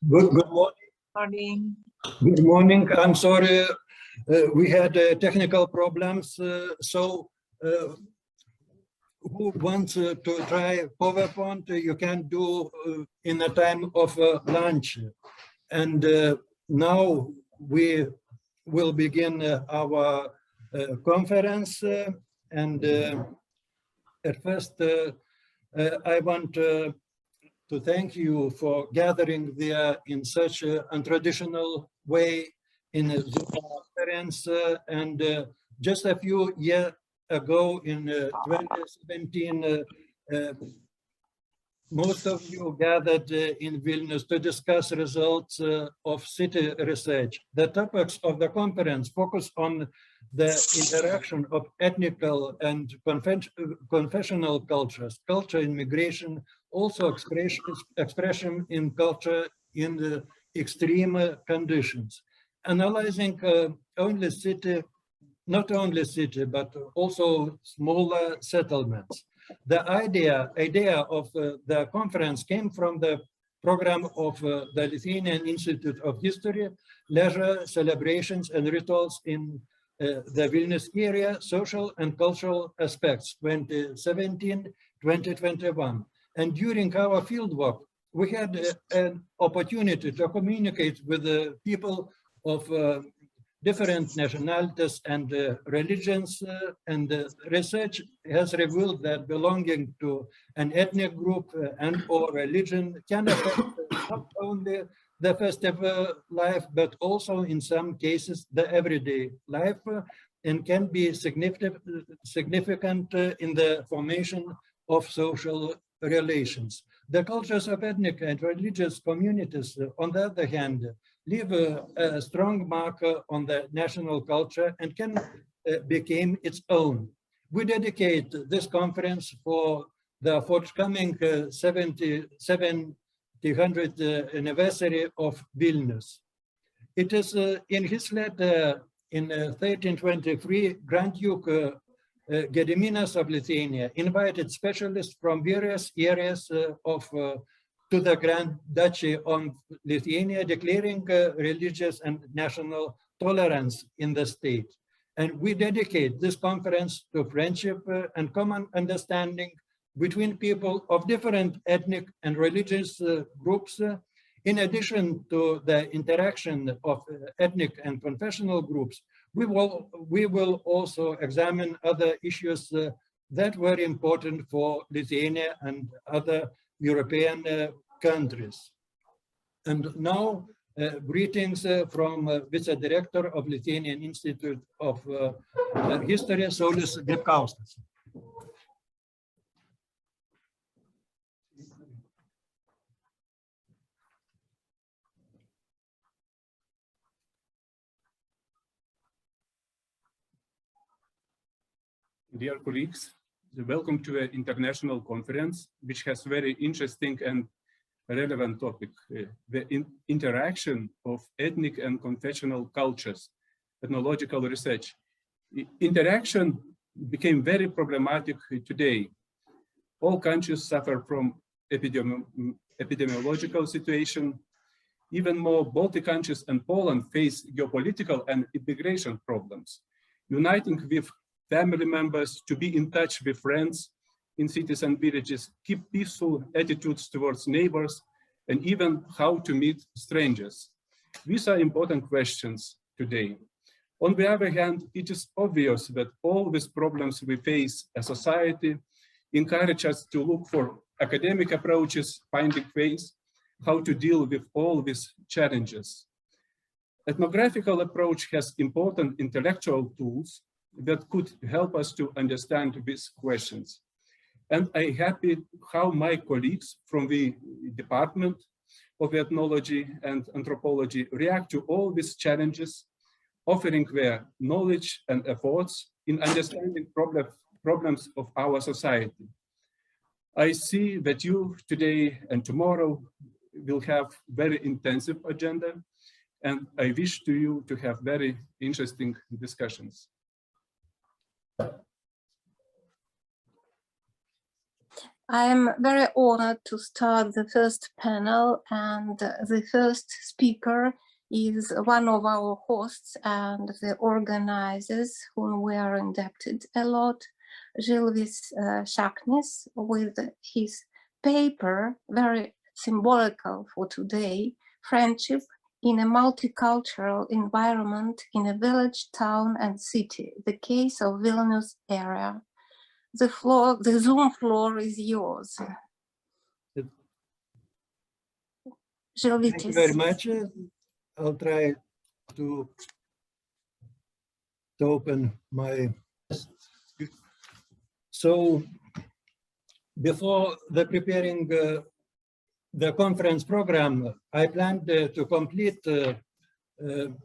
Good morning. Morning. Good morning. I'm sorry, we had technical problems. So, who wants to try PowerPoint? You can do in the time of lunch. And now we will begin our conference. And at first, I want to thank you for gathering there in such an untraditional way in the conference. And just a few years ago in 2017, most of you gathered in Vilnius to discuss results of city research. The topics of the conference focus on the interaction of ethnical and confessional cultures, culture in migration, also expression in culture in the extreme conditions, analyzing not only city, but also smaller settlements. The idea of the conference came from the program of the Lithuanian Institute of History, Leisure, Celebrations and Rituals in the Vilnius area, Social and Cultural Aspects, 2017-2021. And during our fieldwork, we had an opportunity to communicate with the people of different nationalities and religions, and research has revealed that belonging to an ethnic group and or religion can affect not only the festival life, but also in some cases the everyday life, and can be significant in the formation of social relations. The cultures of ethnic and religious communities, on the other hand, leave a strong marker on the national culture and can become its own. We dedicate this conference for the forthcoming 700th anniversary of Vilnius. It is in his letter in 1323, Grand Duke Gediminas of Lithuania invited specialists from various areas to the Grand Duchy of Lithuania, declaring religious and national tolerance in the state. And we dedicate this conference to friendship and common understanding between people of different ethnic and religious groups. In addition to the interaction of ethnic and confessional groups, we will also examine other issues that were important for Lithuania and other European countries. And now, greetings from Vice Director of Lithuanian Institute of History, Saulius Grybkauskas. Dear colleagues, welcome to an international conference, which has very interesting and relevant topic, the interaction of ethnic and confessional cultures, ethnological research. Interaction became very problematic today. All countries suffer from epidemiological situation. Even more, Baltic countries and Poland face geopolitical and immigration problems. Uniting with family members, to be in touch with friends in cities and villages, keep peaceful attitudes towards neighbors, and even how to meet strangers. These are important questions today. On the other hand, it is obvious that all these problems we face as a society encourage us to look for academic approaches, finding ways how to deal with all these challenges. Ethnographical approach has important intellectual tools that could help us to understand these questions. And I'm happy how my colleagues from the Department of Ethnology and Anthropology react to all these challenges, offering their knowledge and efforts in understanding problems of our society. I see that you today and tomorrow will have very intensive agenda, and I wish to you to have very interesting discussions. I'm very honored to start the first panel, and the first speaker is one of our hosts and the organizers whom we are indebted a lot, Žilvytis ŠAKNYS, with his paper, very symbolical for today, Friendship in a Multicultural Environment in a Village, Town and City, the Case of Vilnius Area. The Zoom floor is yours. Žilvytis. Thank you very much. I'll try to open my... So, before preparing the conference program, I planned to complete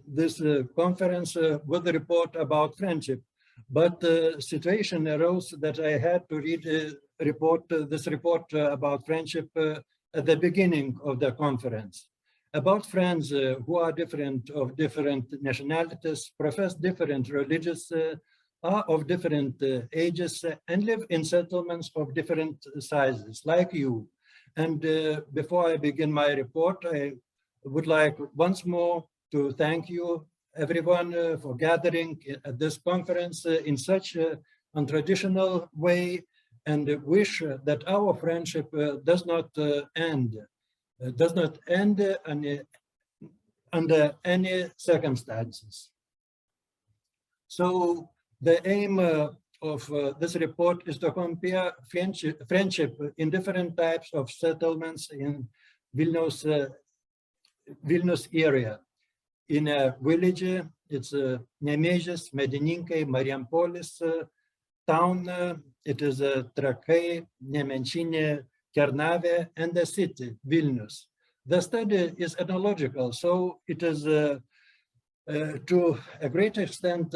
this conference with a report about friendship. But the situation arose that I had to read this report about friendship at the beginning of the conference. About friends who are different, of different nationalities, profess different religions, are of different ages, and live in settlements of different sizes, like you. And before I begin my report, I would like once more to thank you, everyone, for gathering at this conference in such an untraditional way, and wish that our friendship does not end under any circumstances. So the aim of this report is to compare friendship in different types of settlements in Vilnius area. In a village, it's Nemėžis, Medininkai, Mariampolis. Town, it is Trakai, Nemenčinė, Kernavė, and the city, Vilnius. The study is ethnological, so it is to a great extent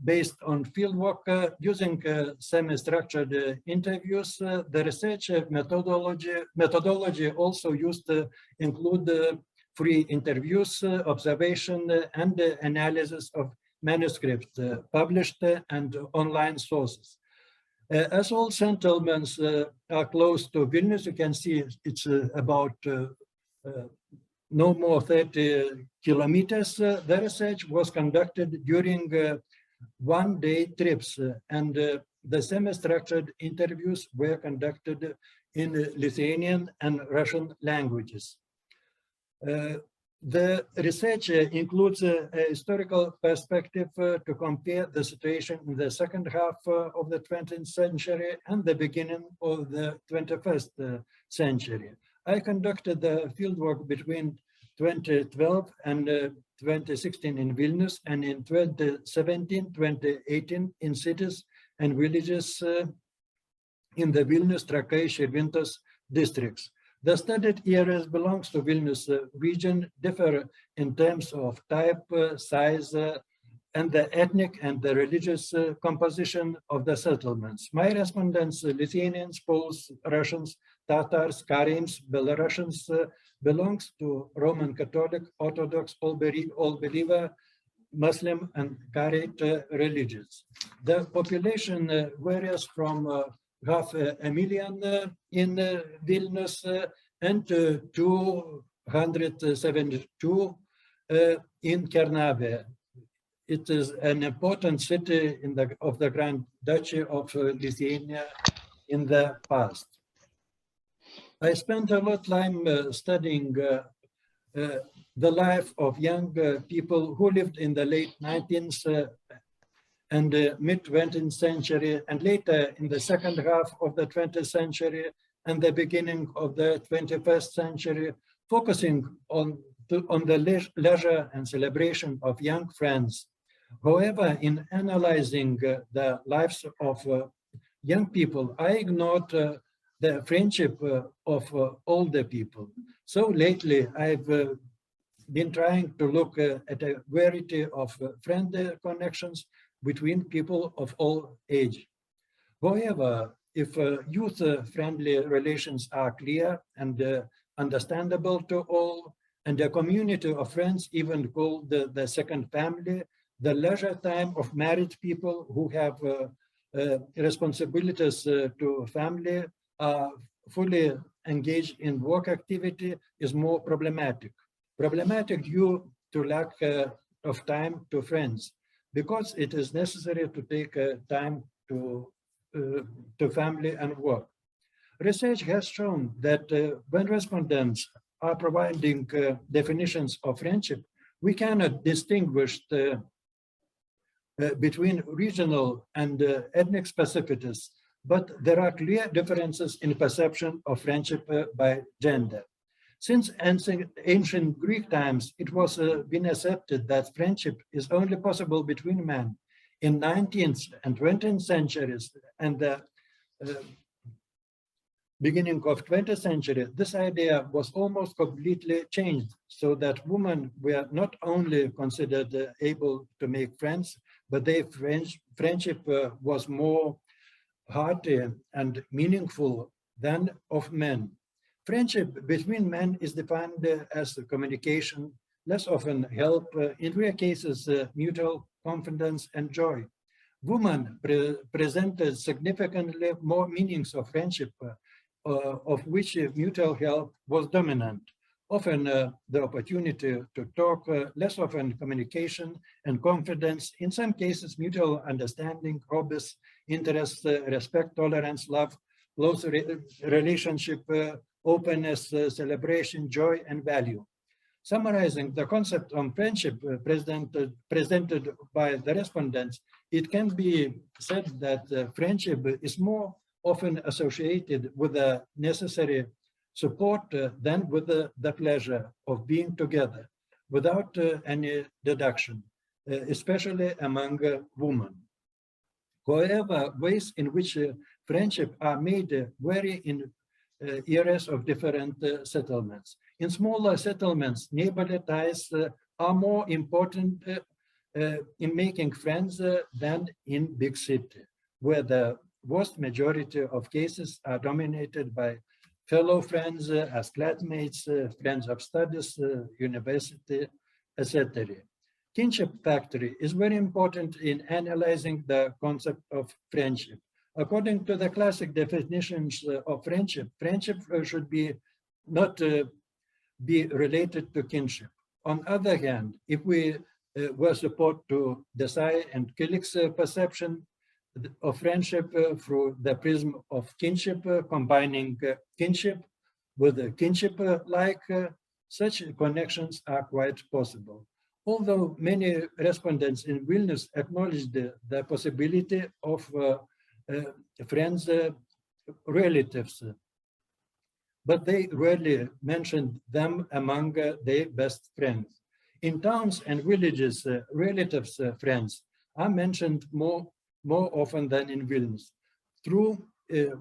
based on fieldwork using semi-structured interviews. The research methodology also used to include free interviews, observation, and analysis of manuscripts, published and online sources. As all settlements are close to Vilnius, you can see it's about no more 30 kilometers. The research was conducted during one-day trips, and the semi-structured interviews were conducted in Lithuanian and Russian languages. The research includes a historical perspective to compare the situation in the second half of the 20th century and the beginning of the 21st century. I conducted the fieldwork between 2012 and 2016 in Vilnius, and in 2017-2018 in cities and villages in the Vilnius, Trakai, Žilvytis districts. The studied areas belongs to Vilnius region, differ in terms of type, size, and the ethnic and the religious composition of the settlements. My respondents, Lithuanians, Poles, Russians, Tatars, Karims, Belarusians, belongs to Roman Catholic, Orthodox, all-believer, Muslim, and Karaite religions. The population varies from 500,000 in Vilnius and 272 in Kernavė. It is an important city of the Grand Duchy of Lithuania in the past. I spent a lot of time studying the life of young people who lived in the late 19th and mid-20th century, and later in the second half of the 20th century and the beginning of the 21st century, focusing on the leisure and celebration of young friends. However, in analyzing the lives of young people, I ignored the friendship of older people. So lately, I've been trying to look at a variety of friendly connections between people of all age. However, if youth-friendly relations are clear and understandable to all, and a community of friends, even called the second family, the leisure time of married people who have responsibilities to family, are fully engaged in work activity is more problematic. Problematic due to lack of time to friends, because it is necessary to take time to family and work. Research has shown that when respondents are providing definitions of friendship, we cannot distinguish between regional and ethnic specificities, but there are clear differences in perception of friendship by gender. Since ancient Greek times, it was been accepted that friendship is only possible between men. In 19th and 20th centuries and the beginning of 20th century, this idea was almost completely changed, so that women were not only considered able to make friends, but their friendship was more hearty and meaningful than of men. Friendship between men is defined as communication, less often help, in rare cases mutual confidence and joy. Women presented significantly more meanings of friendship, of which mutual help was dominant. Often the opportunity to talk, less often communication and confidence, in some cases mutual understanding, hobbies, interests, respect, tolerance, love, close relationship, openness, celebration, joy, and value. Summarizing the concept of friendship presented by the respondents, it can be said that friendship is more often associated with the necessary support than with the pleasure of being together, without any deduction, especially among women. However, ways in which friendship are made vary in areas of different settlements. In smaller settlements, neighborly ties are more important in making friends than in big city, where the vast majority of cases are dominated by fellow friends as flatmates, friends of studies, university, etc. Kinship factor is very important in analyzing the concept of friendship. According to the classic definitions of friendship, friendship should be not be related to kinship. On the other hand, if we were supposed to decide and Killick's perception of friendship through the prism of kinship, combining kinship with kinship-like, such connections are quite possible. Although many respondents in Vilnius acknowledged the possibility of friends, relatives, but they rarely mentioned them among their best friends. In towns and villages, relatives, friends are mentioned more often than in Vilnius. True,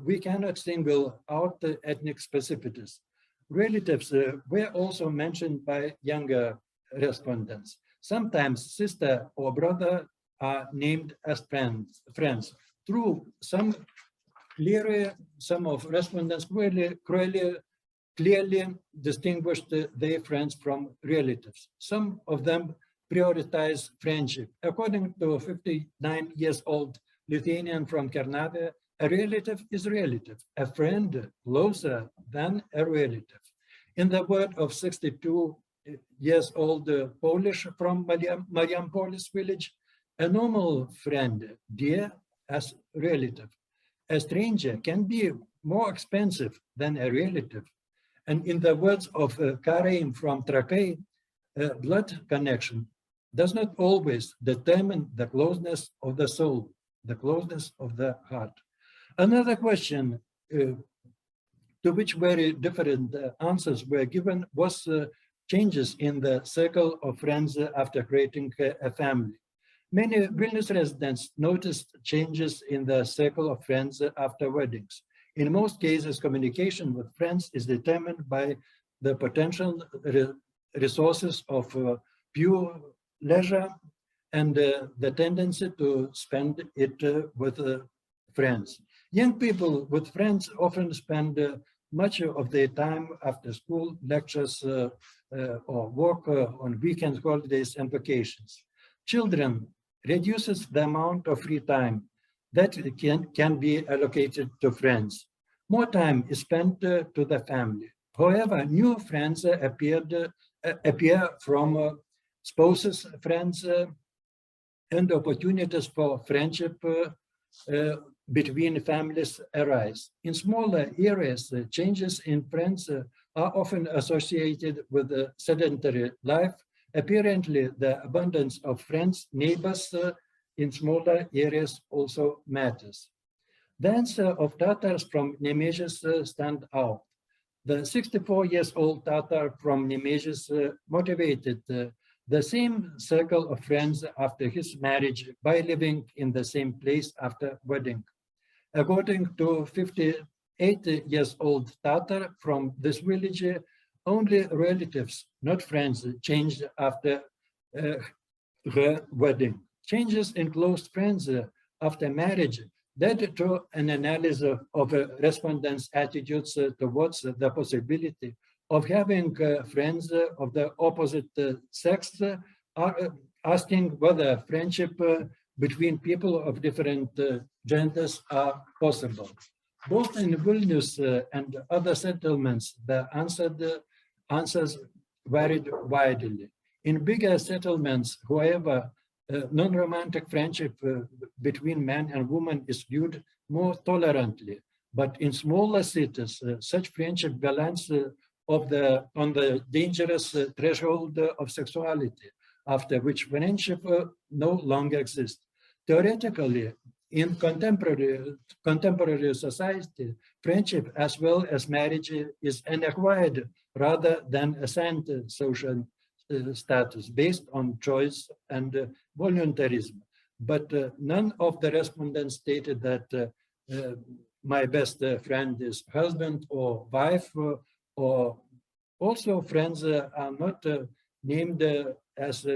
we cannot single out the ethnic specificities. Relatives were also mentioned by younger respondents. Sometimes sister or brother are named as friends. True, some of respondents clearly distinguished their friends from relatives. Some of them prioritize friendship. According to a 59-year-old Lithuanian from Kernavė, a relative is relative, a friend closer than a relative. In the word of 62-year-old Polish from Mariampolis village, a normal friend, dear as relative. A stranger can be more expensive than a relative. And in the words of Karaim from Trakai, blood connection does not always determine the closeness of the soul, the closeness of the heart. Another question to which very different answers were given was changes in the circle of friends after creating a family. Many Vilnius residents noticed changes in the circle of friends after weddings. In most cases, communication with friends is determined by the potential resources of pure leisure and the tendency to spend it with friends. Young people with friends often spend much of their time after school, lectures, or work on weekends, holidays, and vacations. Children reduces the amount of free time that can be allocated to friends. More time is spent to the family. However, new friends appear from spouses, friends, and opportunities for friendship between families arise. In smaller areas, changes in friends are often associated with a sedentary life. Apparently, the abundance of friends, neighbors in smaller areas also matters. The answer of Tatars from Nemezis stand out. The 64-year-old Tatar from Nemezis motivated the same circle of friends after his marriage by living in the same place after wedding. According to 58-year-old Tatar from this village, only relatives, not friends, changed after her wedding. Changes in close friends after marriage led to an analysis of respondents' attitudes towards the possibility of having friends of the opposite sex, asking whether friendship between people of different genders are possible. Both in Vilnius and other settlements, the answers varied widely. In bigger settlements, however, non-romantic friendship between man and woman is viewed more tolerantly. But in smaller cities, such friendship balance on the dangerous threshold of sexuality, after which friendship no longer exists. Theoretically, in contemporary society, friendship as well as marriage is an acquired rather than assigned social status based on choice and voluntarism. But none of the respondents stated that my best friend is husband or wife, or also friends are not named as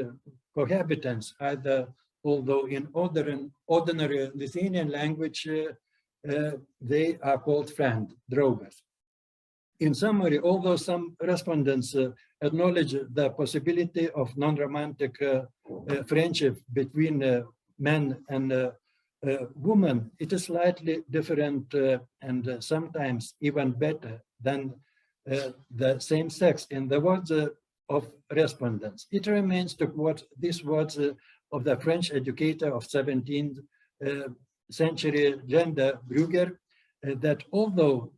cohabitants either, although in ordinary Lithuanian language they are called friend, draugas. In summary, although some respondents acknowledge the possibility of non-romantic friendship between men and women, it is slightly different and sometimes even better than the same sex in the words of respondents. It remains to quote these words of the French educator of 17th century, Gender Brugger, that although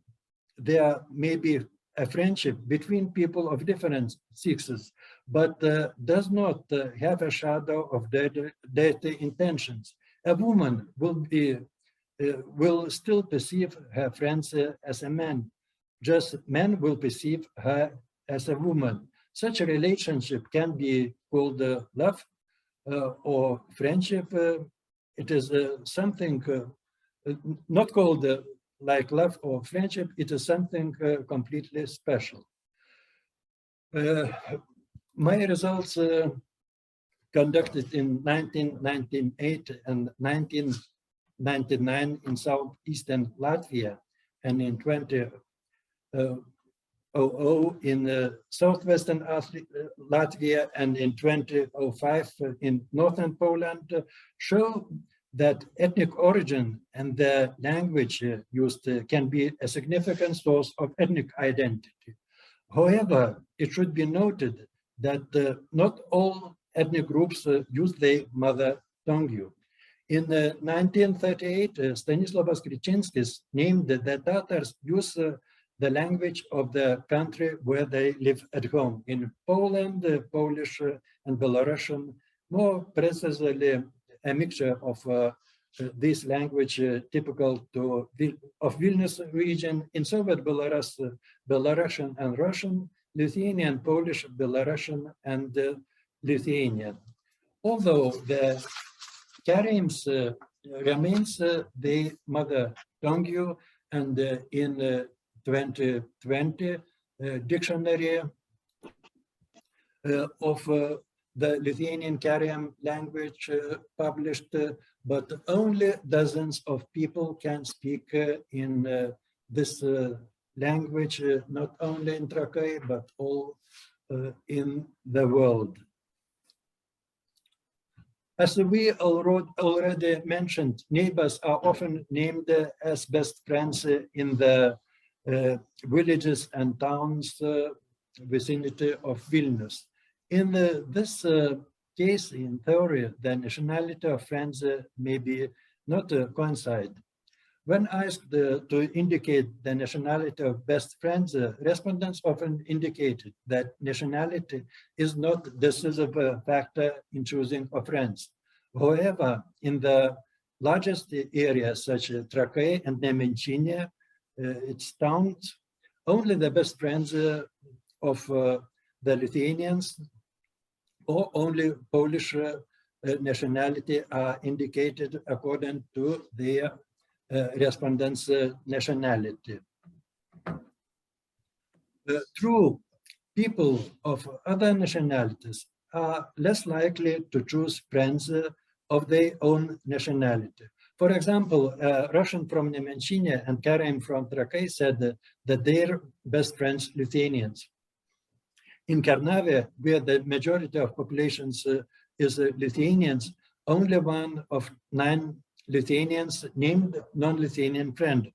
there may be a friendship between people of different sexes, but does not have a shadow of dirty intentions. A woman will still perceive her friends as a man, just men will perceive her as a woman. Such a relationship can be called love or friendship. It is something not called like love or friendship, it is something completely special. My results conducted in 1998 and 1999 in southeastern Latvia and in 2000 in southwestern Latvia and in 2005 in northern Poland show that ethnic origin and the language used can be a significant source of ethnic identity. However, it should be noted that not all ethnic groups use their mother tongue. In 1938, Stanislavas Kričinskis named the Tatars use the language of the country where they live at home. In Poland, Polish and Belarusian, more precisely a mixture of this language typical of Vilnius region. In Soviet Belarus, Belarusian and Russian, Lithuanian, Polish, Belarusian, and Lithuanian. Although the Karaim's remains the mother tongue, and in 2020 dictionary of the Lithuanian Karaim language published, but only dozens of people can speak in this language, not only in Trakai, but all in the world. As we already mentioned, neighbors are often named as best friends in the villages and towns vicinity of Vilnius. In this case, in theory, the nationality of friends may be not coincide. When asked to indicate the nationality of best friends, respondents often indicated that nationality is not a decisive factor in choosing of friends. However, in the largest areas such as Trakai and Nemenčinė, its towns, only the best friends of the Lithuanians or only Polish nationality are indicated according to their respondents' nationality. True, people of other nationalities are less likely to choose friends of their own nationality. For example, Russian from Nemenčinė and Karaim from Trakai said that their best friends Lithuanians. In Kernavė, where the majority of populations is Lithuanians, only one of 9 Lithuanians named non-Lithuanian friend,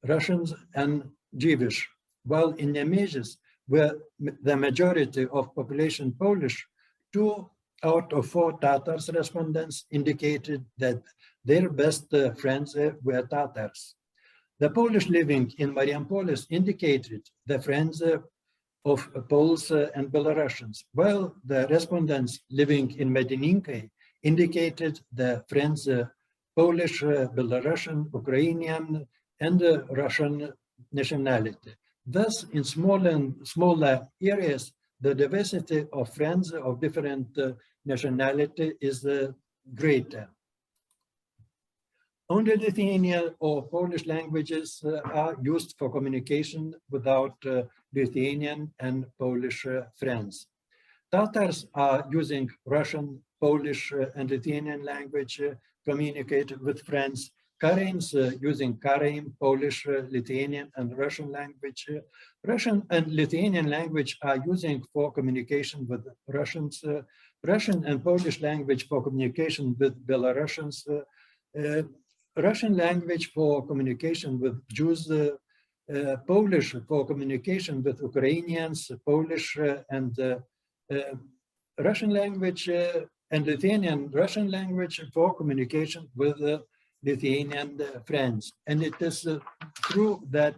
Russians and Jewish, while in Nemėžis, where the majority of population Polish, 2 out of 4 Tatars respondents indicated that their best friends were Tatars. The Polish living in Mariampolis indicated the friends of Poles and Belarusians, while the respondents living in Medininkai indicated the friends Polish, Belarusian, Ukrainian, and Russian nationality. Thus, in smaller areas, the diversity of friends of different nationality is greater. Only Lithuanian or Polish languages are used for communication without Lithuanian and Polish friends. Tatars are using Russian, Polish, and Lithuanian language communicate with friends. Karaims using Karaim, Polish, Lithuanian, and Russian language. Russian and Lithuanian language are using for communication with Russians. Russian and Polish language for communication with Belarusians. Russian language for communication with Jews. Polish for communication with Ukrainians. Polish and Russian language and Lithuanian Russian language for communication with Lithuanian friends. And it is true that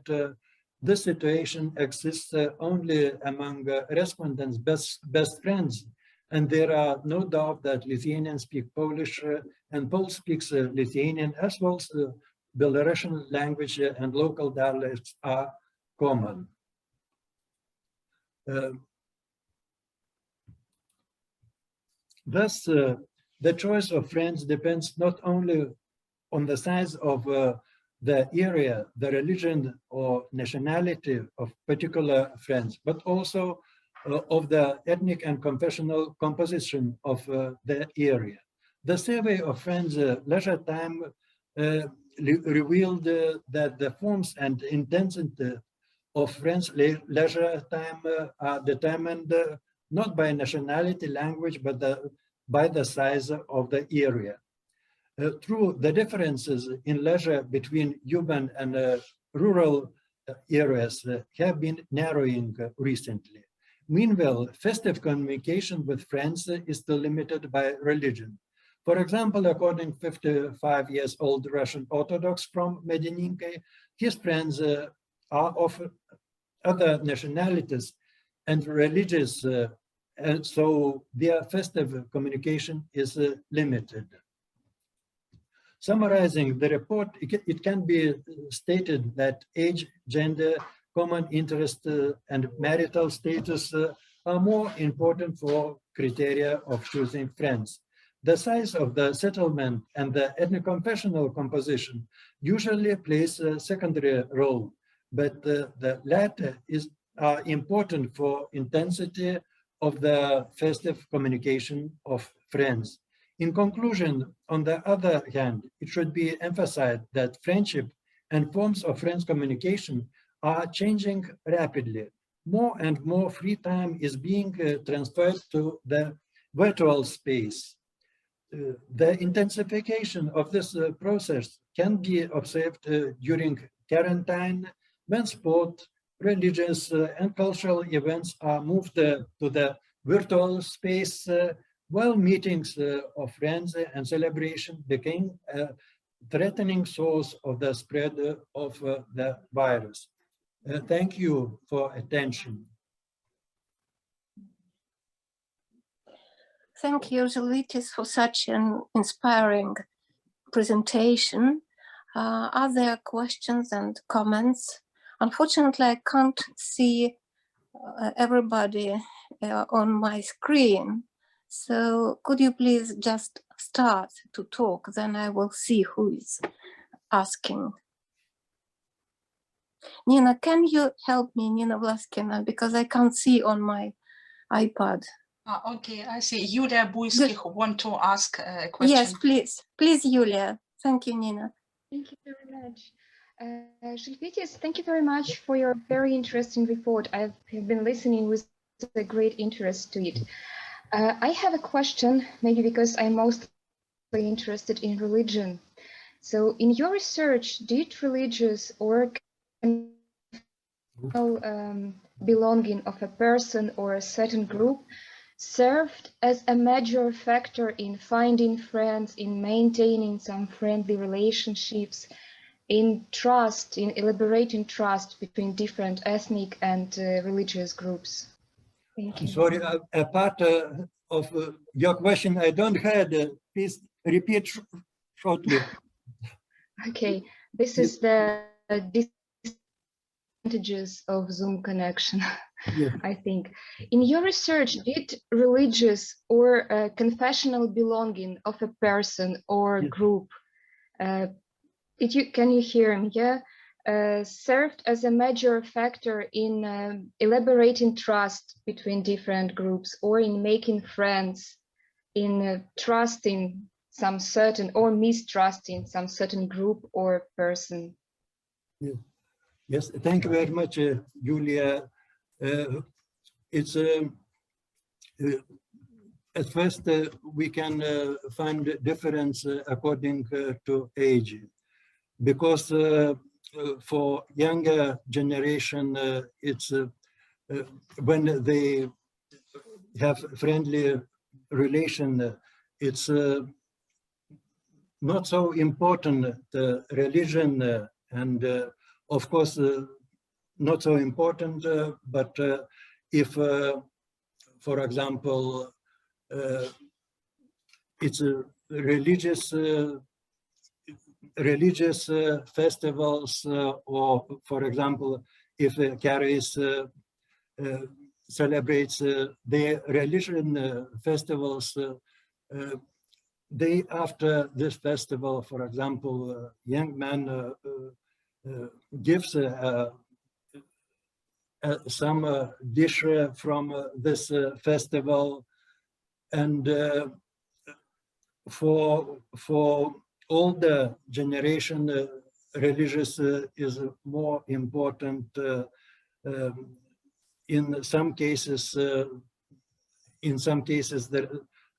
this situation exists only among respondents' best friends. And there are no doubt that Lithuanians speak Polish and Poles speaks Lithuanian, as well as Belarusian language and local dialects are common. Thus, the choice of friends depends not only on the size of the area, the religion or nationality of particular friends, but also of the ethnic and confessional composition of the area. The survey of friends' leisure time revealed that the forms and intensity of friends' leisure time are determined not by nationality, language, but by the size of the area. True, the differences in leisure between urban and rural areas have been narrowing recently. Meanwhile, festive communication with friends is still limited by religion. For example, according to 55-year-old Russian Orthodox from Medininkai, his friends are of other nationalities and religious, and so their festive communication is limited. Summarizing the report, it can be stated that age, gender, common interest, and marital status are more important for criteria of choosing friends. The size of the settlement and the ethno-confessional composition usually plays a secondary role, but the latter are important for intensity of the festive communication of friends. In conclusion, on the other hand, it should be emphasized that friendship and forms of friends communication are changing rapidly. More and more free time is being transferred to the virtual space. The intensification of this process can be observed during quarantine when sport, religious and cultural events are moved to the virtual space, while meetings of friends and celebration became a threatening source of the spread of the virus. Thank you for attention. Thank you, Žilvytis, for such an inspiring presentation. Are there questions and comments? Unfortunately, I can't see everybody on my screen. So could you please just start to talk, then I will see who is asking. Nina, can you help me, Nina Vlaskina, because I can't see on my iPad. Okay, I see. Yulia BUYSKYKH want to ask a question. Yes, please. Please, Yulia. Thank you, Nina. Thank you very much. Žilvytis, thank you very much for your very interesting report. I've been listening with a great interest to it. I have a question, maybe because I'm mostly interested in religion. So in your research, did religious or belonging of a person or a certain group served as a major factor in finding friends, in maintaining some friendly relationships, in trust, in elaborating trust between different ethnic and religious groups? Thank you. Sorry, a part of your question I don't heard. Please repeat shortly. Okay, this is the disadvantages of Zoom connection. Yeah. I think. In your research, did religious or confessional belonging of a person or group, can you hear me? Yeah, served as a major factor in elaborating trust between different groups, or in making friends, in trusting some certain or mistrusting some certain group or person? Yeah. Yes, thank you very much, Julia. It's at first we can find difference according to age, because for younger generation it's when they have friendly relation, it's not so important the religion, and of course not so important, but if, for example, it's a religious festivals, or for example, if carries celebrates their religion festivals, they after this festival, for example, young man gives some dish from this festival, and for older generation, religious is more important. In some cases,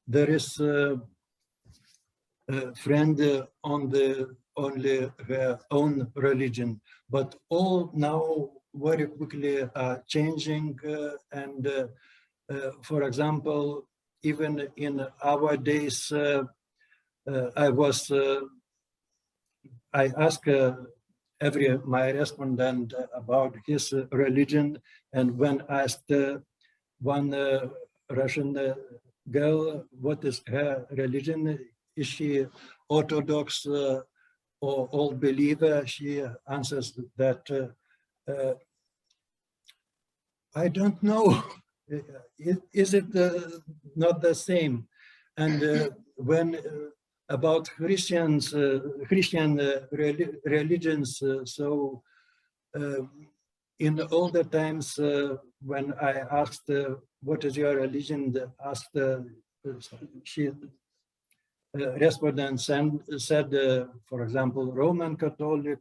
there is a friend on the only her own religion, but all now very quickly changing, and for example, even in our days, I asked my respondent about his religion, and when asked one Russian girl what is her religion, is she Orthodox or old believer, she answers that I don't know. Is it not the same? And when about Christian religions, so in older times, when I asked what is your religion, asked she responded and said, for example, Roman Catholic,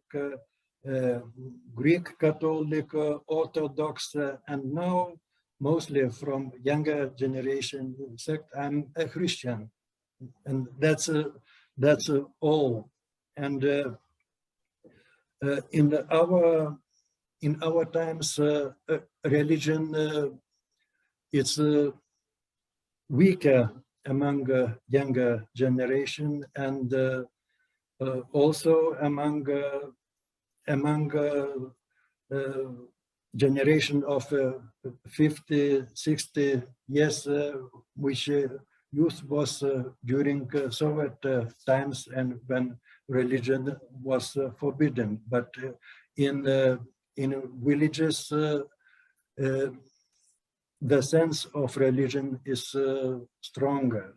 Greek Catholic, Orthodox, and now mostly from younger generation sect, I'm a Christian, and that's all. And in in our times, religion is weaker among younger generation, and also among generation of 50, 60 years, which youth was during Soviet times, and when religion was forbidden. But in villages, the sense of religion is stronger.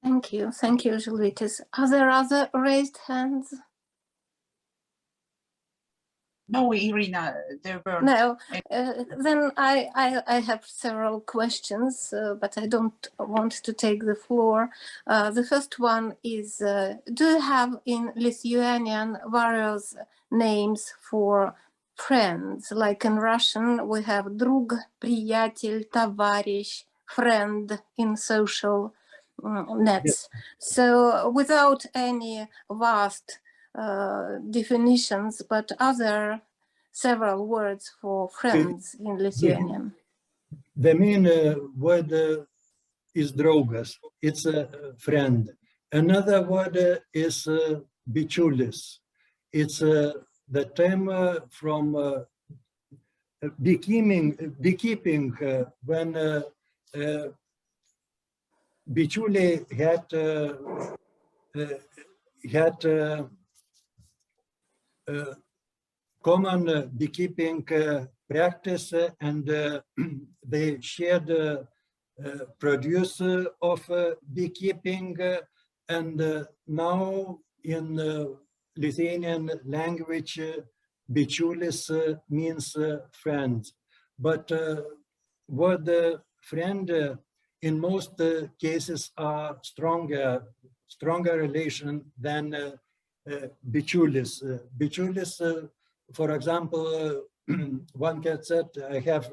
Thank you, Žilvytis. Are there other raised hands? No, Irina, there were No. Then I have several questions, but I don't want to take the floor. The first one is, do you have in Lithuanian various names for friends? Like in Russian, we have друг, приятель, товарищ, friend in social nets. Yes. So without any vast definitions, but other several words for friends in Lithuanian. The main word is draugas, it's a friend. Another word is bičiulis. It's the term from beekeeping when bičiuliai had common beekeeping practice, and they shared produce of beekeeping, and now in Lithuanian language, bičiulis means friend. But word friend in most cases are stronger relation than bičiulis. Bičiulis, for example, one can say, I have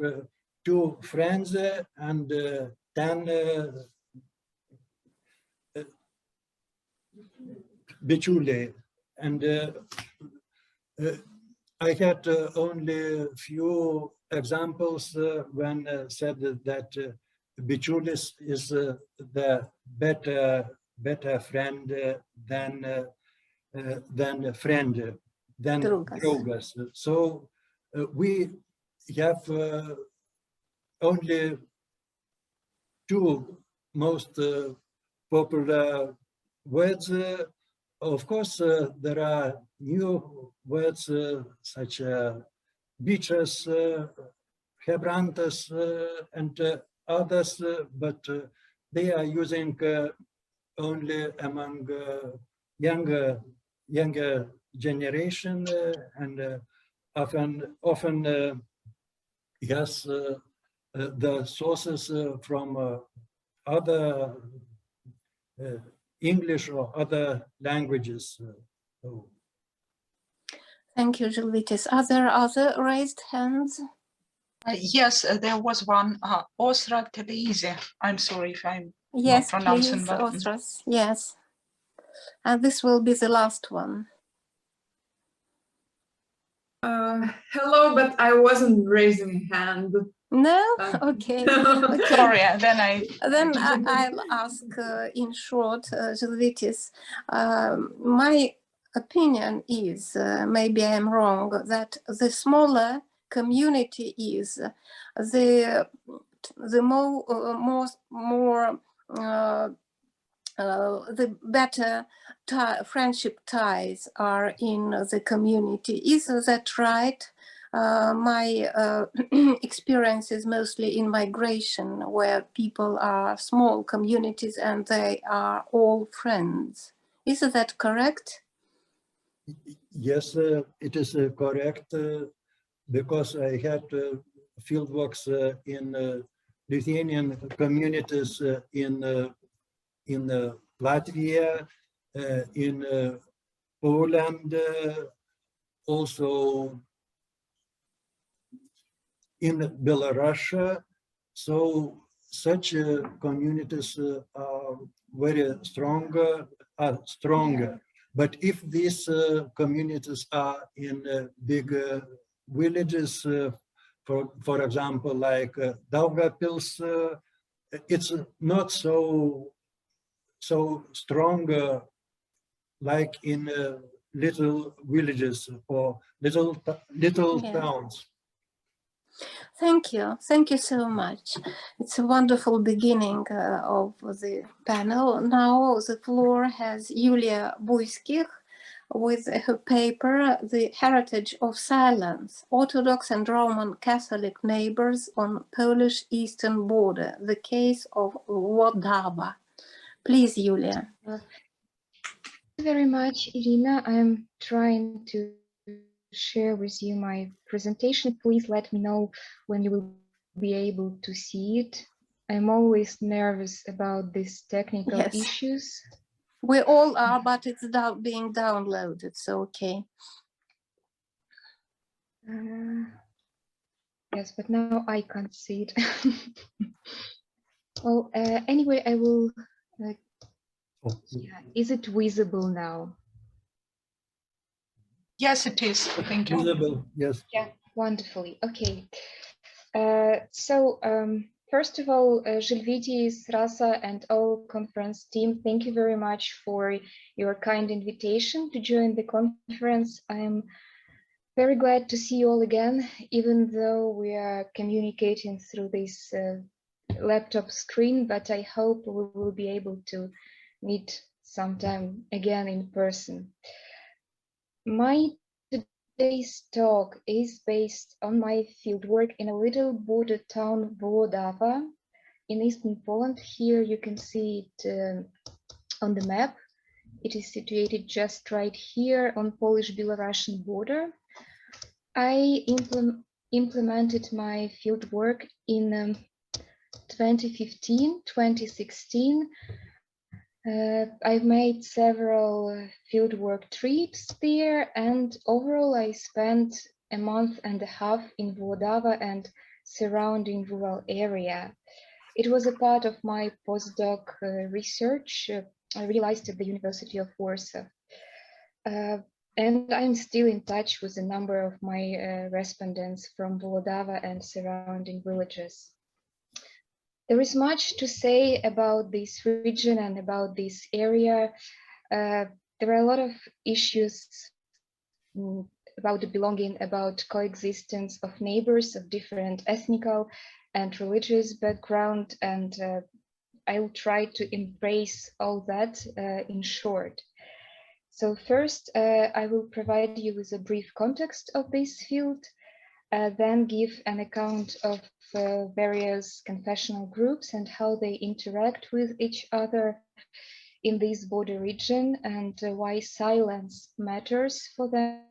2 friends and 10 bičiuliai. And I had only few examples when said that bičiulis is the better friend than friend, than draugas. So we have only 2 most popular words. Of course, there are new words such as bičas, chebrantas, and others, but they are using only among younger generation, and often yes, the sources from other English or other languages. Thank you, Žilvytis. Are there other raised hands? Yes, there was one, Osra Teleze. I'm sorry if I'm not pronouncing that. Yes, Osras, yes. And this will be the last one. Hello, but I wasn't raising a hand. No? Okay. Sorry, then I'll ask in short, Žilvytis. My opinion is, maybe I'm wrong, that the smaller community is, the better friendship ties are in the community. Is that right? My experience is mostly in migration, where people are small communities and they are all friends. Is that correct? Yes, it is correct, because I had field works in Lithuanian communities in Latvia, in Poland, also in Belarus. So such communities are very stronger. But if these communities are in big villages, for example, like Daugavpils, it's not so strong like in little villages or little towns. Thank you so much. It's a wonderful beginning of the panel. Now the floor has Julia BUYSKYKH with her paper, The Heritage of Silence, Orthodox and Roman Catholic Neighbors on Polish Eastern Border, the Case of Włodawa. Please, Julia. Thank you very much, Irina. I'm trying to share with you my presentation. Please let me know when you will be able to see it. I'm always nervous about these technical issues. We all are, but it's being downloaded, so okay. Yes, but now I can't see it. Well, anyway, I will. Yeah, is it visible now? Yes, it is. Thank you. Visible, yes. Yeah, wonderfully. Okay. First of all, Žilvytis, Rasa, and all conference team, thank you very much for your kind invitation to join the conference. I'm very glad to see you all again, even though we are communicating through this laptop screen, but I hope we will be able to meet sometime again in person. My today's talk is based on my fieldwork in a little border town, Włodawa, in eastern Poland. Here you can see it on the map. It is situated just right here on Polish-Belarusian border. I implemented my fieldwork in 2015, 2016. I've made several fieldwork trips there, and overall I spent a month and a half in Włodawa and surrounding rural area. It was a part of my postdoc research I realized at the University of Warsaw. And I'm still in touch with a number of my respondents from Włodawa and surrounding villages. There is much to say about this region and about this area. There are a lot of issues about the belonging, about coexistence of neighbors of different ethnical and religious background, and I will try to embrace all that in short. So first, I will provide you with a brief context of this field, then give an account of various confessional groups and how they interact with each other in this border region, and why silence matters for them.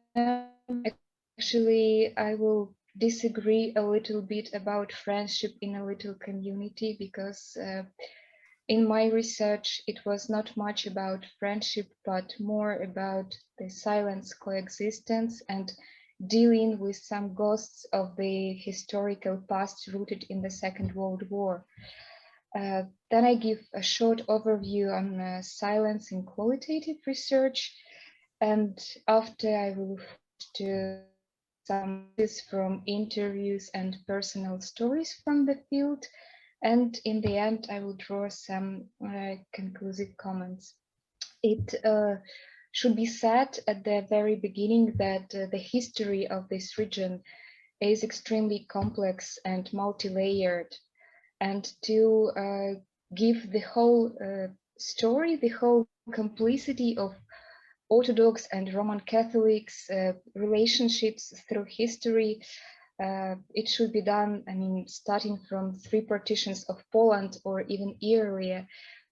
Actually, I will disagree a little bit about friendship in a little community, because in my research, it was not much about friendship, but more about the silence coexistence and dealing with some ghosts of the historical past rooted in the Second World War. Then I give a short overview on silence in qualitative research, and after I will to some from interviews and personal stories from the field, and in the end I will draw some conclusive comments. It should be said at the very beginning that the history of this region is extremely complex and multi-layered, and to give the whole story, the whole complexity of Orthodox and Roman Catholics relationships through history, it should be done, I mean, starting from 3 partitions of Poland or even earlier,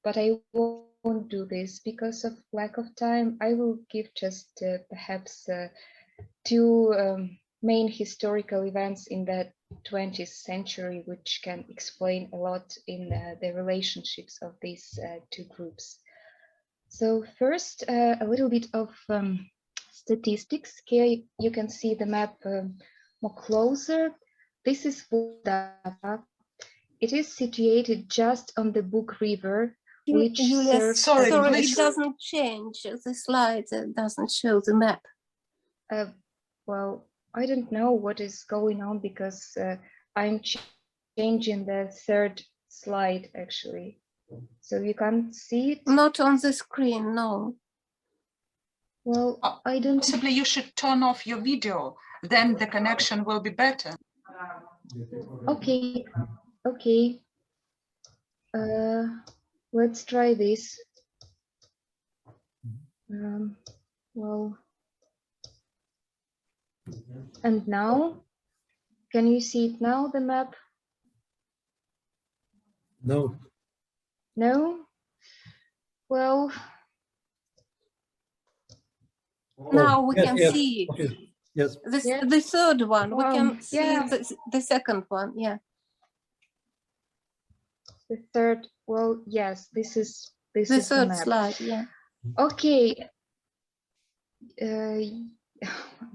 but I won't do this because of lack of time. I will give just perhaps 2 main historical events in the 20th century, which can explain a lot in the relationships of these 2 groups. So first, a little bit of statistics. Here you can see the map more closer. This is Włodawa. It is situated just on the Bug River, which Julia, serves sorry, as it doesn't change. The slide doesn't show the map. well, I don't know what is going on because I'm changing the third slide actually. So you can't see it? Not on the screen, no. Well, I don't. Possibly you should turn off your video, then the connection will be better. Okay, okay. Let's try this. Well, and now, can you see it now, the map? No. No? Well, Now we yes, can yes, see okay. Yes. this, Yeah. the third one. We can see yeah. the second one. Yeah. The third, well, yes, this is The the third map. slide. Yeah. Okay.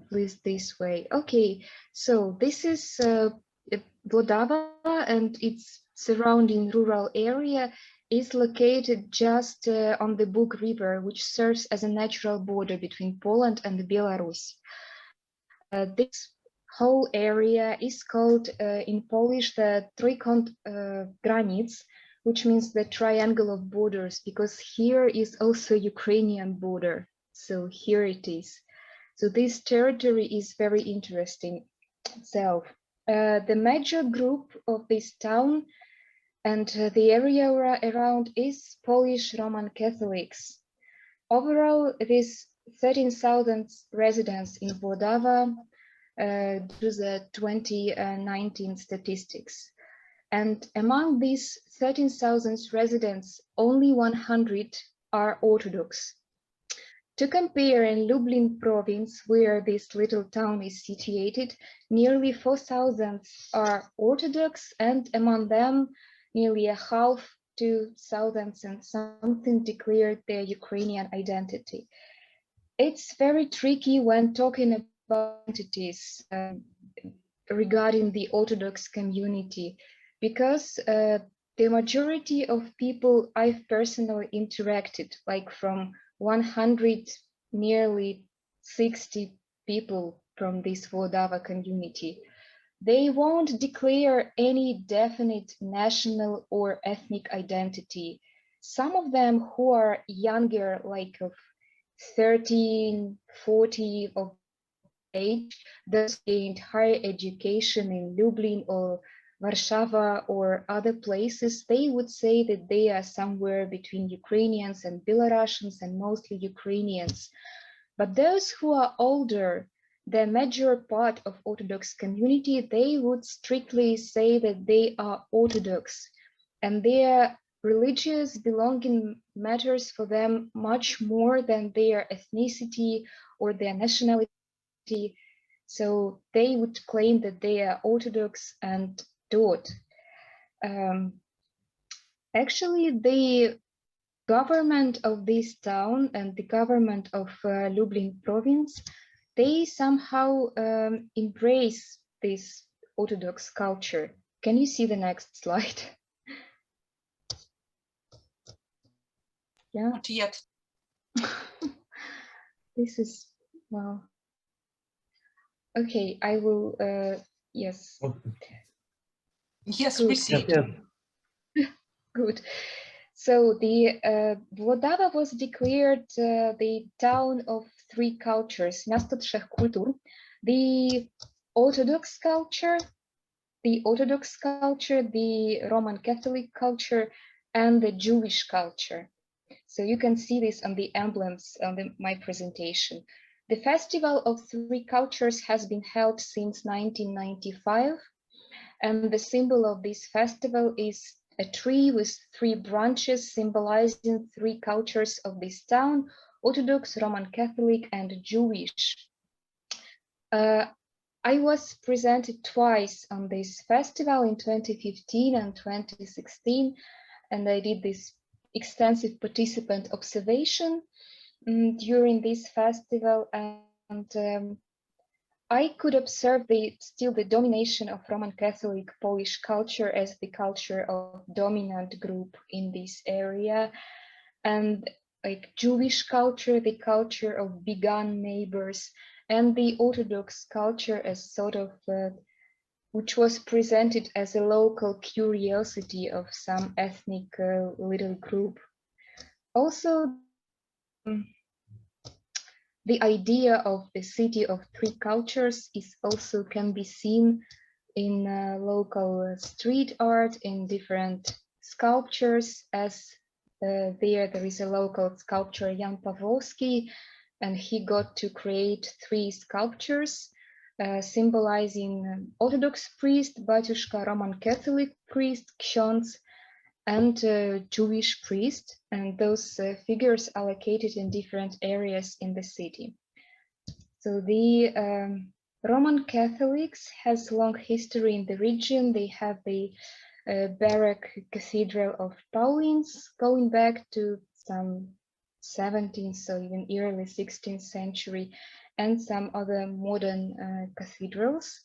Please this way. Okay, so this is Vlodava, and its surrounding rural area is located just on the Bug River, which serves as a natural border between Poland and Belarus. This whole area is called in Polish the Trójkąt granic, which means the triangle of borders, because here is also Ukrainian border. So here it is. So this territory is very interesting itself. The major group of this town and the area around is Polish Roman Catholics. Overall, it is 13,000 residents in Vlodava to the 2019 statistics. And among these 13,000 residents, only 100 are Orthodox. To compare, in Lublin province, where this little town is situated, nearly 4,000 are Orthodox, and among them, nearly a half, 2,000 and something declared their Ukrainian identity. It's very tricky when talking about identities regarding the Orthodox community, because the majority of people I've personally interacted, like from 100, nearly 60 people from this Vlodava community, they won't declare any definite national or ethnic identity. Some of them who are younger, like of 13, 40 of age, those gained higher education in Lublin or Warsaw or other places, they would say that they are somewhere between Ukrainians and Belarusians, and mostly Ukrainians. But those who are older, the major part of Orthodox community, they would strictly say that they are Orthodox, and their religious belonging matters for them much more than their ethnicity or their nationality. So they would claim that they are Orthodox and dot. Actually, the government of this town and the government of Lublin province, they somehow embrace this Orthodox culture. Can you see the next slide? Yeah. Not yet. This is, well, okay, I will, yes. Yes, Good. proceed. Yes. Good. So the Vlodava was declared the town of three cultures, miasto trzech kultur, the Orthodox culture, the Roman Catholic culture, and the Jewish culture. So you can see this on the emblems on my presentation. The Festival of Three Cultures has been held since 1995, and the symbol of this festival is a tree with three branches symbolizing three cultures of this town: Orthodox, Roman Catholic, and Jewish. I was presented twice on this festival in 2015 and 2016, and I did this extensive participant observation during this festival, and I could observe still the domination of Roman Catholic Polish culture as the culture of dominant group in this area, and like Jewish culture, the culture of begun neighbors, and the Orthodox culture as sort of which was presented as a local curiosity of some ethnic little group. Also, the idea of the city of three cultures can be seen in local street art, in different sculptures, as there is a local sculptor, Jan Pawlowski, and he got to create 3 sculptures symbolizing Orthodox priest, Batyushka, Roman Catholic priest, Ksiądz, and Jewish priest, and those figures are located in different areas in the city. So the Roman Catholics has long history in the region. They have the Baroque Cathedral of Paulins going back to some 17th, so even early 16th century, and some other modern cathedrals.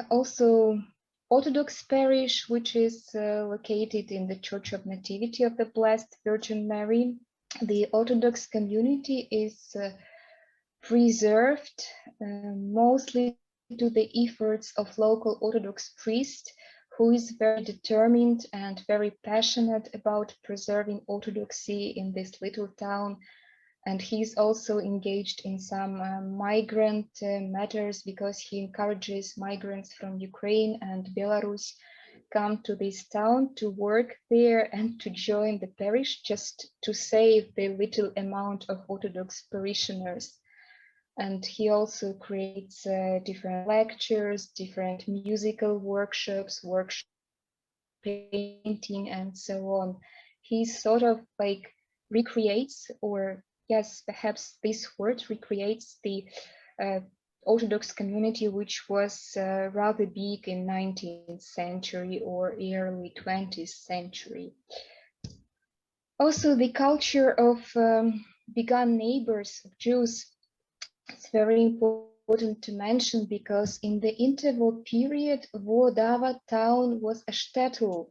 Also, Orthodox parish, which is located in the Church of Nativity of the Blessed Virgin Mary. The Orthodox community is preserved mostly to the efforts of local Orthodox priest, who is very determined and very passionate about preserving Orthodoxy in this little town. And he's also engaged in some migrant matters, because he encourages migrants from Ukraine and Belarus come to this town to work there and to join the parish, just to save the little amount of Orthodox parishioners. And he also creates different lectures, different musical workshops, painting, and so on. He sort of like recreates, or yes, perhaps this word recreates the Orthodox community, which was rather big in 19th century or early 20th century. Also, the culture of begun neighbors of Jews is very important to mention, because in the interval period, Włodawa town was a shtetl.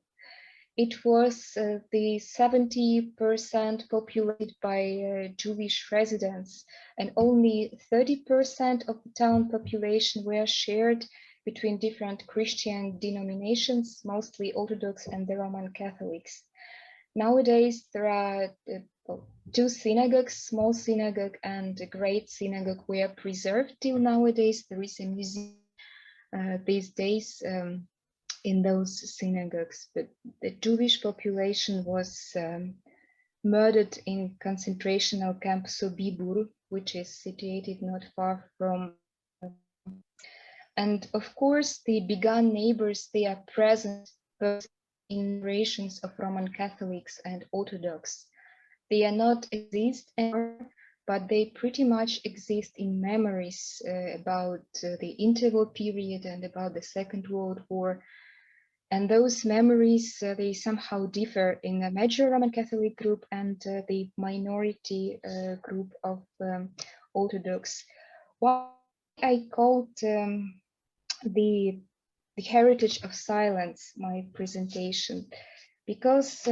It was the 70% populated by Jewish residents, and only 30% of the town population were shared between different Christian denominations, mostly Orthodox and the Roman Catholics. Nowadays, there are 2 synagogues, small synagogue and a great synagogue, were preserved till nowadays. There is a museum these days in those synagogues, but the Jewish population was murdered in concentration camp Sobibór, which is situated not far from. And of course, the begun neighbors, they are present both in generations of Roman Catholics and Orthodox. They are not exist anymore, but they pretty much exist in memories about the interval period and about the Second World War. And those memories, they somehow differ in the major Roman Catholic group and the minority group of Orthodox. What I called the heritage of silence, my presentation, because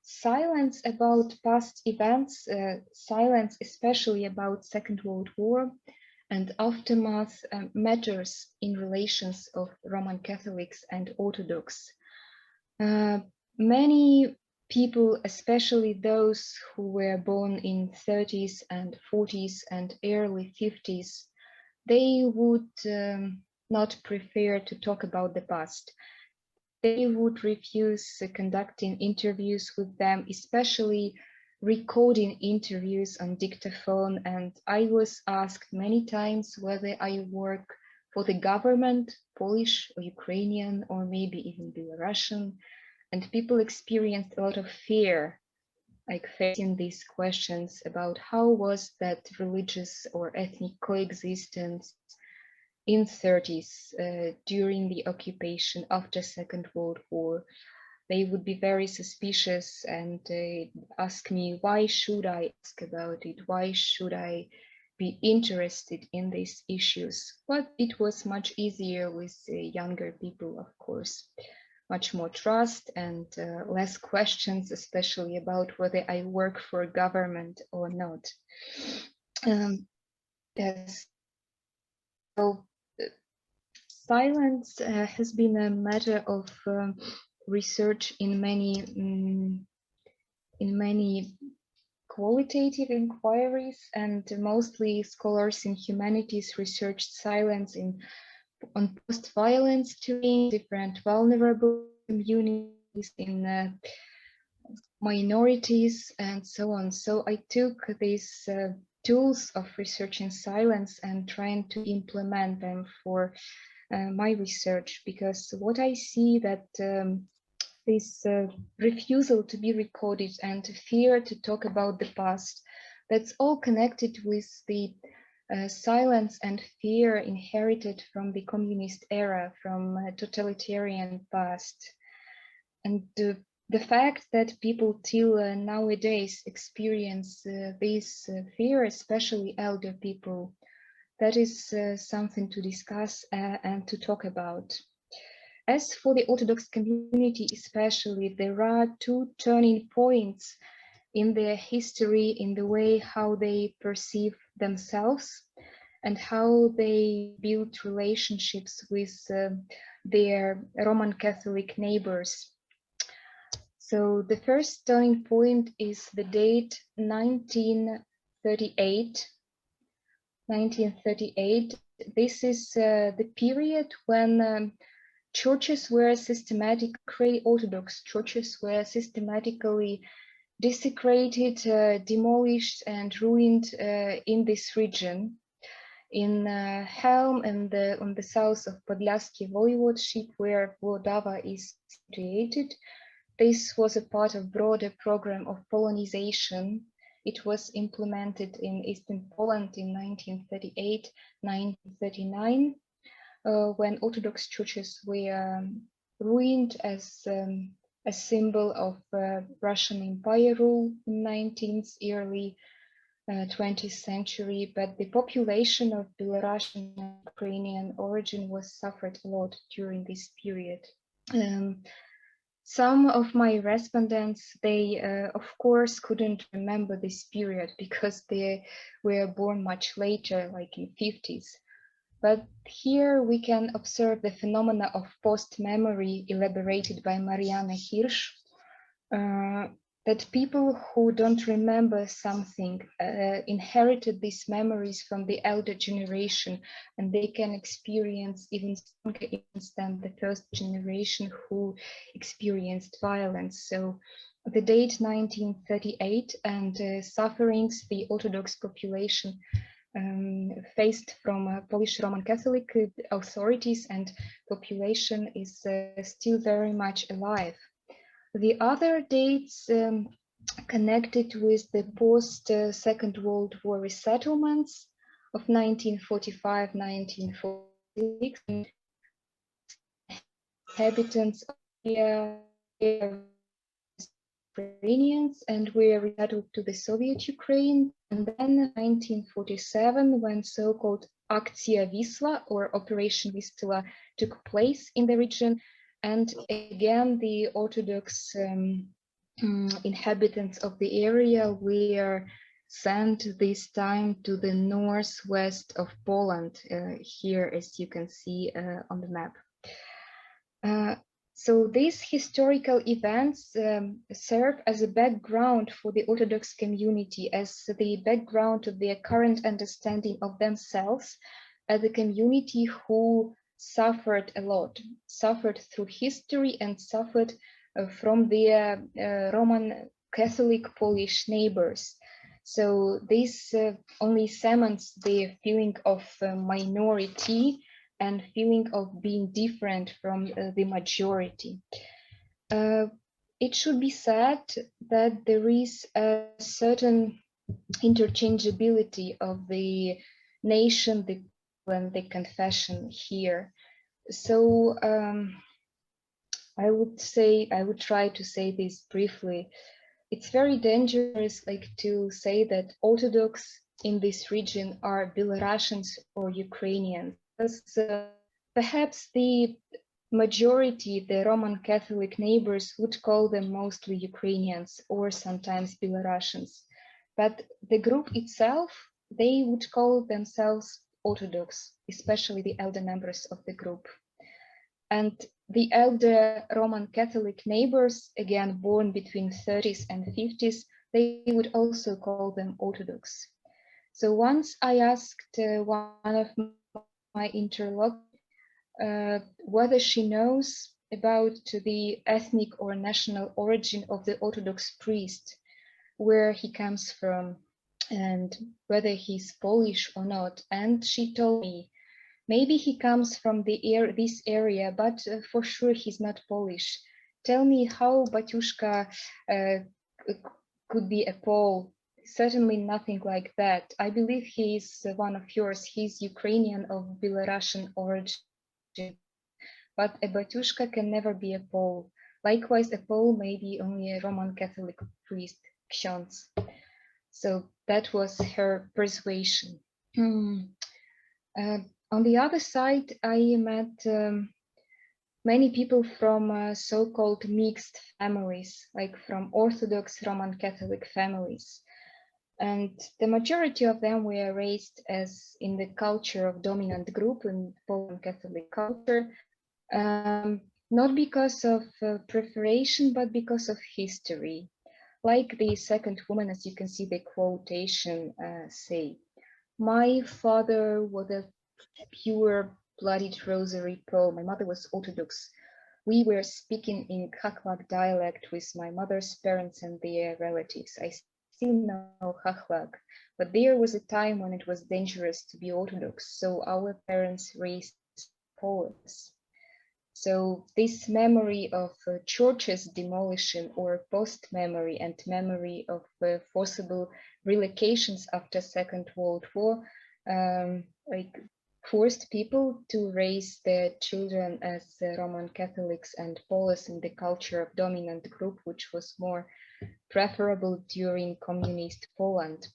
silence about past events, silence especially about Second World War and aftermath matters in relations of Roman Catholics and Orthodox. Many people, especially those who were born in 30s and 40s and early 50s, they would not prefer to talk about the past. They would refuse conducting interviews with them, especially recording interviews on dictaphone. And I was asked many times whether I work for the government, Polish or Ukrainian, or maybe even Belarusian. And people experienced a lot of fear, like facing these questions about how was that religious or ethnic coexistence in 30s during the occupation after Second World War. They would be very suspicious and ask me, why should I ask about it? Why should I be interested in these issues, but it was much easier with younger people, of course. Much more trust and less questions, especially about whether I work for government or not. Yes. So silence has been a matter of research in many qualitative inquiries, and mostly scholars in humanities researched silence on post-violence terrain, different vulnerable communities, in minorities, and so on. So I took these tools of researching silence and trying to implement them for my research, because what I see that this refusal to be recorded and fear to talk about the past, that's all connected with the silence and fear inherited from the communist era, from totalitarian past. And the fact that people till nowadays experience this fear, especially elder people, that is something to discuss and to talk about. As for the Orthodox community especially, there are two turning points in their history, in the way how they perceive themselves and how they build relationships with their Roman Catholic neighbors. So the first turning point is the date 1938. 1938. This is the period when churches were Orthodox churches were systematically desecrated, demolished, and ruined in this region. In Helm and on the south of Podlaski voivodeship, where Vlodava is situated, this was a part of broader program of Polonization. It was implemented in Eastern Poland in 1938-1939, when Orthodox churches were ruined as a symbol of Russian Empire rule in 19th, early 20th century. But the population of Belarusian and Ukrainian origin was suffered a lot during this period. Some of my respondents, they of course couldn't remember this period because they were born much later, like in 50s. But here we can observe the phenomena of post-memory elaborated by Marianne Hirsch, that people who don't remember something inherited these memories from the elder generation, and they can experience even stronger events than the first generation who experienced violence. So the date 1938 and sufferings the Orthodox population faced from Polish Roman Catholic authorities and population is still very much alive. The other dates connected with the post-Second World War resettlements of 1945-1946, inhabitants of Ukrainians and were resettled to the Soviet Ukraine. And then 1947, when so-called Akcja Wisła or Operation Vistula took place in the region. And again, the Orthodox inhabitants of the area were sent this time to the northwest of Poland, here as you can see on the map. So these historical events serve as a background for the Orthodox community, as the background of their current understanding of themselves as a community who suffered a lot, suffered through history and suffered from their Roman Catholic Polish neighbors. So this only cements their feeling of minority and feeling of being different from the majority. It should be said that there is a certain interchangeability of the nation, and the confession here. So I would try to say this briefly. It's very dangerous, like to say that Orthodox in this region are Belarusians or Ukrainians. Perhaps the majority, the Roman Catholic neighbors, would call them mostly Ukrainians or sometimes Belarusians. But the group itself, they would call themselves Orthodox, especially the elder members of the group. And the elder Roman Catholic neighbors, again born between 30s and 50s, they would also call them Orthodox. So once I asked one of my interlocutors whether she knows about the ethnic or national origin of the Orthodox priest, where he comes from, and whether he's Polish or not. And she told me, maybe he comes from this area, but for sure he's not Polish. Tell me how Batyushka could be a Pole. Certainly nothing like that. I believe he is one of yours. He's Ukrainian of Belarusian origin. But a Batyushka can never be a Pole. Likewise, a Pole may be only a Roman Catholic priest, ksiądz. So that was her persuasion. On the other side, I met many people from so-called mixed families, like from Orthodox Roman Catholic families. And the majority of them were raised as in the culture of dominant group in Roman Catholic culture, not because of preparation, but because of history. Like the second woman, as you can see the quotation say, my father was a pure blooded rosary Pole. My mother was Orthodox. We were speaking in Khakhlak dialect with my mother's parents and their relatives. I still know Khakhlak, but there was a time when it was dangerous to be Orthodox, so our parents raised Poles. So this memory of churches demolition, or post-memory and memory of forcible relocations after Second World War, like forced people to raise their children as Roman Catholics and Poles in the culture of dominant group, which was more preferable during communist Poland.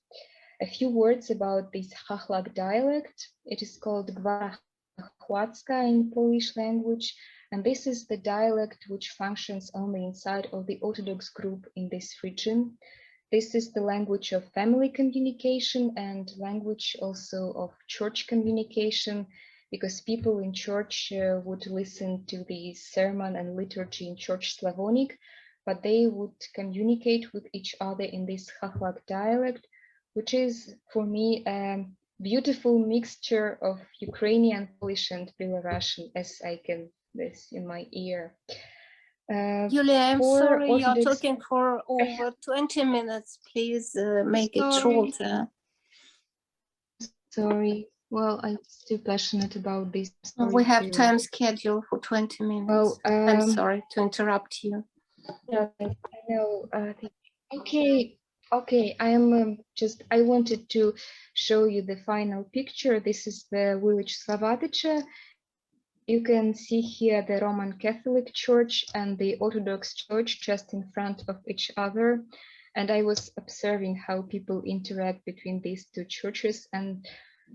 A few words about this Khakhlak dialect. It is called Gwara Chłacka in Polish language, and this is the dialect which functions only inside of the Orthodox group in this region. This is the language of family communication and language also of church communication, because people in church would listen to the sermon and liturgy in Church Slavonic, but they would communicate with each other in this Khakhlak dialect, which is for me a beautiful mixture of Ukrainian, Polish and Belarusian, as I can this in my ear. Julia, I'm sorry, Orthodox... you're talking for over 20 minutes. Please make it shorter. Sorry. Well, I'm still passionate about this. We have time scheduled for 20 minutes. Well, I'm sorry to interrupt you. Yeah, I know. Okay. I wanted to show you the final picture. This is the village Slavatyche. You can see here the Roman Catholic Church and the Orthodox Church just in front of each other. And I was observing how people interact between these two churches, and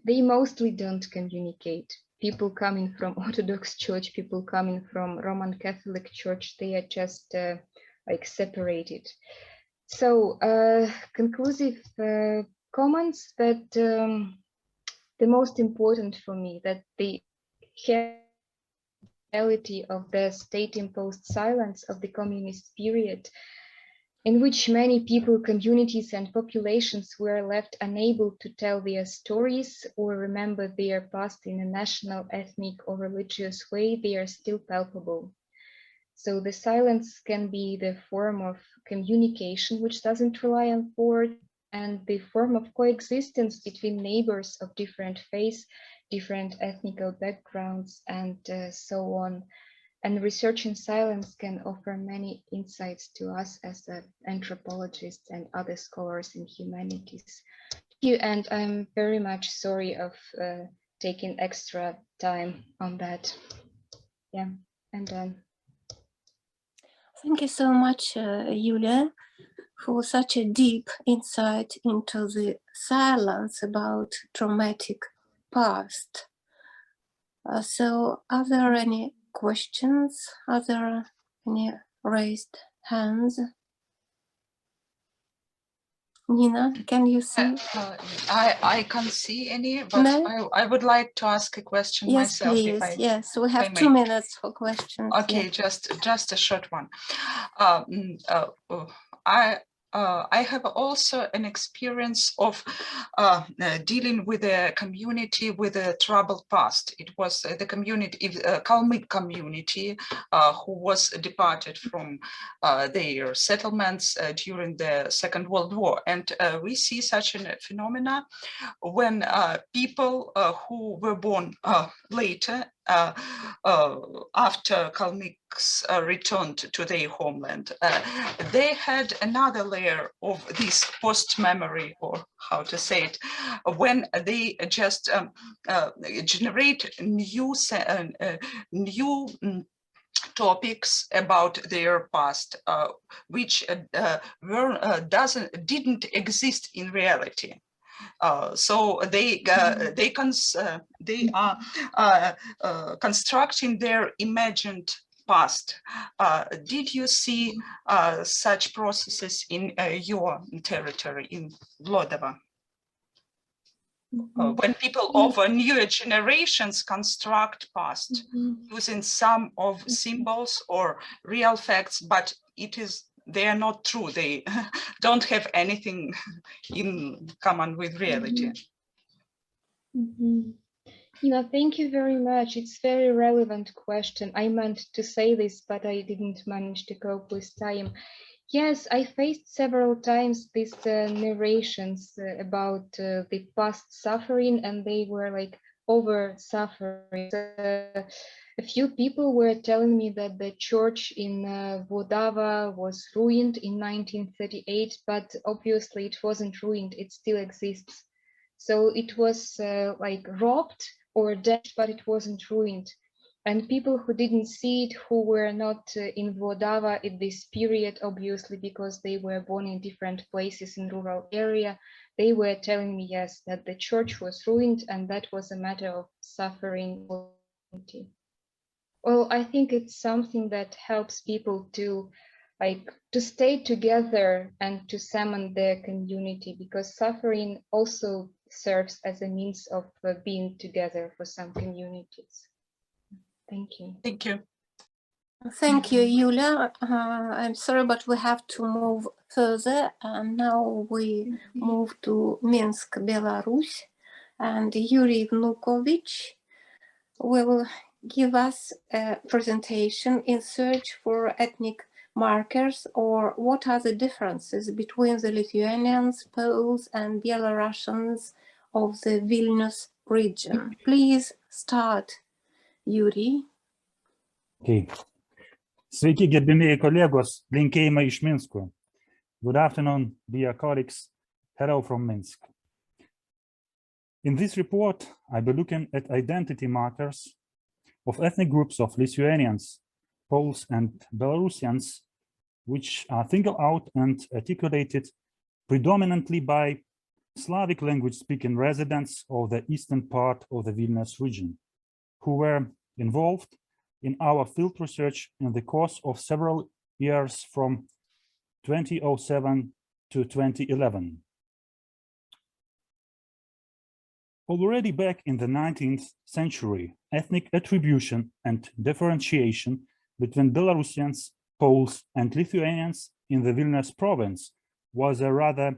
they mostly don't communicate. People coming from Orthodox Church, people coming from Roman Catholic Church, they are just like separated. So conclusive comments that the most important for me, that the reality of the state-imposed silence of the communist period, in which many people, communities and populations were left unable to tell their stories or remember their past in a national, ethnic or religious way, they are still palpable. So the silence can be the form of communication which doesn't rely on words, and the form of coexistence between neighbors of different faiths, different ethnical backgrounds, and so on. And research in silence can offer many insights to us as anthropologists and other scholars in humanities. Thank you, and I'm very much sorry of taking extra time on that. Yeah, I'm done. Thank you so much, Julia, for such a deep insight into the silence about traumatic past. So are there any questions? Are there any raised hands? Nina, can you see? I can't see any, but no? I would like to ask a question myself. Please. Yes, we have 2 minutes for questions. Okay, just a short one. I have also an experience of dealing with a community with a troubled past. It was the community, Kalmyk community, who was departed from their settlements during the Second World War. And we see such a phenomena when people who were born later, after Kalmyks returned to their homeland, they had another layer of this post-memory, or how to say it, when they just generate new topics about their past, which didn't exist in reality. So they are constructing their imagined past. Did you see such processes in your territory in Vlodava? When people of newer generations construct past using some of symbols or real facts, but they are not true. They don't have anything in common with reality. Thank you very much. It's a very relevant question. I meant to say this, but I didn't manage to cope with time. Yes, I faced several times these narrations about the past suffering, and they were like over suffering. A few people were telling me that the church in Vlodava was ruined in 1938, but obviously it wasn't ruined, it still exists. So it was like robbed or dashed, but it wasn't ruined. And people who didn't see it, who were not in Vlodava at this period, obviously because they were born in different places in rural area, they were telling me, yes, that the church was ruined and that was a matter of suffering. Well, I think it's something that helps people to stay together and to summon their community, because suffering also serves as a means of being together for some communities. Thank you. Thank you. Thank you, Yulia. I'm sorry, but we have to move further. And now we move to Minsk, Belarus, and Yuri Vnukovich will give us a presentation in search for ethnic markers, or what are the differences between the Lithuanians, Poles, and Belarusians of the Vilnius region. Please start, Yuri. Okay. Sveiki, gerbimieji kolegos, linkėjimai iš Minsko. Good afternoon, dear colleagues. Hello from Minsk. In this report, I'll be looking at identity markers of ethnic groups of Lithuanians, Poles, and Belarusians, which are singled out and articulated predominantly by Slavic language-speaking residents of the eastern part of the Vilnius region, who were involved in our field research in the course of several years from 2007 to 2011. Already back in the 19th century, ethnic attribution and differentiation between Belarusians, Poles, and Lithuanians in the Vilnius province was a rather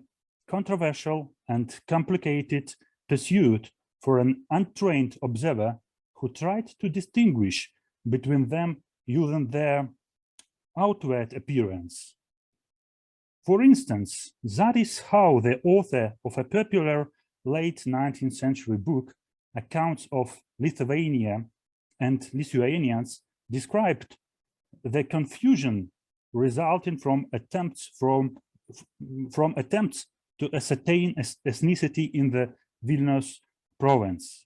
controversial and complicated pursuit for an untrained observer who tried to distinguish between them using their outward appearance. For instance, that is how the author of a popular late 19th century book, Accounts of Lithuania and Lithuanians, described the confusion resulting from attempts to ascertain ethnicity in the Vilnius province.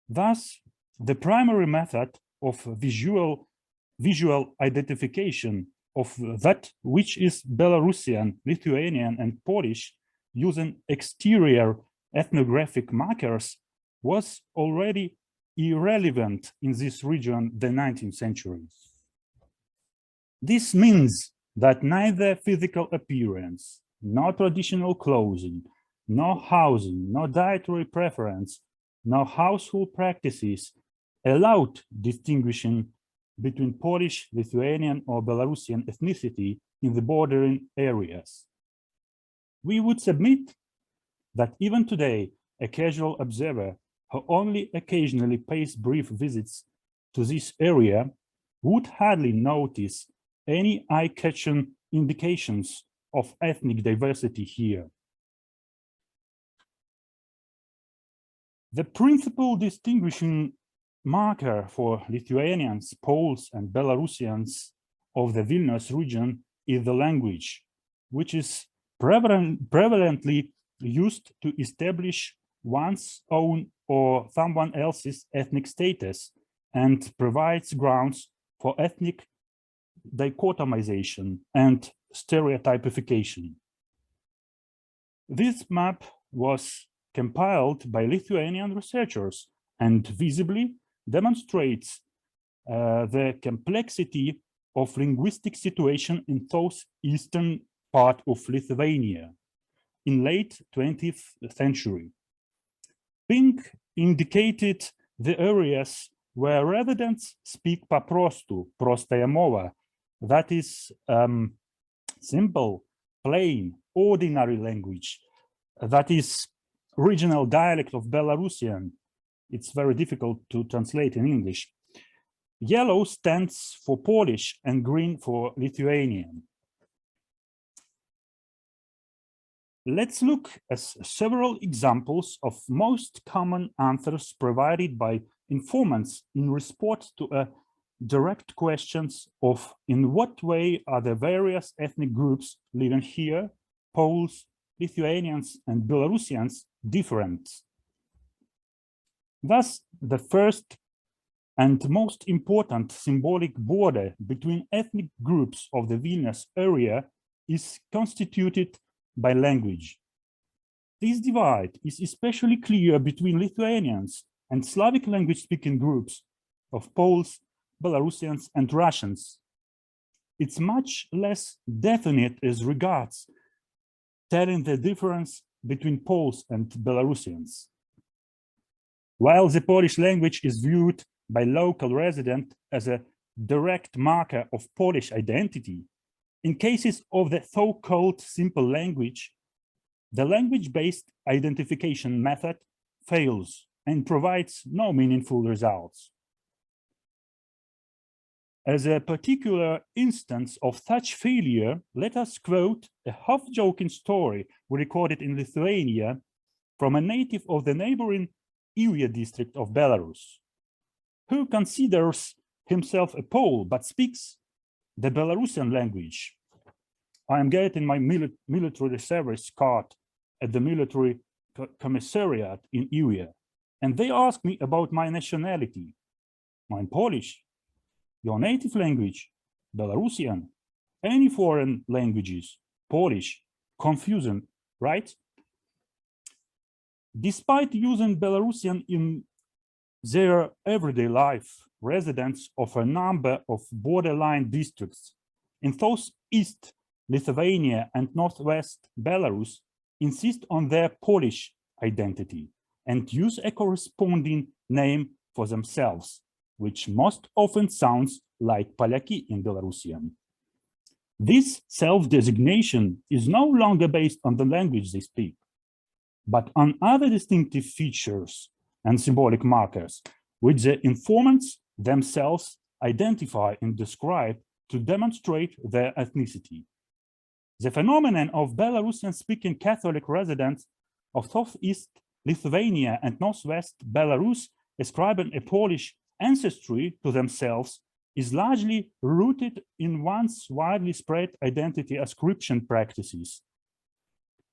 Thus, the primary method of visual identification of that which is Belarusian, Lithuanian, and Polish using exterior ethnographic markers was already irrelevant in this region the 19th century. This means that neither physical appearance, nor traditional clothing, nor housing, nor dietary preference, nor household practices allowed distinguishing between Polish, Lithuanian, or Belarusian ethnicity in the bordering areas. We would submit that even today, a casual observer who only occasionally pays brief visits to this area would hardly notice any eye-catching indications of ethnic diversity here. The principal distinguishing marker for Lithuanians, Poles, and Belarusians of the Vilnius region is the language, which is prevalently used to establish one's own or someone else's ethnic status and provides grounds for ethnic dichotomization and stereotypification. This map was compiled by Lithuanian researchers and visibly demonstrates the complexity of linguistic situation in southeastern part of Lithuania in late 20th century. Pink indicated the areas where residents speak paprostų, prostая mova, that is simple, plain, ordinary language, that is regional dialect of Belarusian. It's very difficult to translate in English. Yellow stands for Polish and green for Lithuanian. Let's look at several examples of most common answers provided by informants in response to direct questions of in what way are the various ethnic groups living here, Poles, Lithuanians, and Belarusians, different. Thus, the first and most important symbolic border between ethnic groups of the Vilnius area is constituted by language. This divide is especially clear between Lithuanians and Slavic language-speaking groups of Poles, Belarusians, and Russians. It's much less definite as regards telling the difference between Poles and Belarusians. While the Polish language is viewed by local residents as a direct marker of Polish identity, in cases of the so-called simple language, the language-based identification method fails and provides no meaningful results. As a particular instance of such failure, let us quote a half-joking story recorded in Lithuania from a native of the neighboring Kyiv district of Belarus, who considers himself a Pole but speaks the Belarusian language. I am getting my military service card at the military commissariat in Kyiv, and they ask me about my nationality. I'm Polish. Your native language, Belarusian, any foreign languages, Polish, confusing, right? Despite using Belarusian in their everyday life, residents of a number of borderline districts in southeast Lithuania and northwest Belarus insist on their Polish identity and use a corresponding name for themselves, which most often sounds like Polaki in Belarusian. This self-designation is no longer based on the language they speak, but on other distinctive features and symbolic markers, which the informants themselves identify and describe to demonstrate their ethnicity. The phenomenon of Belarusian-speaking Catholic residents of southeast Lithuania and northwest Belarus ascribing a Polish ancestry to themselves is largely rooted in once widely spread identity ascription practices.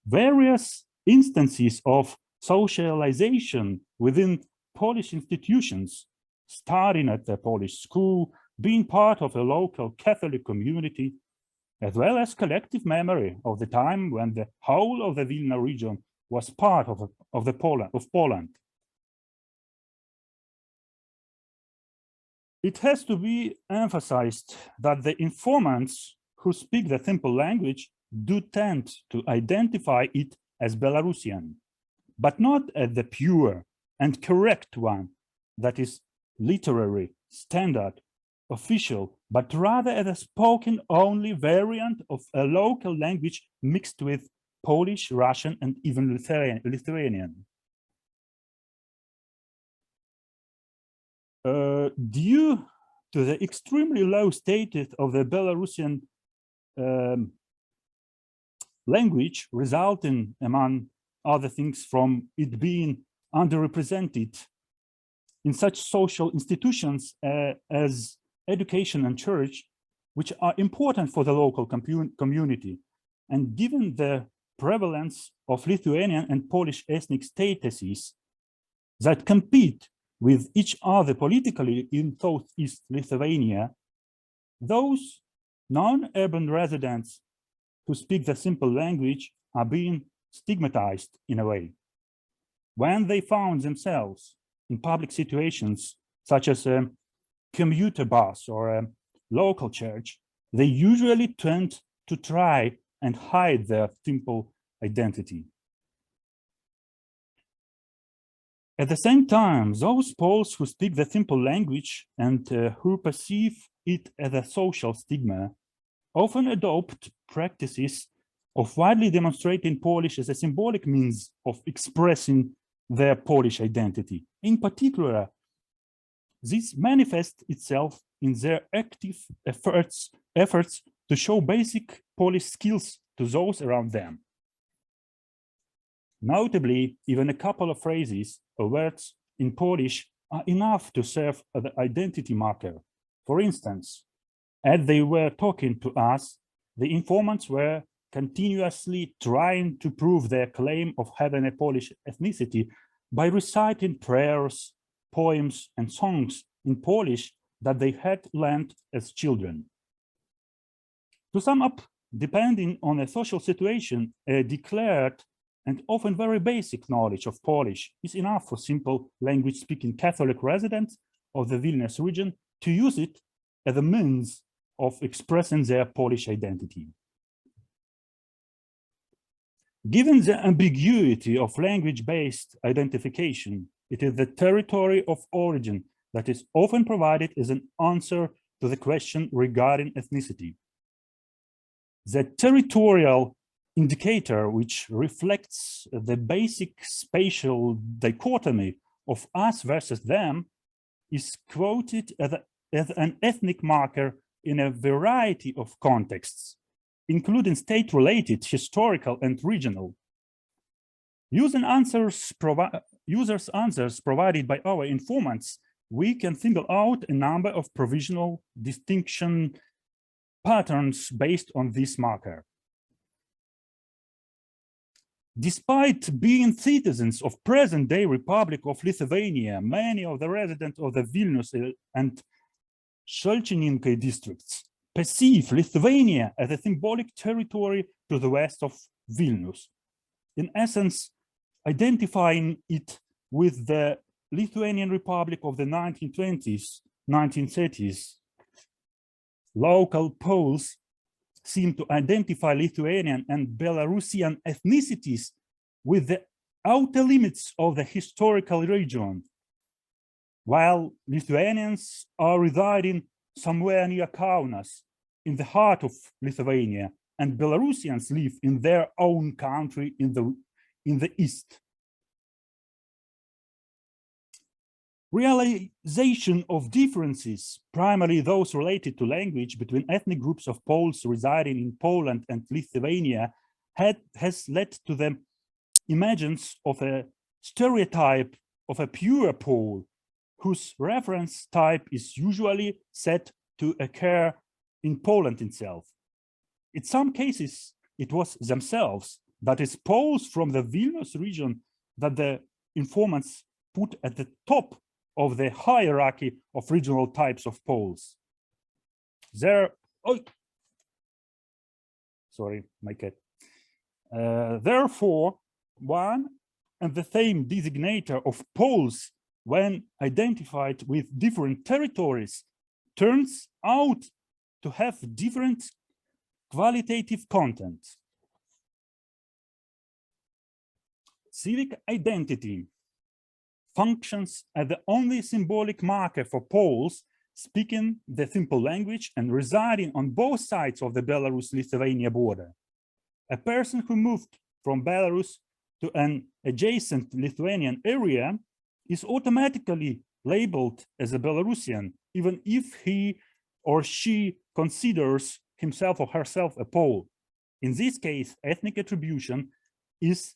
Various instances of socialization within Polish institutions, studying at the Polish school, being part of a local Catholic community, as well as collective memory of the time when the whole of the Vilna region was part of Poland. It has to be emphasized that the informants who speak the simple language do tend to identify it as Belarusian, but not as the pure and correct one that is literary, standard, official, but rather as a spoken-only variant of a local language mixed with Polish, Russian, and even Lithuanian. Due to the extremely low status of the Belarusian language, resulting, among other things, from it being underrepresented in such social institutions as education and church, which are important for the local community, and given the prevalence of Lithuanian and Polish ethnic statuses that compete with each other politically in Southeast Lithuania, those non-urban residents who speak the simple language are being stigmatized in a way. When they found themselves in public situations such as a commuter bus or a local church, they usually tend to try and hide their simple identity. At the same time, those Poles who speak the simple language and who perceive it as a social stigma often adopt practices of widely demonstrating Polish as a symbolic means of expressing their Polish identity. In particular, this manifests itself in their active efforts to show basic Polish skills to those around them. Notably, even a couple of phrases or words in Polish are enough to serve as an identity marker. For instance, as they were talking to us, the informants were continuously trying to prove their claim of having a Polish ethnicity by reciting prayers, poems, and songs in Polish that they had learned as children. To sum up, depending on a social situation, a declared and often very basic knowledge of Polish is enough for simple language-speaking Catholic residents of the Vilnius region to use it as a means of expressing their Polish identity. Given the ambiguity of language-based identification, it is the territory of origin that is often provided as an answer to the question regarding ethnicity. The territorial indicator, which reflects the basic spatial dichotomy of us versus them, is quoted as an ethnic marker in a variety of contexts, including state-related, historical, and regional. Users' answers provided by our informants, we can single out a number of provisional distinction patterns based on this marker. Despite being citizens of present-day Republic of Lithuania, many of the residents of the Vilnius and Šalčininkai districts perceive Lithuania as a symbolic territory to the west of Vilnius, in essence, identifying it with the Lithuanian Republic of the 1920s, 1930s. Local Poles seem to identify Lithuanian and Belarusian ethnicities with the outer limits of the historical region, while Lithuanians are residing somewhere near Kaunas, in the heart of Lithuania, and Belarusians live in their own country in the east. Realization of differences, primarily those related to language, between ethnic groups of Poles residing in Poland and Lithuania has led to the emergence of a stereotype of a pure Pole, whose reference type is usually said to occur in Poland itself. In some cases, it was themselves, that is, Poles from the Vilnius region, that the informants put at the top of the hierarchy of regional types of Poles. Sorry, my cat. Therefore, one and the same designator of Poles, when identified with different territories, turns out to have different qualitative content. Civic identity functions as the only symbolic marker for Poles speaking the simple language and residing on both sides of the Belarus-Lithuania border. A person who moved from Belarus to an adjacent Lithuanian area is automatically labeled as a Belarusian, even if he or she considers himself or herself a Pole. In this case, ethnic attribution is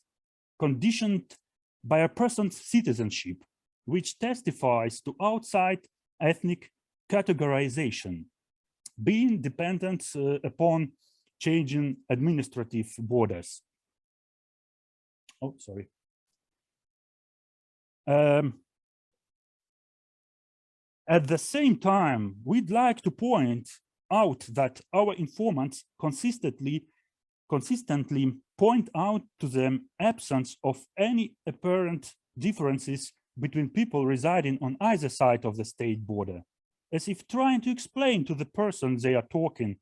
conditioned by a person's citizenship, which testifies to outside ethnic categorization, being dependent upon changing administrative borders. Oh, sorry. At the same time, we'd like to point out that our informants consistently point out to the absence of any apparent differences between people residing on either side of the state border, as if trying to explain to the person they are talking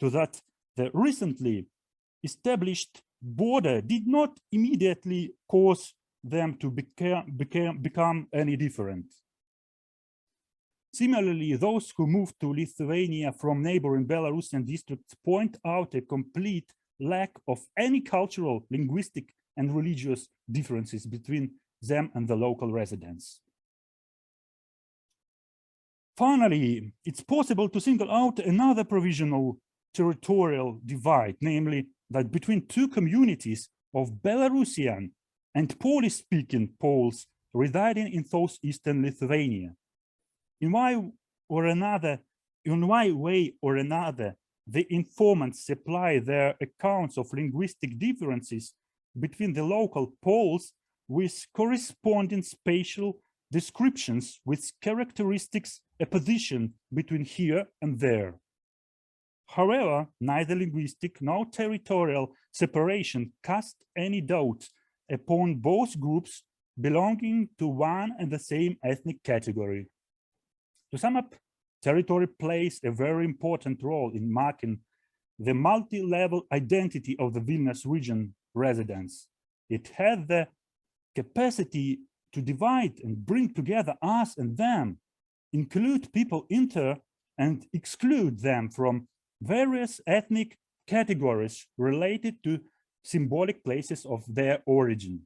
to that the recently established border did not immediately cause them to become any different. Similarly, those who moved to Lithuania from neighboring Belarusian districts point out a complete lack of any cultural, linguistic, and religious differences between them and the local residents. Finally, it's possible to single out another provisional territorial divide, namely that between two communities of Belarusian and Polish-speaking Poles residing in southeastern Lithuania. In one way or another, the informants supply their accounts of linguistic differences between the local Poles with corresponding spatial descriptions with characteristics a position between here and there. However, neither linguistic nor territorial separation cast any doubt upon both groups belonging to one and the same ethnic category. To sum up, territory plays a very important role in marking the multi-level identity of the Vilnius region residents. It has the capacity to divide and bring together us and them, include people inter and exclude them from various ethnic categories related to symbolic places of their origin.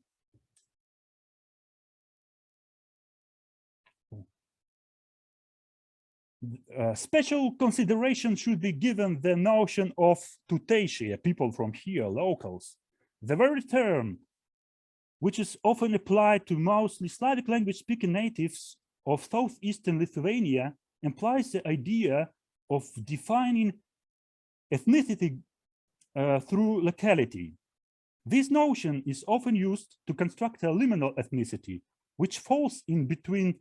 Special consideration should be given the notion of tuteišie, people from here, locals. The very term, which is often applied to mostly Slavic language-speaking natives of southeastern Lithuania, implies the idea of defining ethnicity through locality. This notion is often used to construct a liminal ethnicity, which falls in between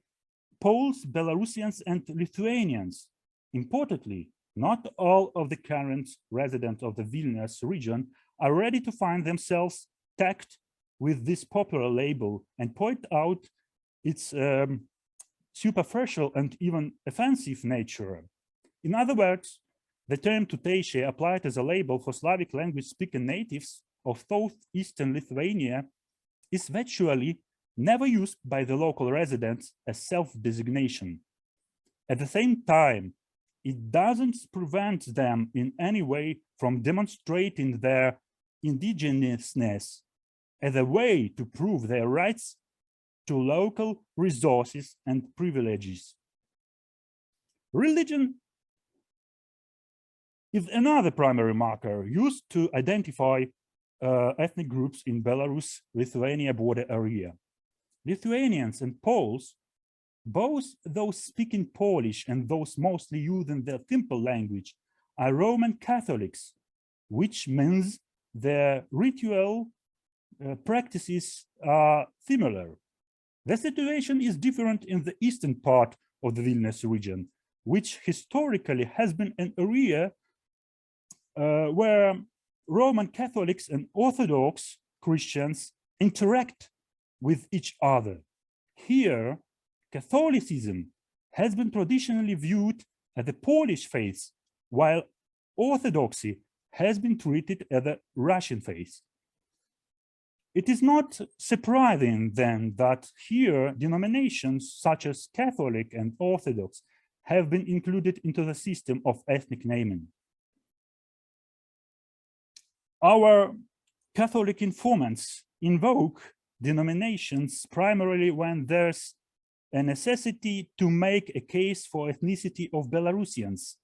Poles, Belarusians, and Lithuanians. Importantly, not all of the current residents of the Vilnius region are ready to find themselves tagged with this popular label and point out its superficial and even offensive nature. In other words, the term tuteišie applied as a label for Slavic language-speaking natives of southeastern Lithuania is virtually never used by the local residents as self-designation. At the same time, it doesn't prevent them in any way from demonstrating their indigenousness as a way to prove their rights to local resources and privileges. Religion is another primary marker used to identify ethnic groups in Belarus-Lithuania border area. Lithuanians and Poles, both those speaking Polish and those mostly using their simple language, are Roman Catholics, which means their ritual practices are similar. The situation is different in the eastern part of the Vilnius region, which historically has been an area where Roman Catholics and Orthodox Christians interact with each other. Here, Catholicism has been traditionally viewed as the Polish faith, while Orthodoxy has been treated as a Russian faith. It is not surprising then that here denominations such as Catholic and Orthodox have been included into the system of ethnic naming. Our Catholic informants invoke denominations primarily when there's a necessity to make a case for ethnicity of Belarusians,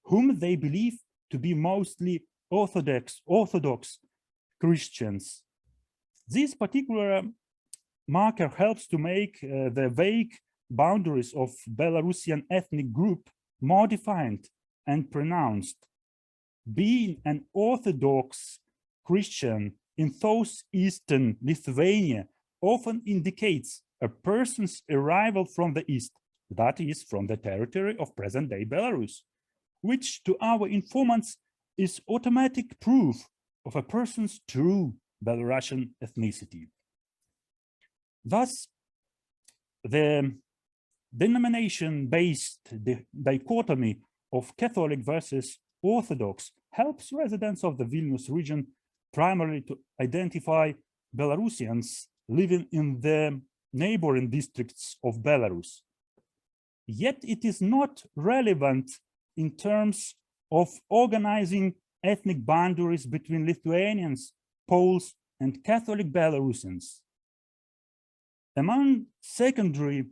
whom they believe to be mostly Orthodox Christians. This particular marker helps to make the vague boundaries of Belarusian ethnic group more defined and pronounced. Being an Orthodox Christian in southeastern Lithuania often indicates a person's arrival from the east, that is, from the territory of present-day Belarus, which to our informants is automatic proof of a person's true Belarusian ethnicity. Thus, the denomination-based dichotomy of Catholic versus Orthodox helps residents of the Vilnius region primarily to identify Belarusians living in the neighboring districts of Belarus. Yet it is not relevant in terms of organizing ethnic boundaries between Lithuanians, Poles, and Catholic Belarusians. Among secondary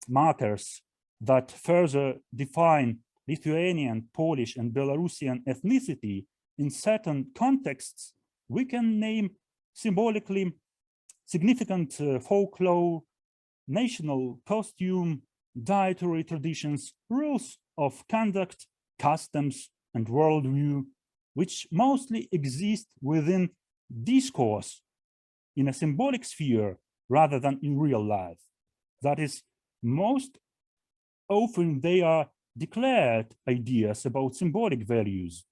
markers that further define Lithuanian, Polish, and Belarusian ethnicity in certain contexts, we can name symbolically significant folklore, national costume, dietary traditions, rules of conduct, customs, and worldview, which mostly exist within discourse in a symbolic sphere rather than in real life. That is, most often they are declared ideas about symbolic values.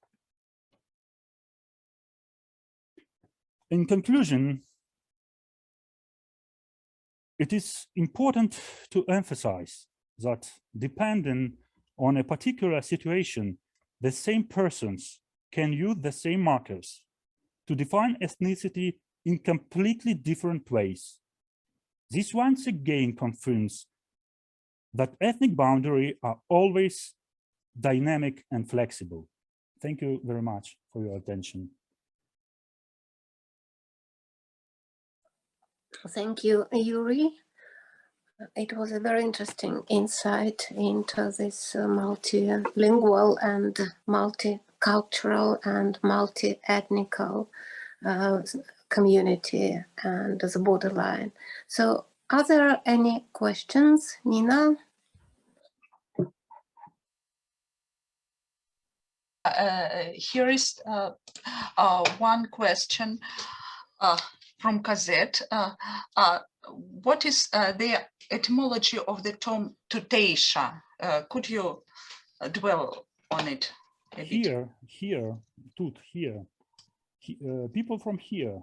In conclusion, it is important to emphasize that depending on a particular situation, the same persons can use the same markers to define ethnicity in completely different ways. This once again confirms that ethnic boundaries are always dynamic and flexible. Thank you very much for your attention. Thank you, Yuri. It was a very interesting insight into this multilingual and multicultural and multi-ethnical community and the borderline. So are there any questions, Nina? Here is one question from Kazet. What is the etymology of the term tutejsza? Could you dwell on it a bit? Here. People from here.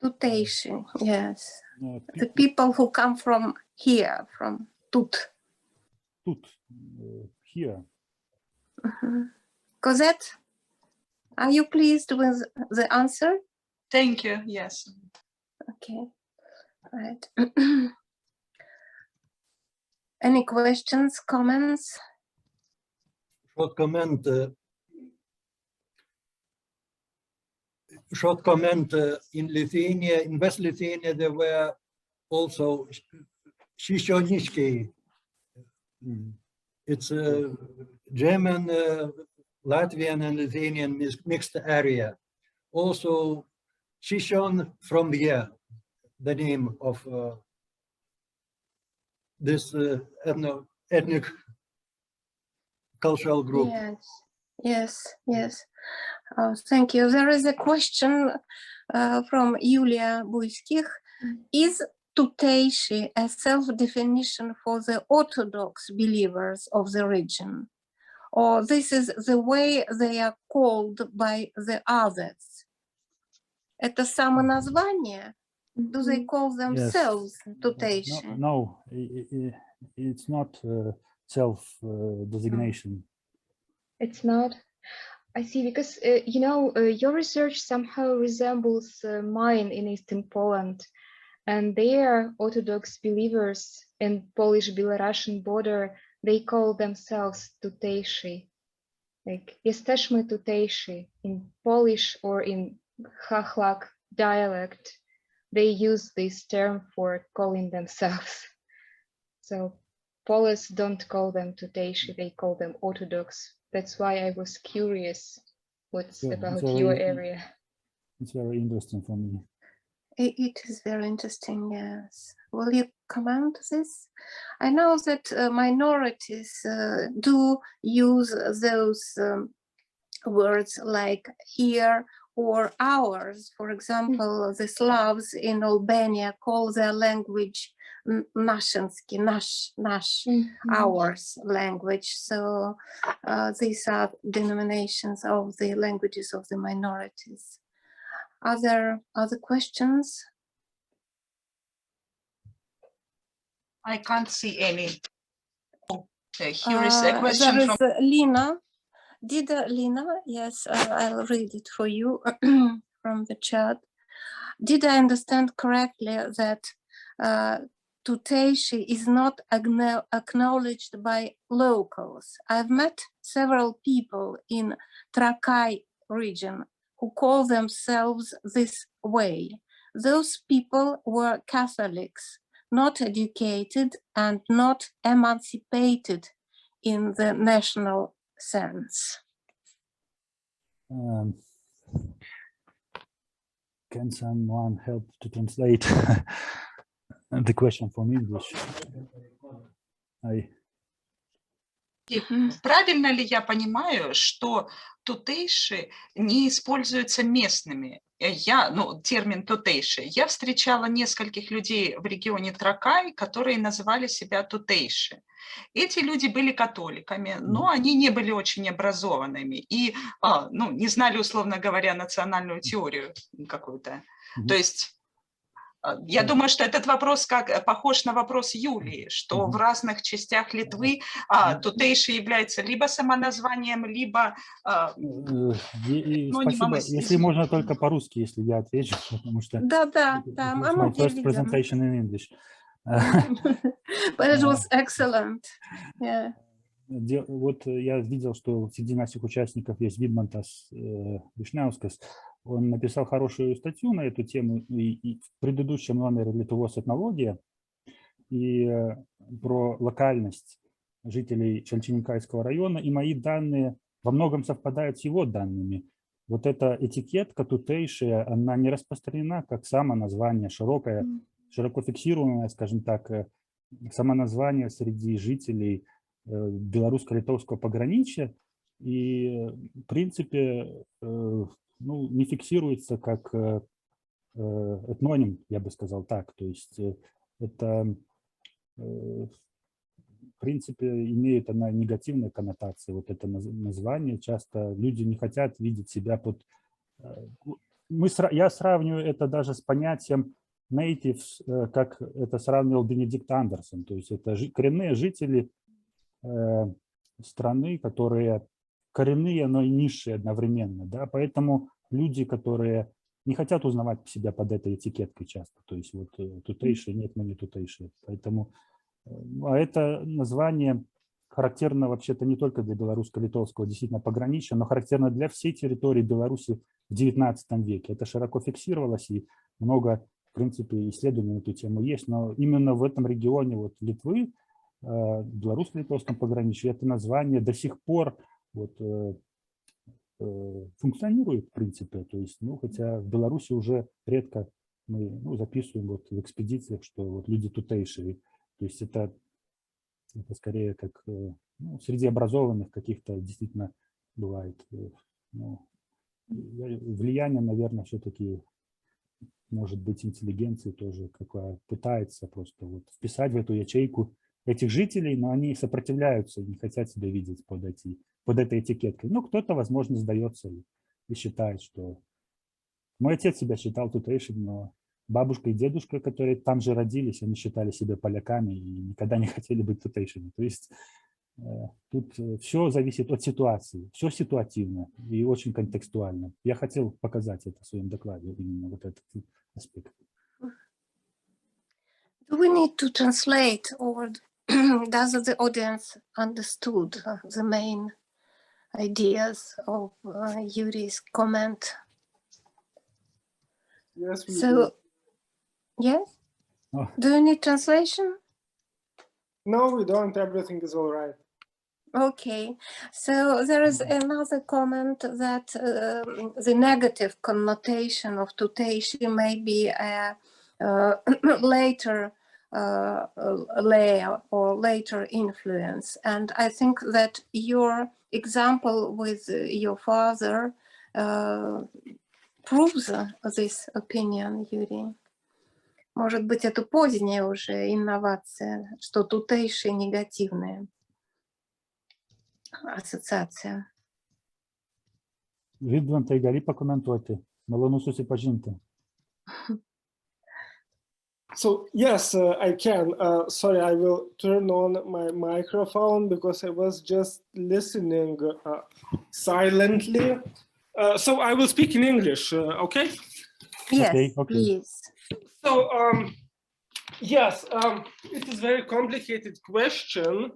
Tutejszy, yes. The people who come from here, from Tut. Here. Cosette, are you pleased with the answer? Thank you, yes. Okay, right. Any questions, comments? Short comment, in Lithuania, in West Lithuania, there were also Shishoniškiai. It's a German, Latvian and Lithuanian mixed area. Also, Shishon from here, the name of this ethnic cultural group. Yes. Thank you. There is a question from Julia BUYSKYKH. Is tutejszy a self-definition for the Orthodox believers of the region? or this is the way they are called by the others. Это самоназвание? Do they call themselves tutейши? No, it's not self-designation. It's not. I see, because you know, your research somehow resembles mine in Eastern Poland, and their Orthodox believers in Polish-Belarusian border, they call themselves tutejši, like jesteśmy tutejši in Polish or in Chochlak dialect. They use this term for calling themselves. So Poles don't call them tutejši, they call them Orthodox. That's why I was curious what's about your area. It's very interesting for me. It is very interesting, yes. Will you comment this? I know that minorities do use those words like here or ours. For example, the Slavs in Albania call their language nashinsky, nash, ours language. So these are denominations of the languages of the minorities. Other questions? I can't see any. Here is a question there is from Lina. Lina, yes, I'll read it for you from the chat. Did I understand correctly that tutejši is not acknowledged by locals? I've met several people in Trakai region who call themselves this way. Those people were Catholics, not educated and not emancipated in the national sense. Can someone help to translate the question from English? Правильно ли я понимаю, что tutейши не используются местными? Термин tutейши. Я встречала нескольких людей в регионе Тракай, которые называли себя tutейши. Эти люди были католиками, но они не были очень образованными и не знали, условно говоря, национальную теорию какую-то. То есть я думаю, что этот вопрос похож на вопрос Юлии, что в разных частях Литвы tutейши является либо самоназванием, либо Спасибо. Если можно только по-русски, если я отвечу, потому что Да. my first presentation in English. But it was excellent. Yeah. Вот я видел, что среди наших участников есть Vidmantas Višniauskas. Он написал хорошую статью на эту тему и в предыдущем номере Lietuvos этнология и про локальность жителей Шалчиникайского района, и мои данные во многом совпадают с его данными. Вот эта этикетка tutейшая, она не распространена как самоназвание, широко фиксируемое, скажем так, самоназвание среди жителей белорусско-литовского пограничья, и в принципе не фиксируется как этноним, я бы сказал так. То есть это в принципе имеет она негативные коннотации. Вот это название часто люди не хотят видеть себя под... Я сравниваю это даже с понятием natives, как это сравнивал Бенедикт Андерсон. То есть это коренные жители страны, которые коренные, но и низшие одновременно. Да? Поэтому люди, которые не хотят узнавать себя под этой этикеткой часто. То есть вот tutейшие, нет, мы не tutейшие. Поэтому это название характерно вообще-то не только для белорусско-литовского действительно пограничья, но характерно для всей территории Беларуси в XIX веке. Это широко фиксировалось, и много, в принципе, исследований на эту тему есть. Но именно в этом регионе вот Литвы, белорусско-литовском пограничье, это название до сих пор функционирует, в принципе. То есть, хотя в Беларуси уже редко мы записываем в экспедициях, что люди tutейшие. То есть это скорее как среди образованных каких-то действительно бывает. Влияние, наверное, все-таки может быть интеллигенции тоже, какая пытается просто вписать в эту ячейку этих жителей, но они сопротивляются, не хотят себя видеть под эти под этой этикеткой. Ну, кто-то, возможно, сдается и считает, что... Мой отец себя считал тутейшим, но бабушка и дедушка, которые там же родились, они считали себя поляками и никогда не хотели быть тутейшими. То есть тут все зависит от ситуации, все ситуативно и очень контекстуально. Я хотел показать это в своем докладе, именно вот этот аспект. Do we need to translate, or does the audience understood the main ideas of Yuri's comment? Yes, we So, do. yes? Oh. Do you need translation? No, we don't. Everything is all right. Okay, so there is another comment that the negative connotation of tuteishi may be a later layer or later influence. And I think that your example with your father proves this opinion, Yuri. Может быть, это поздняя уже инновация, что tuteishi негативная асоціація. Відванте, Ігорі, покоментуйте. Малону сусіпажінте. So yes, I can. Sorry, I will turn on my microphone because I was just listening silently. So I will speak in English, okay? Yes, Okay. please. So yes, it is a very complicated question.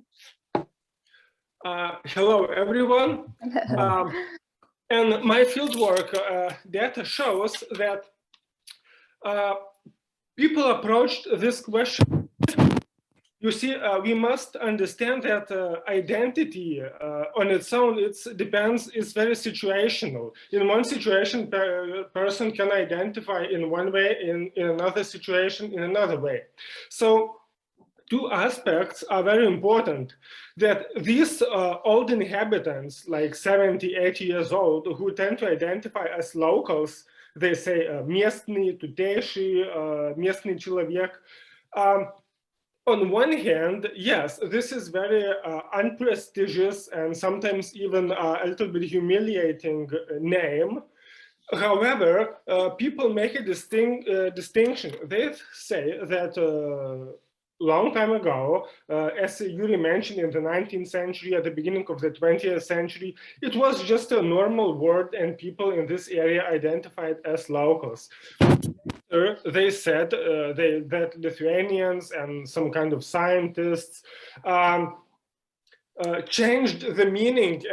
Hello, everyone. And my fieldwork data shows that people approached this question. You see, we must understand that identity on its own, it's very situational. In one situation, person can identify in one way, in another situation, in another way. So two aspects are very important, that these old inhabitants, like 70, 80 years old, who tend to identify as locals, they say местный, tutейший, местный человек. On one hand, yes, this is very unprestigious and sometimes even a little bit humiliating name. However, people make a distinction. They say that long time ago, as Yuri mentioned, in the 19th century, at the beginning of the 20th century, it was just a normal word and people in this area identified as locals. They said that Lithuanians and some kind of scientists changed the meaning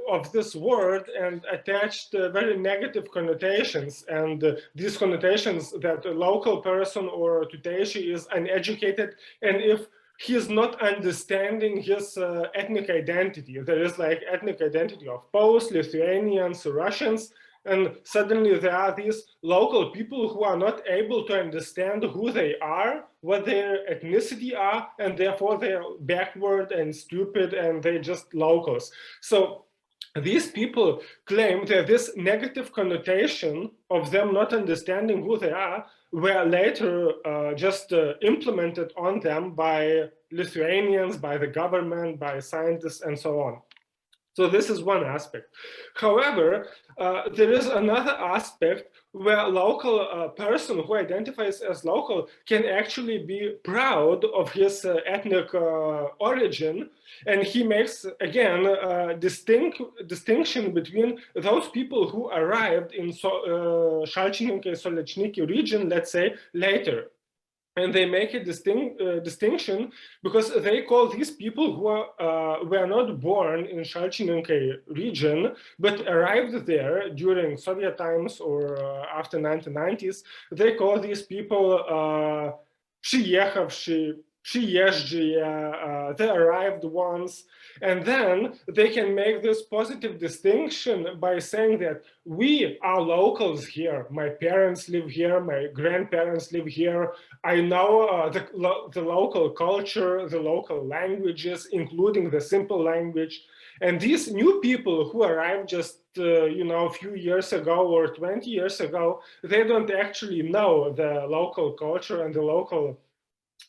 of this word and attached very negative connotations. And these connotations that a local person or tuteishi is uneducated, and if he's not understanding his ethnic identity, there is like ethnic identity of Poles, Lithuanians, Russians, and suddenly there are these local people who are not able to understand who they are, what their ethnicity are, and therefore they're backward and stupid and they're just locals. So these people claim that this negative connotation of them not understanding who they are were later just implemented on them by Lithuanians, by the government, by scientists, and so on. So this is one aspect. However, there is another aspect where a local person who identifies as local can actually be proud of his ethnic origin, and he makes, again, a distinction between those people who arrived in Šalčininkai-Solečniki region, let's say, later. And they make a distinction because they call these people who were not born in Šalčininkai region, but arrived there during Soviet times or after 1990s. They call these people приехавшие, приезжие, the arrived ones. And then they can make this positive distinction by saying that we are locals here. My parents live here, my grandparents live here. I know the local culture, the local languages, including the simple language. And these new people who arrived just a few years ago or 20 years ago, they don't actually know the local culture and the local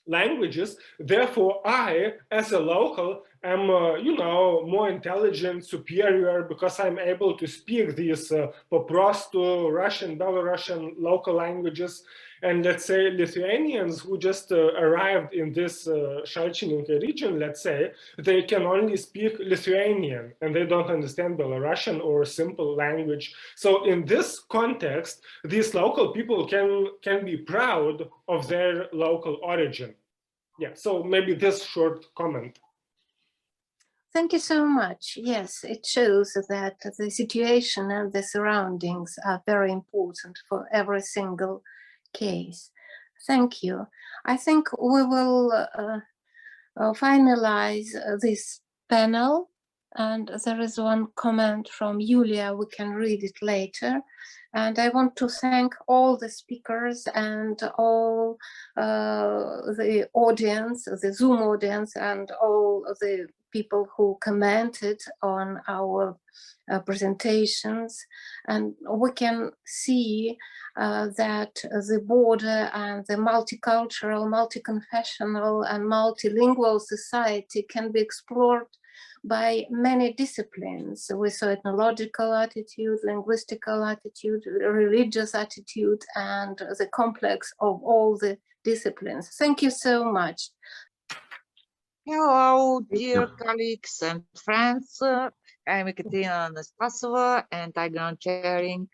languages. Therefore, I, as a local, am, you know, more intelligent, superior, because I'm able to speak these paprastų Russian, Belarusian local languages. And let's say Lithuanians who just arrived in this Šalčininkų region, let's say, they can only speak Lithuanian and they don't understand Belarusian or simple language. So in this context, these local people can be proud of their local origin. Yeah, so maybe this short comment. Thank you so much. Yes, it shows that the situation and the surroundings are very important for every single case. Thank you. I think we will finalize this panel, and there is one comment from Julia. We can read it later. And I want to thank all the speakers and all the audience, the Zoom audience, and all the people who commented on our presentations. And we can see that the border and the multicultural, multi-confessional, and multilingual society can be explored by many disciplines. We saw ethnological attitude, linguistical attitude, religious attitude, and the complex of all the disciplines. Thank you so much. Hello, dear colleagues and friends. I'm Ekaterina Anastasova, and I'm chairing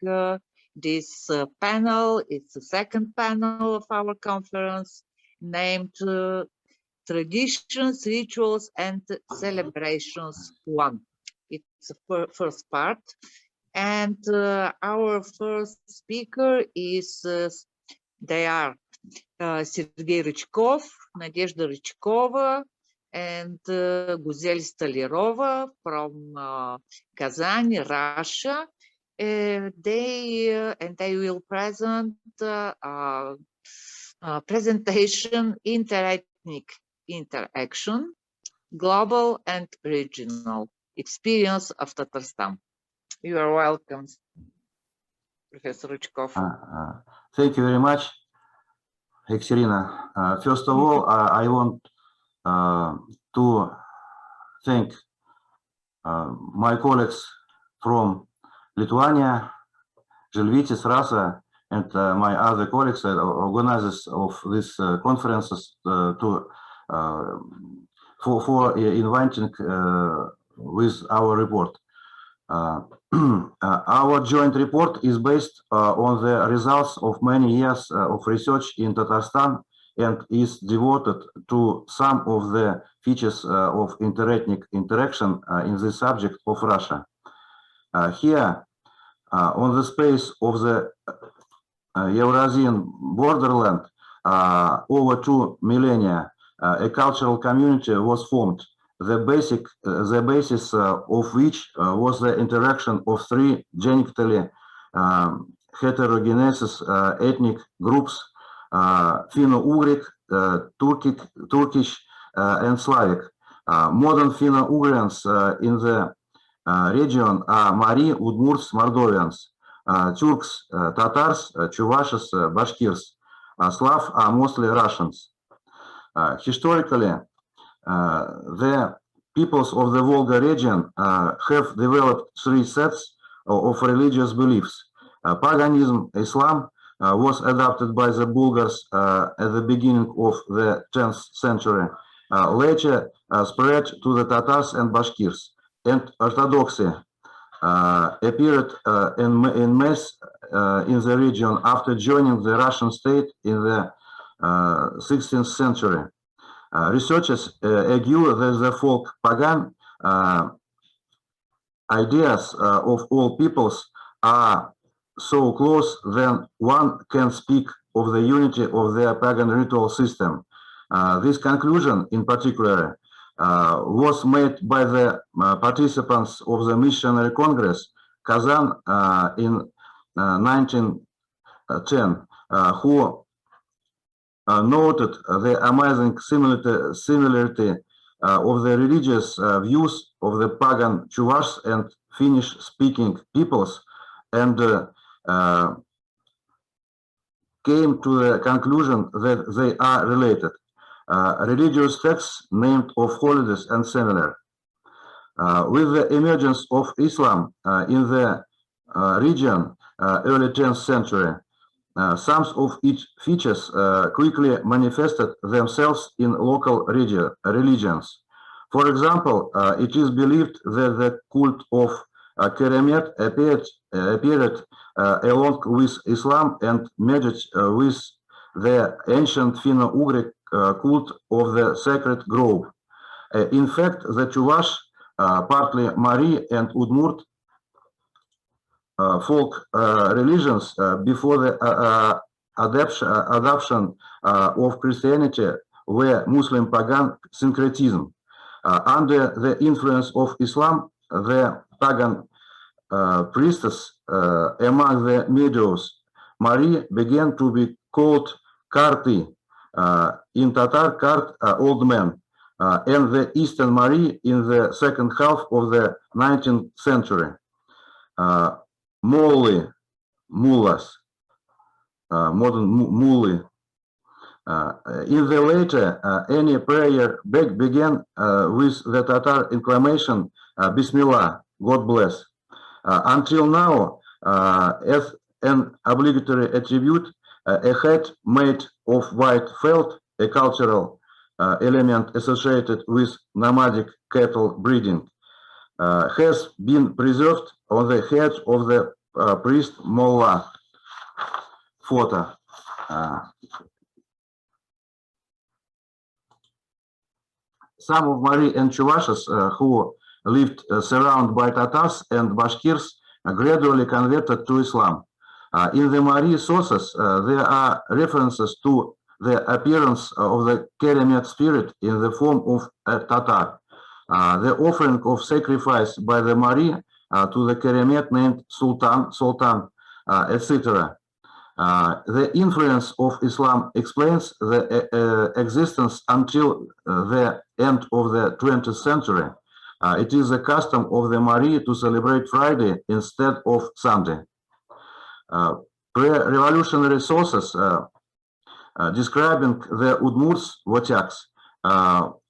this panel. It's the second panel of our conference named Traditions, Rituals, and Celebrations 1. It's the first part. And our first speaker is, they are Sergei Rычков, Nadezhda Rычкова, and Guzel Stolirova from Kazan, Russia. They will present presentation interethnic interaction, global and regional experience of Tatarstan. You are welcome, Professor Rычкov. Thank you very much, Ekaterina. First of all, I want to thank my colleagues from Lithuania, Žilvytis, Rasa, and my other colleagues, organizers of these conferences, for inviting with our report. Our joint report is based on the results of many years of research in Tatarstan and is devoted to some of the features of interethnic interaction in the subject of Russia. Here, on the space of the Eurasian borderland, over 2 millennia, a cultural community was formed, the basis of which was the interaction of three genetically heterogeneous ethnic groups: Finno-Ugric, Turkish, and Slavic. Modern Finno-Ugrians in the region are Mari, Udmurts, Moldovians. Turks, Tatars, Chuvashes, Bashkirs. Slav are mostly Russians. Historically, the peoples of the Volga region have developed three sets of religious beliefs. Paganism, Islam, was adopted by the Bulgars at the beginning of the 10th century, later spread to the Tatars and Bashkirs, and Orthodoxy appeared in mass in the region after joining the Russian state in the 16th century. Researchers argue that the folk pagan ideas of all peoples are so close that one can speak of the unity of their pagan ritual system. This conclusion, in particular, was made by the participants of the Missionary Congress, Kazan, in 1910, who noted the amazing similarity of the religious views of the pagan Chuvash and Finnish-speaking peoples, and came to the conclusion that they are related. Religious texts named of holidays and similar. With the emergence of Islam in the region early 10th century, some of its features quickly manifested themselves in local religions. For example, it is believed that the cult of Keramet appeared along with Islam and merged with the ancient Finno-Ugric cult of the sacred grove. In fact, the Chuvash, partly Mari and Udmurt folk religions before the adoption of Christianity were Muslim pagan syncretism. Under the influence of Islam, the pagan priestess among the meadows, Mari, began to be called Karti, in Tatar Kart, old man, and the Eastern Mari in the second half of the 19th century. Molly, mullahs, modern mulli. In the later, any prayer began with the Tatar inclamation, Bismillah, God bless. Until now, as an obligatory attribute, a hat made of white felt, a cultural element associated with nomadic cattle breeding, has been preserved on the head of the priest Mullah. Photo. Some of Mari and Chuvashas who lived surrounded by Tatars and Bashkirs gradually converted to Islam. In the Mari sources, there are references to the appearance of the Keramet spirit in the form of a Tatar. The offering of sacrifice by the Mari to the Keramet named Sultan, etc. The influence of Islam explains the existence until the end of the 20th century. It is a custom of the Mari to celebrate Friday instead of Sunday. Pre-revolutionary sources describing the Udmurts Votyaks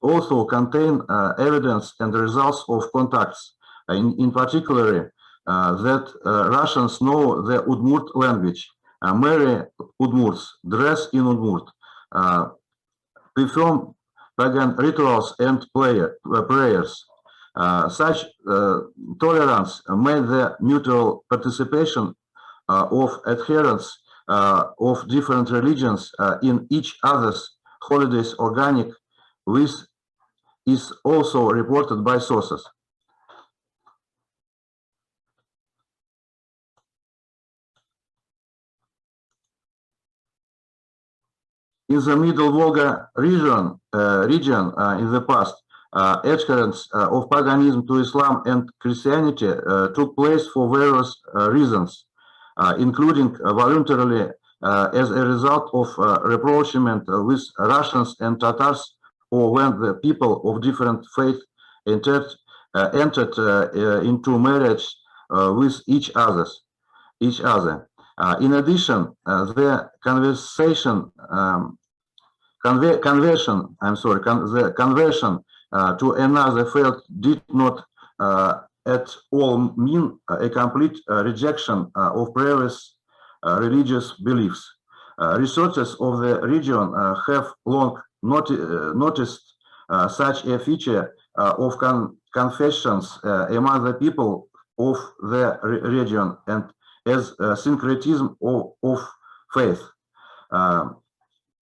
also contain evidence and results of contacts, in particular that Russians know the Udmurt language, marry Udmurts, dress in Udmurt, perform pagan rituals and prayers. Such tolerance made the mutual participation of adherents of different religions in each other's holidays organic, which is also reported by sources. In the Middle Volga region in the past, adherence of paganism to Islam and Christianity took place for various reasons, including voluntarily as a result of rapprochement with Russians and Tatars, or when the people of different faith entered into marriage with each other. In addition, the conversion to another faith did not at all mean a complete rejection of previous religious beliefs. Researchers of the region have long noticed such a feature of confessions among the people of the region and as syncretism of faith.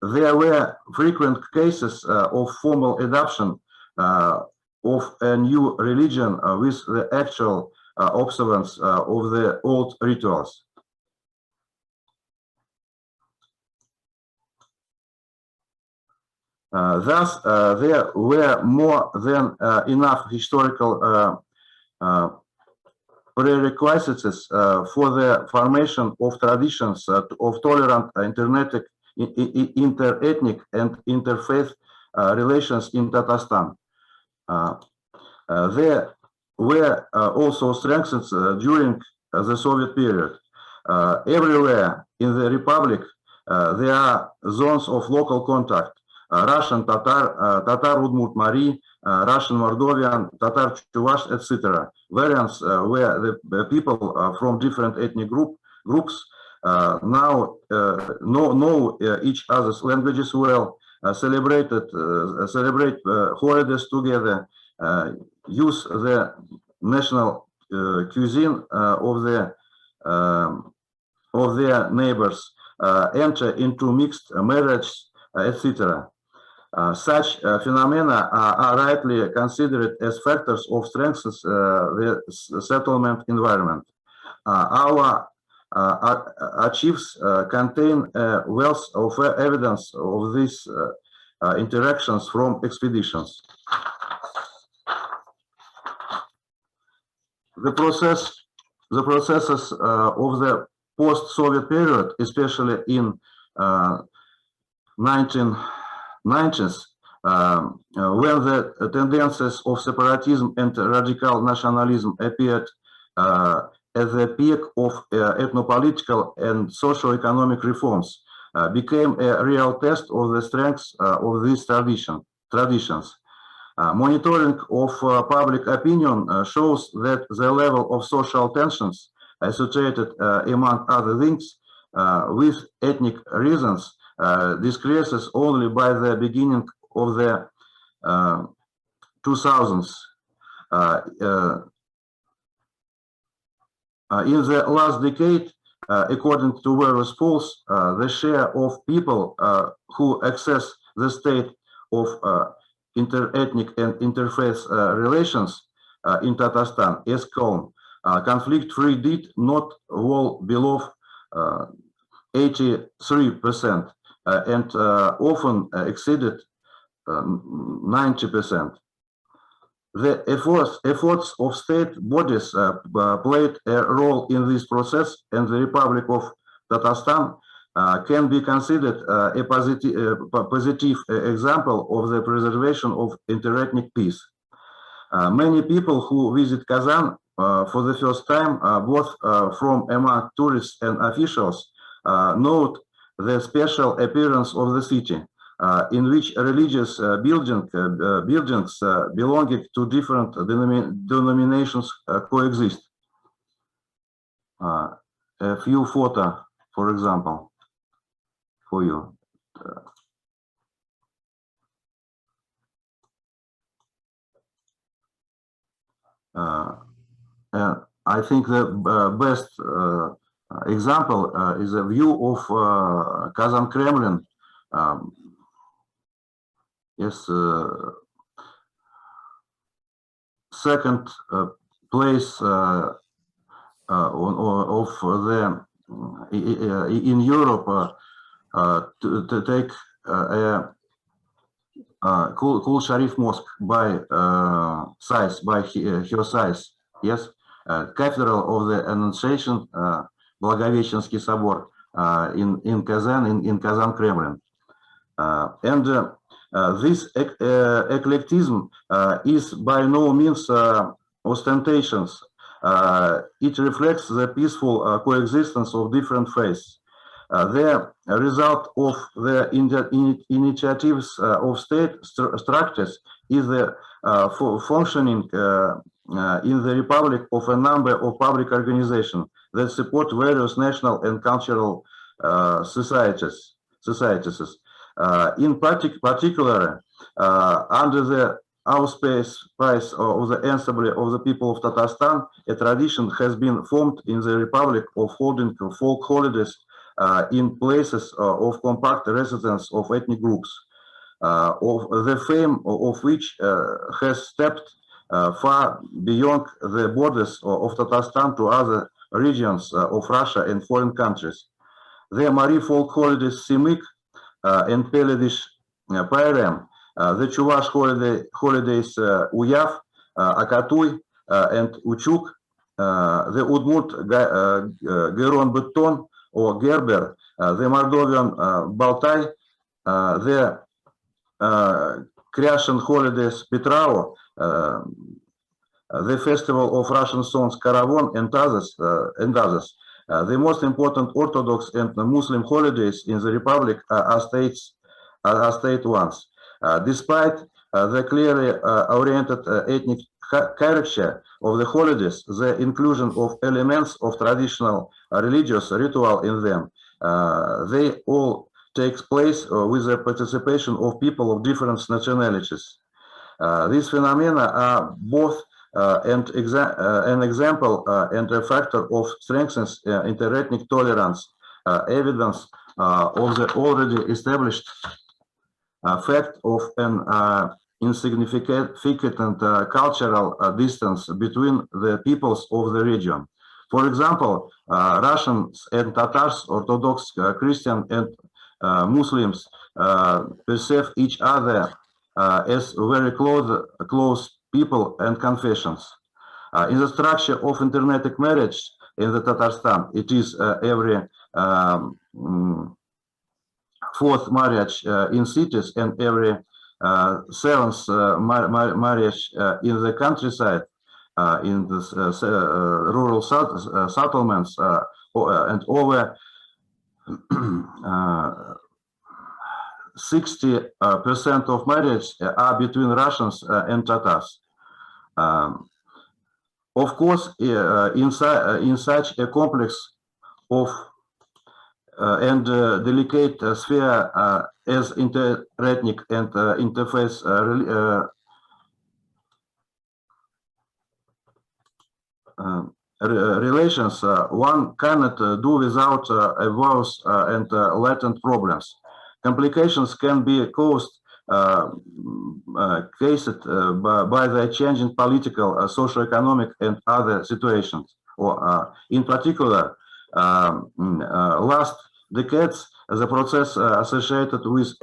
There were frequent cases of formal adoption of a new religion with the actual observance of the old rituals. Thus, there were more than enough historical prerequisites for the formation of traditions of tolerant interethnic and interfaith relations in Tatarstan. There were also strengths during the Soviet period. Everywhere in the Republic, there are zones of local contact, Russian Tatar, Tatar Udmurt Mari, Russian Moldovan, Tatar Chuvash, etc. Variants where the people from different ethnic groups now know each other's languages well, celebrate holidays together, use the national cuisine of their neighbors, enter into mixed marriage, etc. Such phenomena are rightly considered as factors of strengthens the settlement environment. Our archives contain a wealth of evidence of these interactions from expeditions. The processes of the post-Soviet period, especially in 1990s, when the tendencies of separatism and radical nationalism appeared at the peak of ethnopolitical and socio-economic reforms, became a real test of the strengths of these traditions. Monitoring of public opinion shows that the level of social tensions associated, among other things, with ethnic reasons decreases only by the beginning of the 2000s. In the last decade, according to various polls, the share of people who access the state of inter-ethnic and interfaith relations in Tatarstan as calm, conflict-free did not fall below 83% and often exceeded 90%. The efforts of state bodies played a role in this process, and the Republic of Tatarstan can be considered a positive example of the preservation of interethnic peace. Many people who visit Kazan for the first time, both from among tourists and officials, note the special appearance of the city, in which religious buildings belonging to different denominations coexist. A few photos, for example, for you. I think the best example is a view of Kazan Kremlin. Yes, second place of the in Europe to take a Kul Sharif Mosque by size, by her size. Yes, cathedral of the Annunciation, Благовещенский Собор in Kazan, in Kazan Kremlin, and this eclecticism is by no means ostentatious. It reflects the peaceful coexistence of different faiths. The result of the initiatives of state structures is the functioning in the Republic of a number of public organizations that support various national and cultural societies. In particular, under the auspices of the Assembly of the People of Tatarstan, a tradition has been formed in the Republic of holding folk holidays in places of compact residence of ethnic groups, of the fame of which has stepped far beyond the borders of Tatarstan to other regions of Russia and foreign countries. The Mari folk holidays Simik and Peledish Pairem, the Chuvash holidays Uyav, Akatuy, and Uchuk, the Udmurt Geron Beton or Gerber, the Moldovan Baltai, the Kryashin holidays Petrao, the Festival of Russian Songs Karavon, and others. The most important Orthodox and Muslim holidays in the Republic are state ones. Despite the clearly oriented ethnic character of the holidays, the inclusion of elements of traditional religious ritual in them, they all takes place with the participation of people of different nationalities. These phenomena are both an example and a factor of strengthens interethnic tolerance, evidence of the already established fact of an insignificant cultural distance between the peoples of the region. For example, Russians and Tatars, Orthodox Christian and Muslims perceive each other as very close people and confessions. In the structure of internetic marriage in the Tatarstan, it is every fourth marriage in cities and every seventh marriage in the countryside, in the rural settlements, and over 60% of marriages are between Russians and Tatars. Of course, in such a complex of and delicate sphere as interethnic and interface relations, one cannot do without vows and latent problems. Complications can be caused by the changing political, socioeconomic, and other situations. Or, in particular, last decades, the process associated with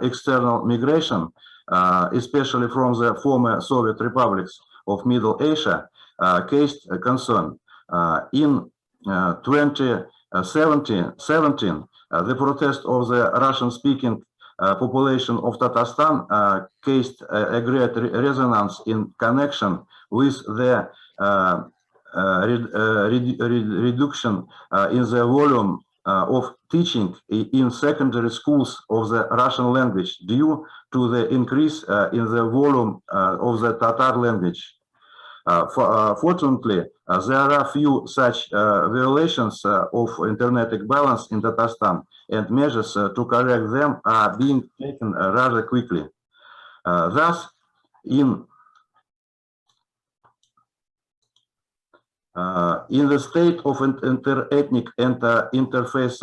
external migration, especially from the former Soviet republics of Middle Asia, caused concern. In 2017, the protest of the Russian-speaking population of Tatarstan caused a great resonance in connection with the reduction in the volume of teaching in secondary schools of the Russian language due to the increase in the volume of the Tatar language. Fortunately, there are few such violations of internetic balance in Tatarstan, and measures to correct them are being taken rather quickly. Thus, in the state of interethnic and interface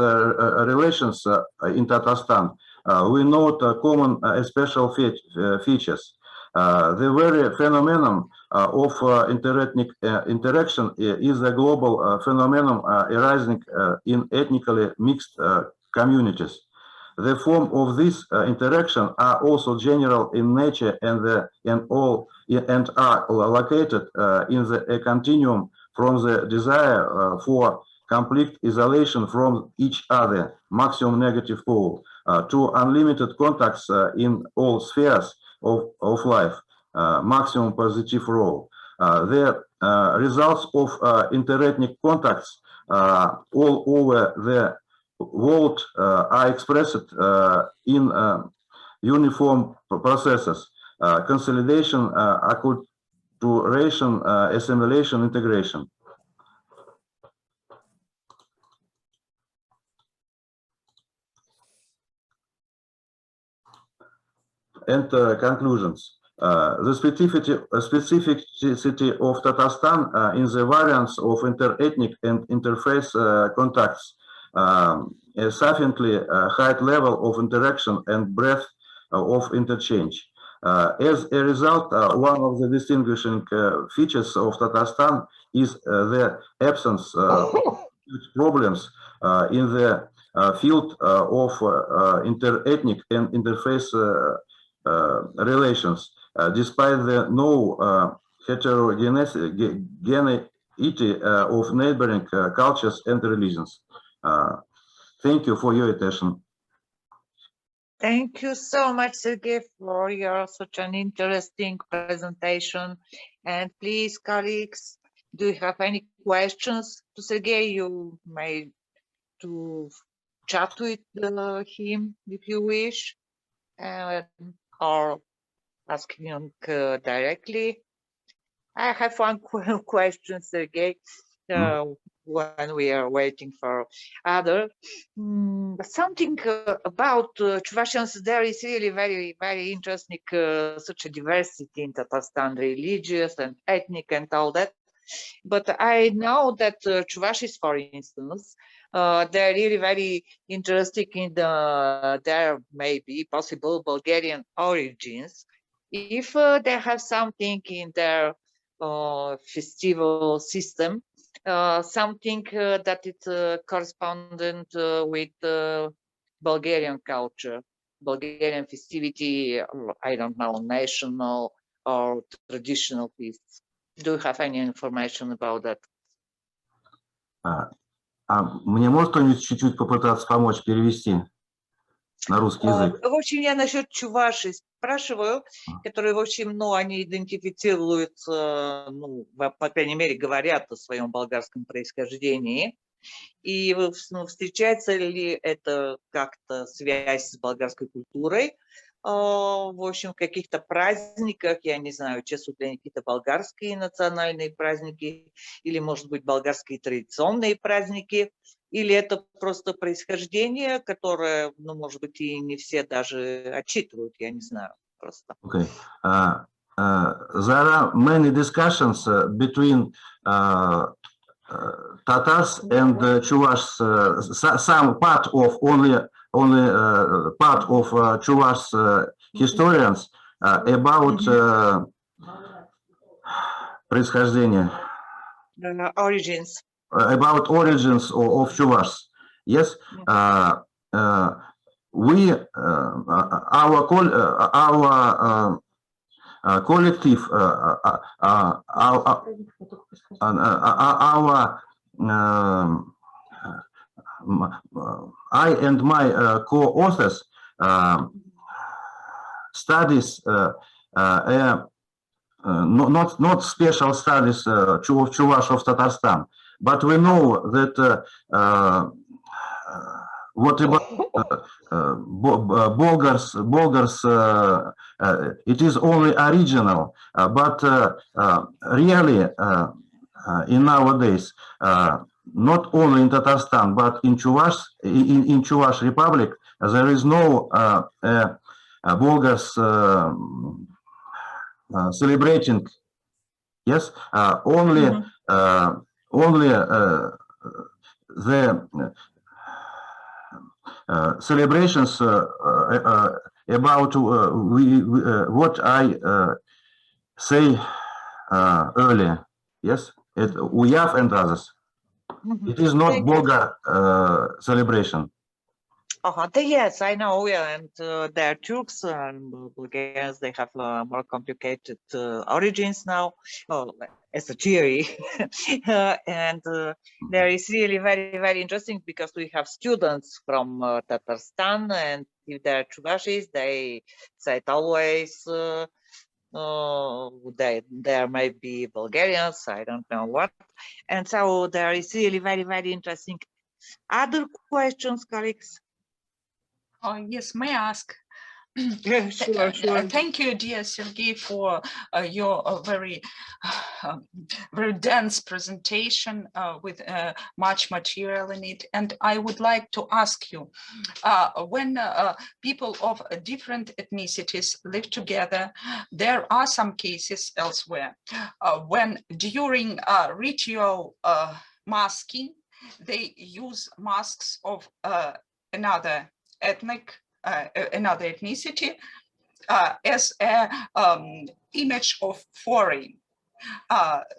relations in Tatarstan, we note common special features. The very phenomenon of interethnic interaction is a global phenomenon arising in ethnically mixed communities. The form of this interaction are also general in nature and are located in a continuum from the desire for complete isolation from each other, maximum negative pole, to unlimited contacts in all spheres of life, maximum positive role. The results of interethnic contacts all over the world are expressed in uniform processes: consolidation, acculturation, assimilation, integration. And conclusions. The specificity of Tatarstan in the variance of interethnic and interface contacts, a sufficiently high level of interaction and breadth of interchange. As a result, one of the distinguishing features of Tatarstan is the absence of problems in the field of interethnic and interface relations, despite the no heterogeneity of neighboring cultures and religions. Thank you for your attention. Thank you so much, Sergey, for your such an interesting presentation. And please, colleagues, do you have any questions to Sergey? You may to chat with him if you wish. or asking directly. I have one question, Sergey, when we are waiting for other. Something about Chuvashians, there is really very, very interesting such a diversity in Tatarstan, religious and ethnic and all that. But I know that Chuvashis, for instance, they're really very interested in their maybe possible Bulgarian origins. If they have something in their festival system, something that is correspondent with Bulgarian culture, Bulgarian festivity, I don't know, national or traditional feasts. Do you have any information about that? Мне может кто-нибудь чуть-чуть попытаться помочь перевести на русский язык? В общем, я насчет Чуваши спрашиваю, которые, в общем, ну, они идентифицируются, ну, по крайней мере, говорят о своем болгарском происхождении. И ну, встречается ли это как-то связь с болгарской культурой? В общем, в каких-то праздниках, я не знаю, чествуют ли они какие-то болгарские национальные праздники, или, может быть, болгарские традиционные праздники, или это просто происхождение, которое, ну, может быть, и не все даже отчитывают, я не знаю, просто. Okay. There are many discussions between Tatars and Chuvashs, some part of only part of Chuvash historians about происхождение. Origins. About origins of Chuvashs. Yes, we our collective, I and my co-authors studies not special studies of Chuvash of Tatarstan, but we know that what about Bulgars, it is only original, but really in nowadays, not only in Tatarstan, but in Chuvash, in Chuvash Republic, there is no Bulgars celebrating. Yes, only the celebrations about what I say earlier. Yes, Uyav and others. It is not Bulgar celebration. Yes, I know, and they're Turks and Bulgarians, they have more complicated origins now, as a theory. And there is really very, very interesting because we have students from Tatarstan, and if they're Chuvashis, they say always there may be Bulgarians, I don't know what. And so there is really very, very interesting. Other questions, colleagues? Yes, may I ask? Sure. Thank you, dear Sergey, for your very dense presentation with much material in it. And I would like to ask you, when people of different ethnicities live together, there are some cases elsewhere when during ritual masking, they use masks of another ethnicity as an image of foreign.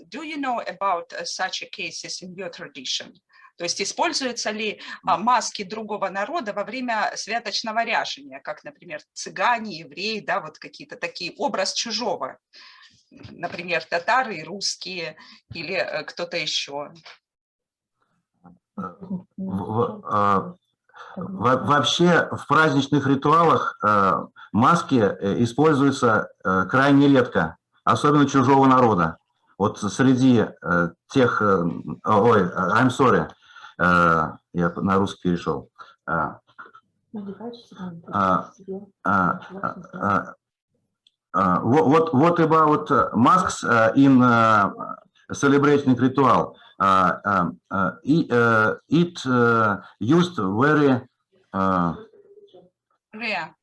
Do you know about such cases in your tradition? То есть используются ли маски другого народа во время святочного ряжения, как, например, цыгане, евреи, да, вот какие-то такие, образ чужого, например, татары, русские или кто-то еще? Вообще в праздничных ритуалах маски используются крайне редко, особенно чужого народа. Вот среди тех... Ой, I'm sorry, я на русский перешел. What about masks in celebrating ritual? It used very Rare.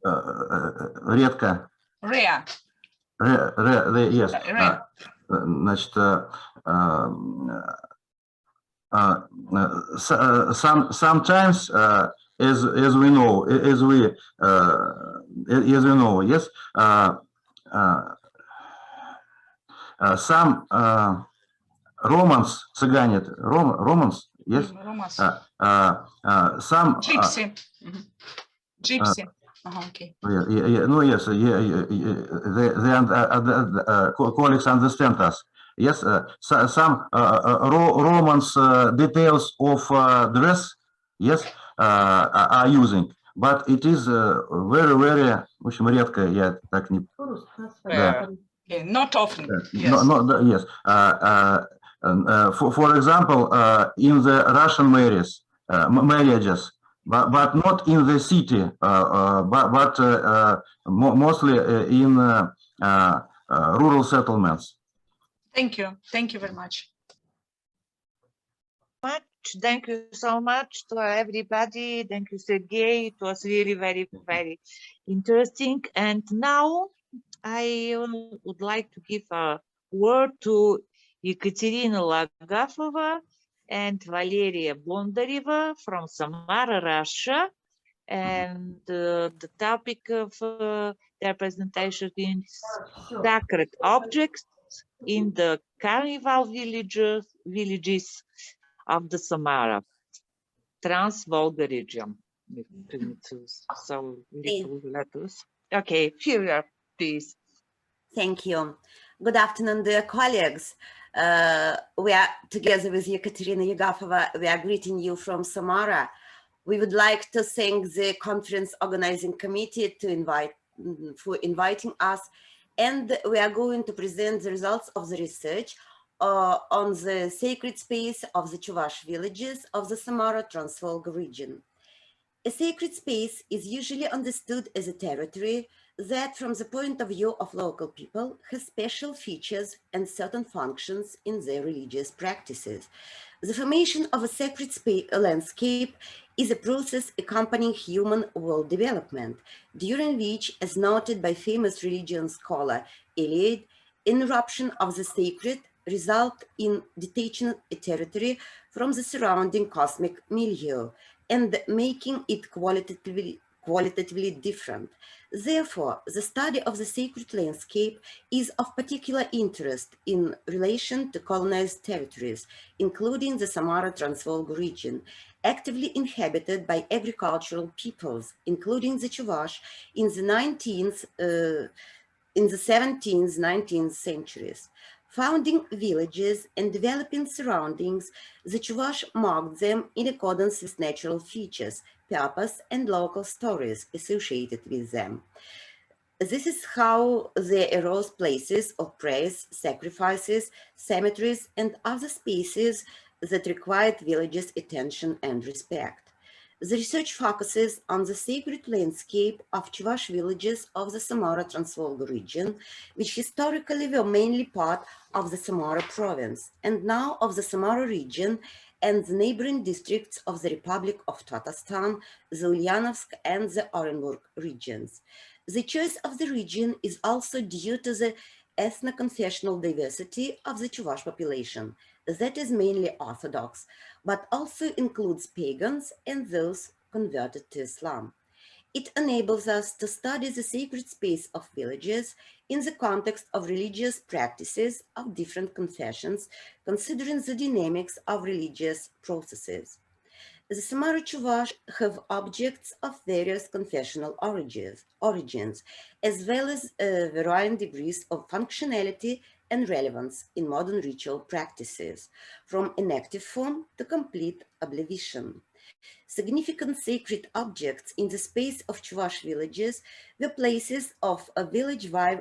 редко. Rare. Yes. Rare. Значит, sometimes, as we know, yes, some Romans, цыгане, Romans, yes, some Gypsy. Gypsy. Okay. No, yes, the colleagues understand us. Yes, some Romans details of dress, yes, are using, but it is very, very, в общем, редко, я так не... Not often. Yes. Yes. For example, in the Russian marriages, but not in the city, but mostly in rural settlements. Thank you. Thank you very much. Thank you so much to everybody. Thank you, Sergey. It was really very, very interesting. And now I would like to give a word to Ekaterina Lagafova and Valeria Bondareva from Samara, Russia. And the topic of their presentation is sacred objects in the carnival villages of the Samara, Trans-Volga region. So little letters. Okay, Firia, please. Thank you. Good afternoon, dear colleagues. We are together with Ekaterina Lagafova. We are greeting you from Samara. We would like to thank the conference organizing committee for inviting us, and we are going to present the results of the research on the sacred space of the Chuvash villages of the Samara Trans-Volga region. A sacred space is usually understood as a territory that, from the point of view of local people, has special features and certain functions in their religious practices. The formation of a sacred landscape is a process accompanying human world development, during which, as noted by famous religion scholar Eliade, interruption of the sacred result in detaching a territory from the surrounding cosmic milieu and making it qualitatively different. Therefore, the study of the sacred landscape is of particular interest in relation to colonized territories, including the Samara Trans-Volga region, actively inhabited by agricultural peoples, including the Chuvash, in the 17th, 19th centuries. Founding villages and developing surroundings, the Chuvash marked them in accordance with natural features, purpose, and local stories associated with them. This is how they arose places of praise, sacrifices, cemeteries, and other spaces that required villagers' attention and respect. The research focuses on the sacred landscape of Chuvash villages of the Samara Trans-Volga region, which historically were mainly part of the Samara province, and now of the Samara region and the neighboring districts of the Republic of Tatarstan, the Ulyanovsk and the Orenburg regions. The choice of the region is also due to the ethno-confessional diversity of the Chuvash population, that is mainly Orthodox, but also includes pagans and those converted to Islam. It enables us to study the sacred space of villages in the context of religious practices of different confessions, considering the dynamics of religious processes. The Samara Chuvash have objects of various confessional origins, as well as varying degrees of functionality and relevance in modern ritual practices, from inactive form to complete oblivion. Significant sacred objects in the space of Chuvash villages were places of a village-wide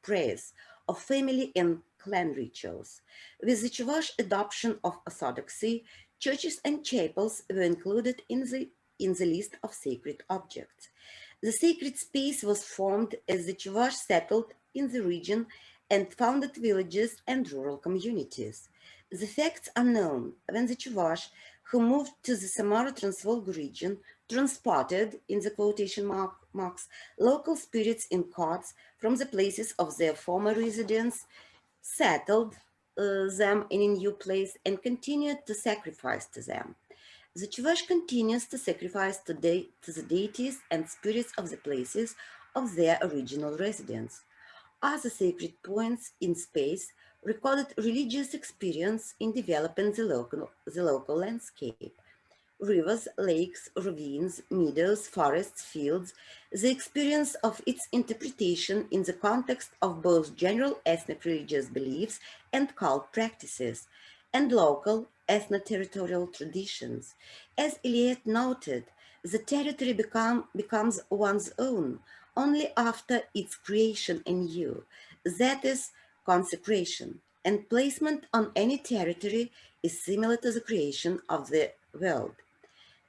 prayers, of family and clan rituals. With the Chuvash adoption of Orthodoxy, churches and chapels were included in the in the list of sacred objects. The sacred space was formed as the Chuvash settled in the region and founded villages and rural communities. The facts are known when the Chuvash, who moved to the Samara-Transvolga region, transported, in the quotation marks, local spirits in carts from the places of their former residence, settled them in a new place, and continued to sacrifice to them. The Chuvash continues to sacrifice to the deities and spirits of the places of their original residence. Other sacred points in space recorded religious experience in developing the local landscape. Rivers, lakes, ravines, meadows, forests, fields, the experience of its interpretation in the context of both general ethnic religious beliefs and cult practices, and local ethno-territorial traditions. As Eliot noted, the territory becomes one's own only after its creation anew, that is, consecration, and placement on any territory is similar to the creation of the world.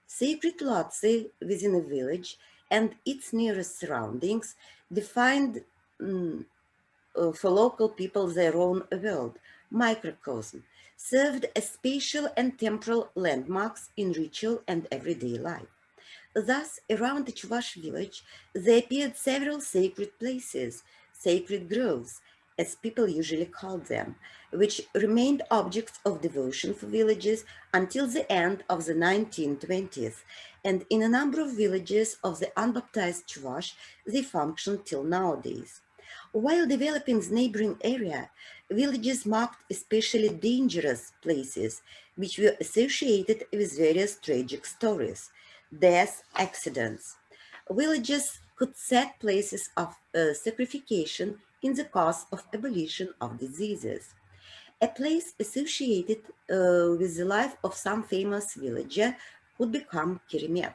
Sacred lots within a village and its nearest surroundings defined for local people their own world, microcosm, served as spatial and temporal landmarks in ritual and everyday life. Thus, around the Chuvash village, there appeared several sacred places, sacred groves, as people usually called them, which remained objects of devotion for villages until the end of the 1920s, and in a number of villages of the unbaptized Chuvash, they function till nowadays. While developing the neighboring area, villages marked especially dangerous places, which were associated with various tragic stories, deaths, accidents. Villages could set places of sacrification in the cause of abolition of diseases. A place associated with the life of some famous villager would become Kirimet.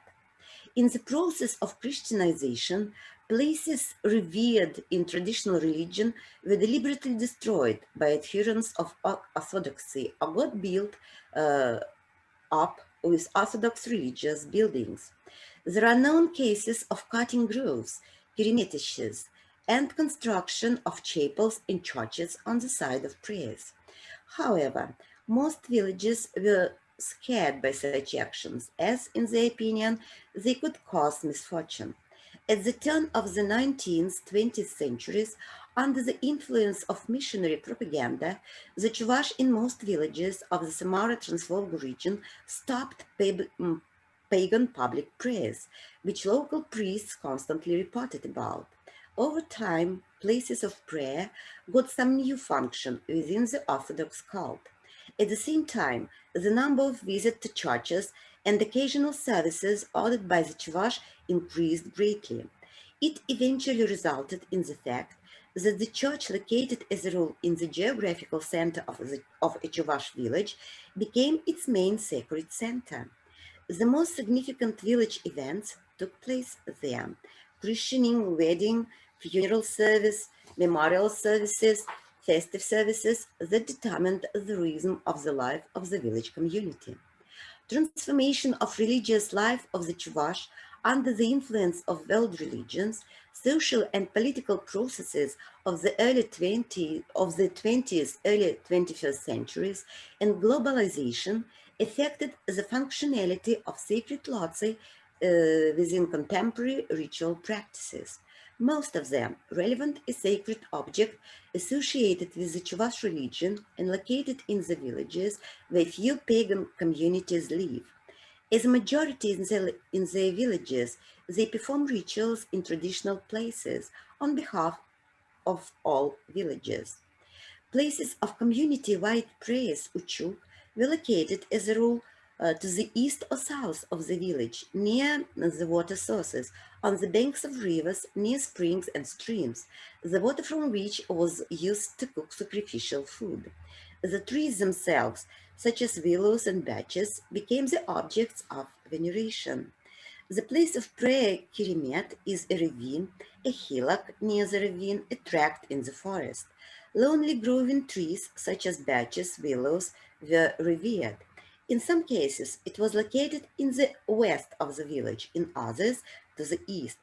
In the process of Christianization, places revered in traditional religion were deliberately destroyed by adherents of Orthodoxy or got built up with Orthodox religious buildings. There are known cases of cutting groves, Kirimetiches, and construction of chapels and churches on the side of prayers. However, most villages were scared by such actions, as, in their opinion, they could cause misfortune. At the turn of the 19th, 20th centuries, under the influence of missionary propaganda, the Chuvash in most villages of the Samara-Transvolga region stopped pagan public prayers, which local priests constantly reported about. Over time, places of prayer got some new function within the Orthodox cult. At the same time, the number of visits to churches and occasional services ordered by the Chuvash increased greatly. It eventually resulted in the fact that the church located as a rule in the geographical center of a Chuvash village became its main sacred center. The most significant village events took place there: christening, wedding, funeral service, memorial services, festive services that determined the rhythm of the life of the village community. Transformation of religious life of the Chuvash under the influence of world religions, social and political processes of the early 20th, early 21st centuries, and globalization affected the functionality of sacred lots within contemporary ritual practices. Most of them relevant as sacred objects associated with the Chuvash religion and located in the villages where few pagan communities live. As a majority in their villages, they perform rituals in traditional places on behalf of all villages. Places of community-wide prayers, uchuk, were located as a rule to the east or south of the village, near the water sources, on the banks of rivers, near springs and streams, the water from which was used to cook sacrificial food. The trees themselves, such as willows and birches, became the objects of veneration. The place of prayer, Kirimet, is a ravine, a hillock near the ravine, a tract in the forest. Lonely growing trees, such as birches, willows, were revered. In some cases, it was located in the west of the village, in others, to the east.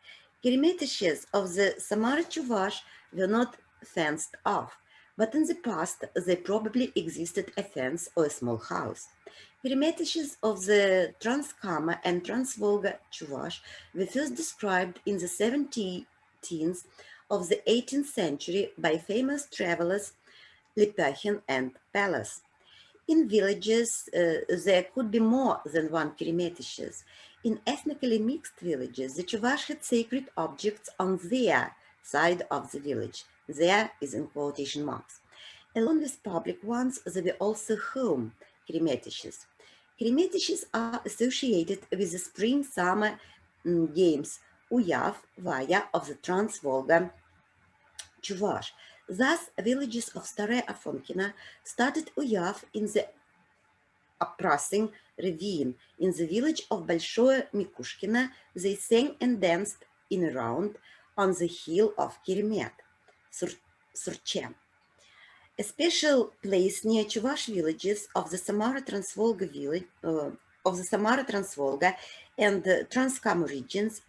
Kirmetiches of the Samara Chuvash were not fenced off, but in the past, there probably existed a fence or a small house. Kirmetiches of the Transkama and Transvolga Chuvash were first described in the 17th of the 18th century by famous travelers Lepechin and Pallas. In villages, there could be more than one Kirmetiches. In ethnically mixed villages, the Chuvash had sacred objects on their side of the village. There is in quotation marks. Along with public ones, there were also home Kirmetiches. Kirmetiches are associated with the spring-summer games Uyav, Vaya of the Trans-Volga Chuvash. Thus, villages of Staraya Afonkina started Uyav in the Aprasing ravine. In the village of Большое Mikushkina, they sang and danced in a round on the hill of Kirmet, Surche. A special place near Chuvash villages of the Samara Transvolga village, and the Transkam regions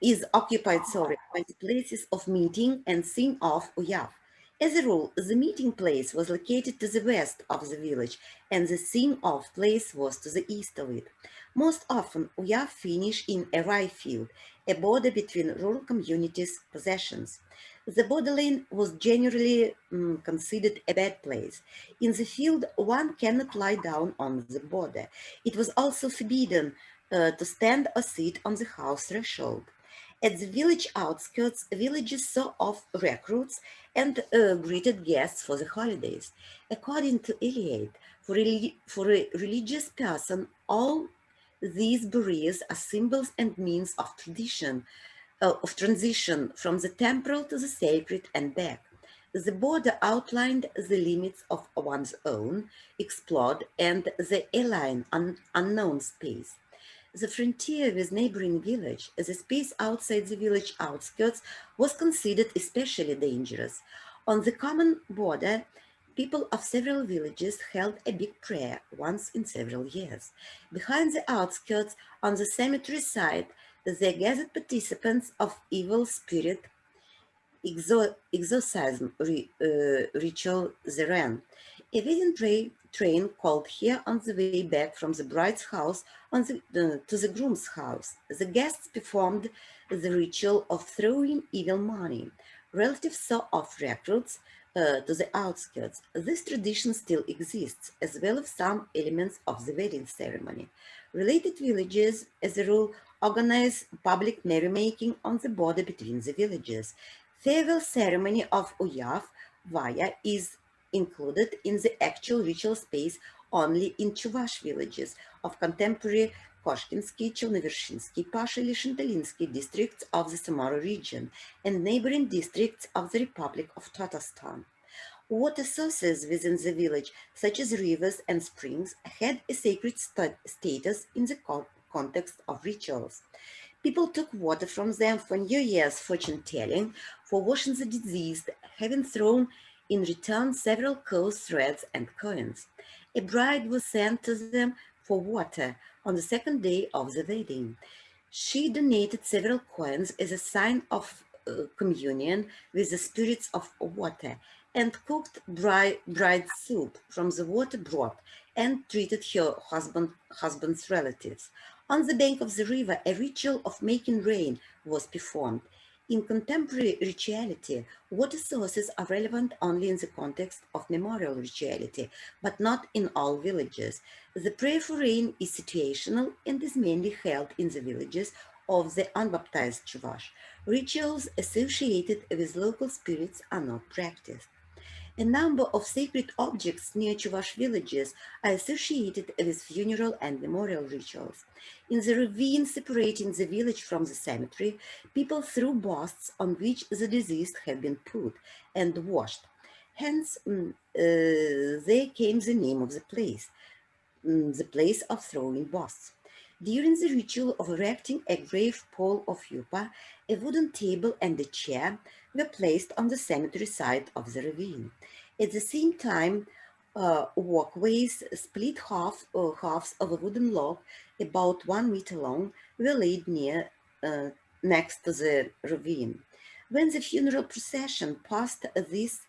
is occupied by the places of meeting and sing of Uyav. As a rule, the meeting place was located to the west of the village, and the sing-off place was to the east of it. Most often, Uyav finish in a rye field, a border between rural communities' possessions. The borderline was generally considered a bad place. In the field, one cannot lie down on the border. It was also forbidden to stand or sit on the house threshold. At the village outskirts, villages saw off recruits and greeted guests for the holidays. According to Eliade, for a religious person, all these barriers are symbols and means of transition from the temporal to the sacred and back. The border outlined the limits of one's own, explored, and the alien, unknown space. The frontier with neighboring village, the space outside the village outskirts, was considered especially dangerous. On the common border, people of several villages held a big prayer once in several years. Behind the outskirts, on the cemetery side, there gathered participants of evil spirit exorcism ritual Zeren. A wedding train called here on the way back from the bride's house to the groom's house. The guests performed the ritual of throwing evil money. Relatives saw off recruits to the outskirts. This tradition still exists, as well as some elements of the wedding ceremony. Related villages, as a rule, organize public merrymaking on the border between the villages. Farewell ceremony of Uyav, Vaya, is included in the actual ritual space only in Chuvash villages of contemporary Koshkinsky, Chernovershinsky, Pashili, Shantalinsky districts of the Samara region and neighboring districts of the Republic of Tatarstan. Water sources within the village, such as rivers and springs, had a sacred status in the context of rituals. People took water from them for New Year's fortune-telling, for washing the deceased, having thrown in return several clothes, threads, and coins. A bride was sent to them for water on the second day of the wedding. She donated several coins as a sign of communion with the spirits of water, and cooked bride soup from the water brought, and treated her husband's relatives. On the bank of the river, a ritual of making rain was performed. In contemporary rituality, water sources are relevant only in the context of memorial rituality, but not in all villages. The prayer for rain is situational and is mainly held in the villages of the unbaptized Chuvash. Rituals associated with local spirits are not practiced. A number of sacred objects near Chuvash villages are associated with funeral and memorial rituals. In the ravine separating the village from the cemetery, people threw busts on which the deceased had been put and washed. Hence, there came the name of the place of throwing busts. During the ritual of erecting a grave pole of yupa, a wooden table and a chair were placed on the cemetery side of the ravine. At the same time, Walkways, split halves of a wooden log about 1 meter long, were laid next to the ravine. When the funeral procession passed this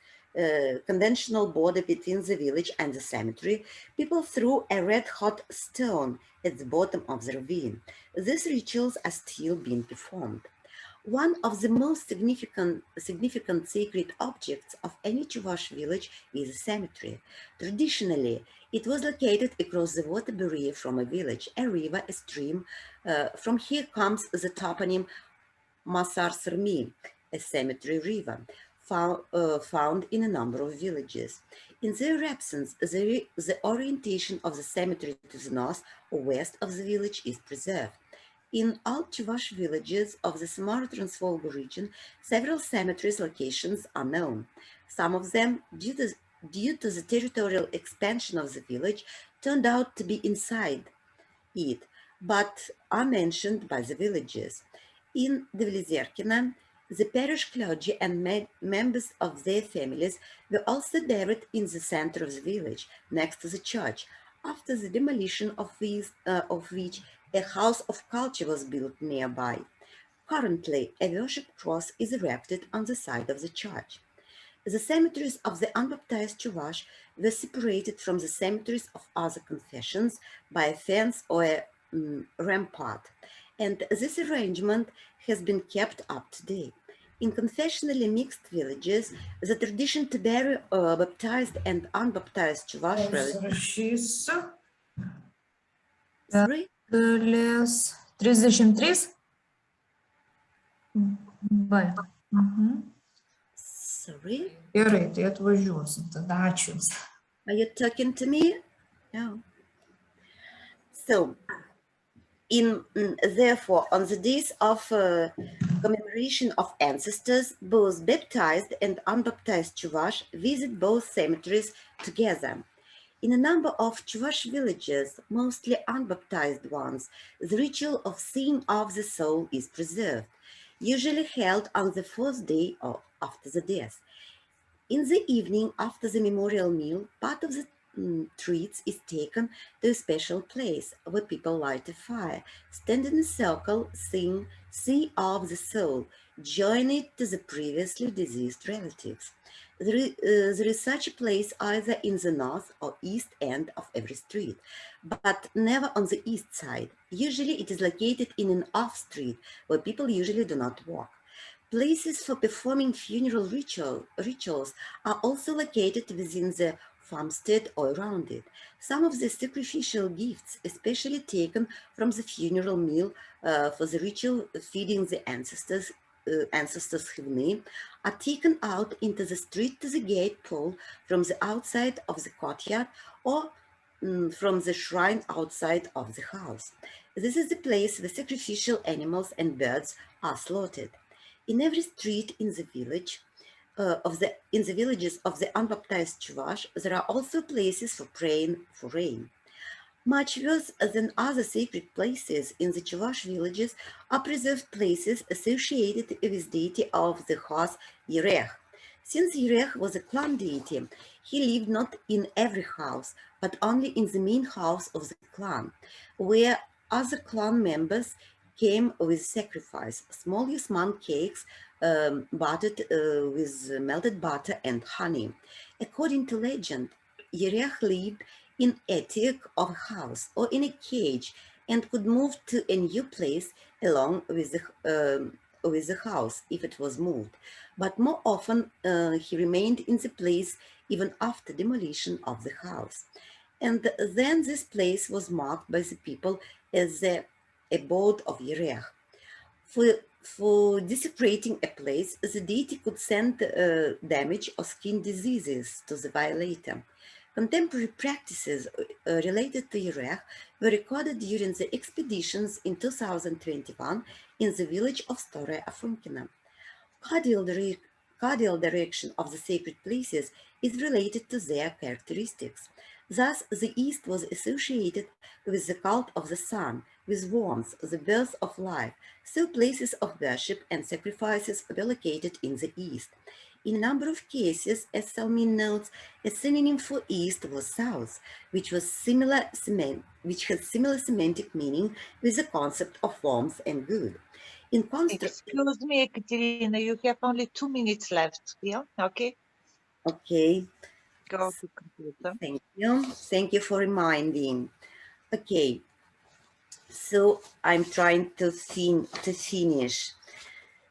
conventional border between the village and the cemetery, people threw a red-hot stone at the bottom of the ravine. These rituals are still being performed. One of the most significant sacred objects of any Chuvash village is a cemetery. Traditionally, it was located across the water barrier from a village, a river, a stream. From here comes the toponym Masar Srmi, a cemetery river, found in a number of villages. In their absence, the orientation of the cemetery to the north or west of the village is preserved. In all Chuvash villages of the Samara-Transvolga region, several cemeteries locations are known. Some of them, due to the territorial expansion of the village, turned out to be inside it, but are mentioned by the villagers. In Devlizerkina, the parish clergy and members of their families were also buried in the center of the village, next to the church, after the demolition of which a house of culture was built nearby. Currently, a worship cross is erected on the side of the church. The cemeteries of the unbaptized Chuvash were separated from the cemeteries of other confessions by a fence or a rampart, and this arrangement has been kept up today. In confessionally mixed villages, the tradition to bury baptized and unbaptized Chuvash relatives. Sorry? 33. B. Sorry? Gerai, tai atvažiuosim, tada ačiū. Are you talking to me? No. So, therefore, on the days of commemoration of ancestors, both baptized and unbaptized Chuvash visit both cemeteries together. In a number of Chuvash villages, mostly unbaptized ones, the ritual of seeing of the soul is preserved, usually held on the fourth day after the death. In the evening, after the memorial meal, part of the treats is taken to a special place where people light a fire, stand in a circle, sing, see of the soul, join it to the previously deceased relatives. There is such a place either in the north or east end of every street, but never on the east side. Usually it is located in an off street where people usually do not walk. Places for performing funeral rituals are also located within the farmstead or around it. Some of the sacrificial gifts, especially taken from the funeral meal for the ritual feeding the ancestors Chivni, are taken out into the street to the gate pole from the outside of the courtyard or from the shrine outside of the house. This is the place where sacrificial animals and birds are slaughtered. In every street in the village, in the villages of the unbaptized Chuvash, there are also places for praying for rain. Much worse than other sacred places in the Chuvash villages are preserved places associated with deity of the house Yerech. Since Yerech was a clan deity, he lived not in every house, but only in the main house of the clan, where other clan members came with sacrifice, small Yusman cakes buttered with melted butter and honey. According to legend, Yerech lived in attic of a house or in a cage and could move to a new place along with the house if it was moved. But more often he remained in the place even after demolition of the house. And then this place was marked by the people as the abode of Yerech. For desecrating a place, the deity could send damage or skin diseases to the violator. Contemporary practices related to Yerech were recorded during the expeditions in 2021 in the village of Store Afunkina. Cardinal direction of the sacred places is related to their characteristics. Thus, the East was associated with the cult of the sun, with warmth, the birth of life, so places of worship and sacrifices were located in the East. In a number of cases, as Salmin notes, a synonym for east was south, which has similar semantic meaning with the concept of warmth and good. In Excuse me, Ekaterina, you have only 2 minutes left. Yeah, okay. Okay. Go to computer. Thank you. Thank you for reminding. Okay. So I'm trying to finish.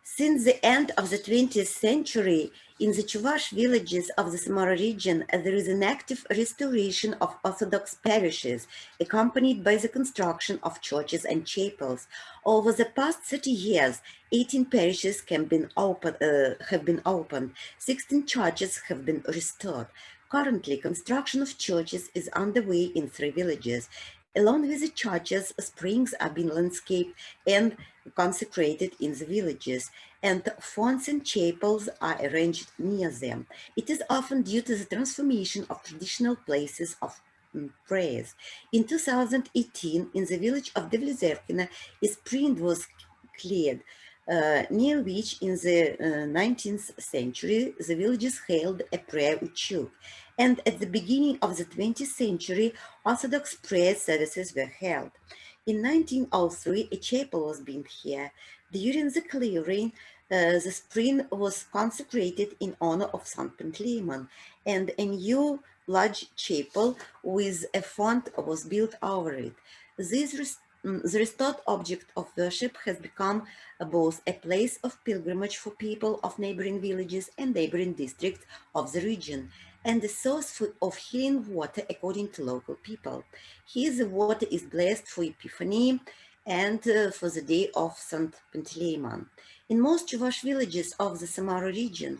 Since the end of the 20th century, in the Chuvash villages of the Samara region, there is an active restoration of Orthodox parishes, accompanied by the construction of churches and chapels. Over the past 30 years, 18 parishes have been opened, 16 churches have been restored. Currently, construction of churches is underway in 3 villages. Along with the churches, springs are being landscaped and consecrated in the villages, and fonts and chapels are arranged near them. It is often due to the transformation of traditional places of prayers. In 2018, in the village of Devlizerkina, a spring was cleared, near which in the 19th century, the villagers held a prayer uchuk. And at the beginning of the 20th century, Orthodox prayer services were held. In 1903, a chapel was built here. During the clearing, the spring was consecrated in honor of St. Panteleimon, and a new large chapel with a font was built over it. The restored object of worship has become both a place of pilgrimage for people of neighboring villages and neighboring districts of the region, and a source of healing water according to local people. Here the water is blessed for Epiphany and for the day of St. Panteleimon. In most Chuvash villages of the Samara region,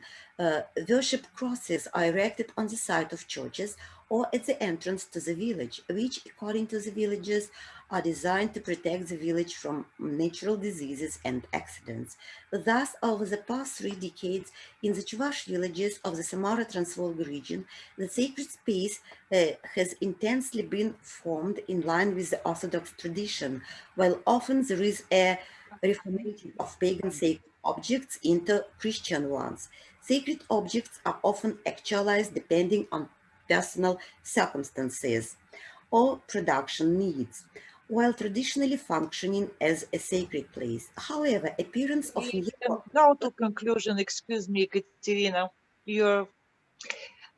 worship crosses are erected on the site of churches or at the entrance to the village, which, according to the villagers, are designed to protect the village from natural diseases and accidents. Thus, over the past 3 decades, in the Chuvash villages of the Samara Transvolga region, the sacred space has intensely been formed in line with the Orthodox tradition, while often there is a reformating of pagan sacred objects into Christian ones. Sacred objects are often actualized depending on personal circumstances or production needs, while traditionally functioning as a sacred place. However, appearance of Go to conclusion. Excuse me, Ekaterina, you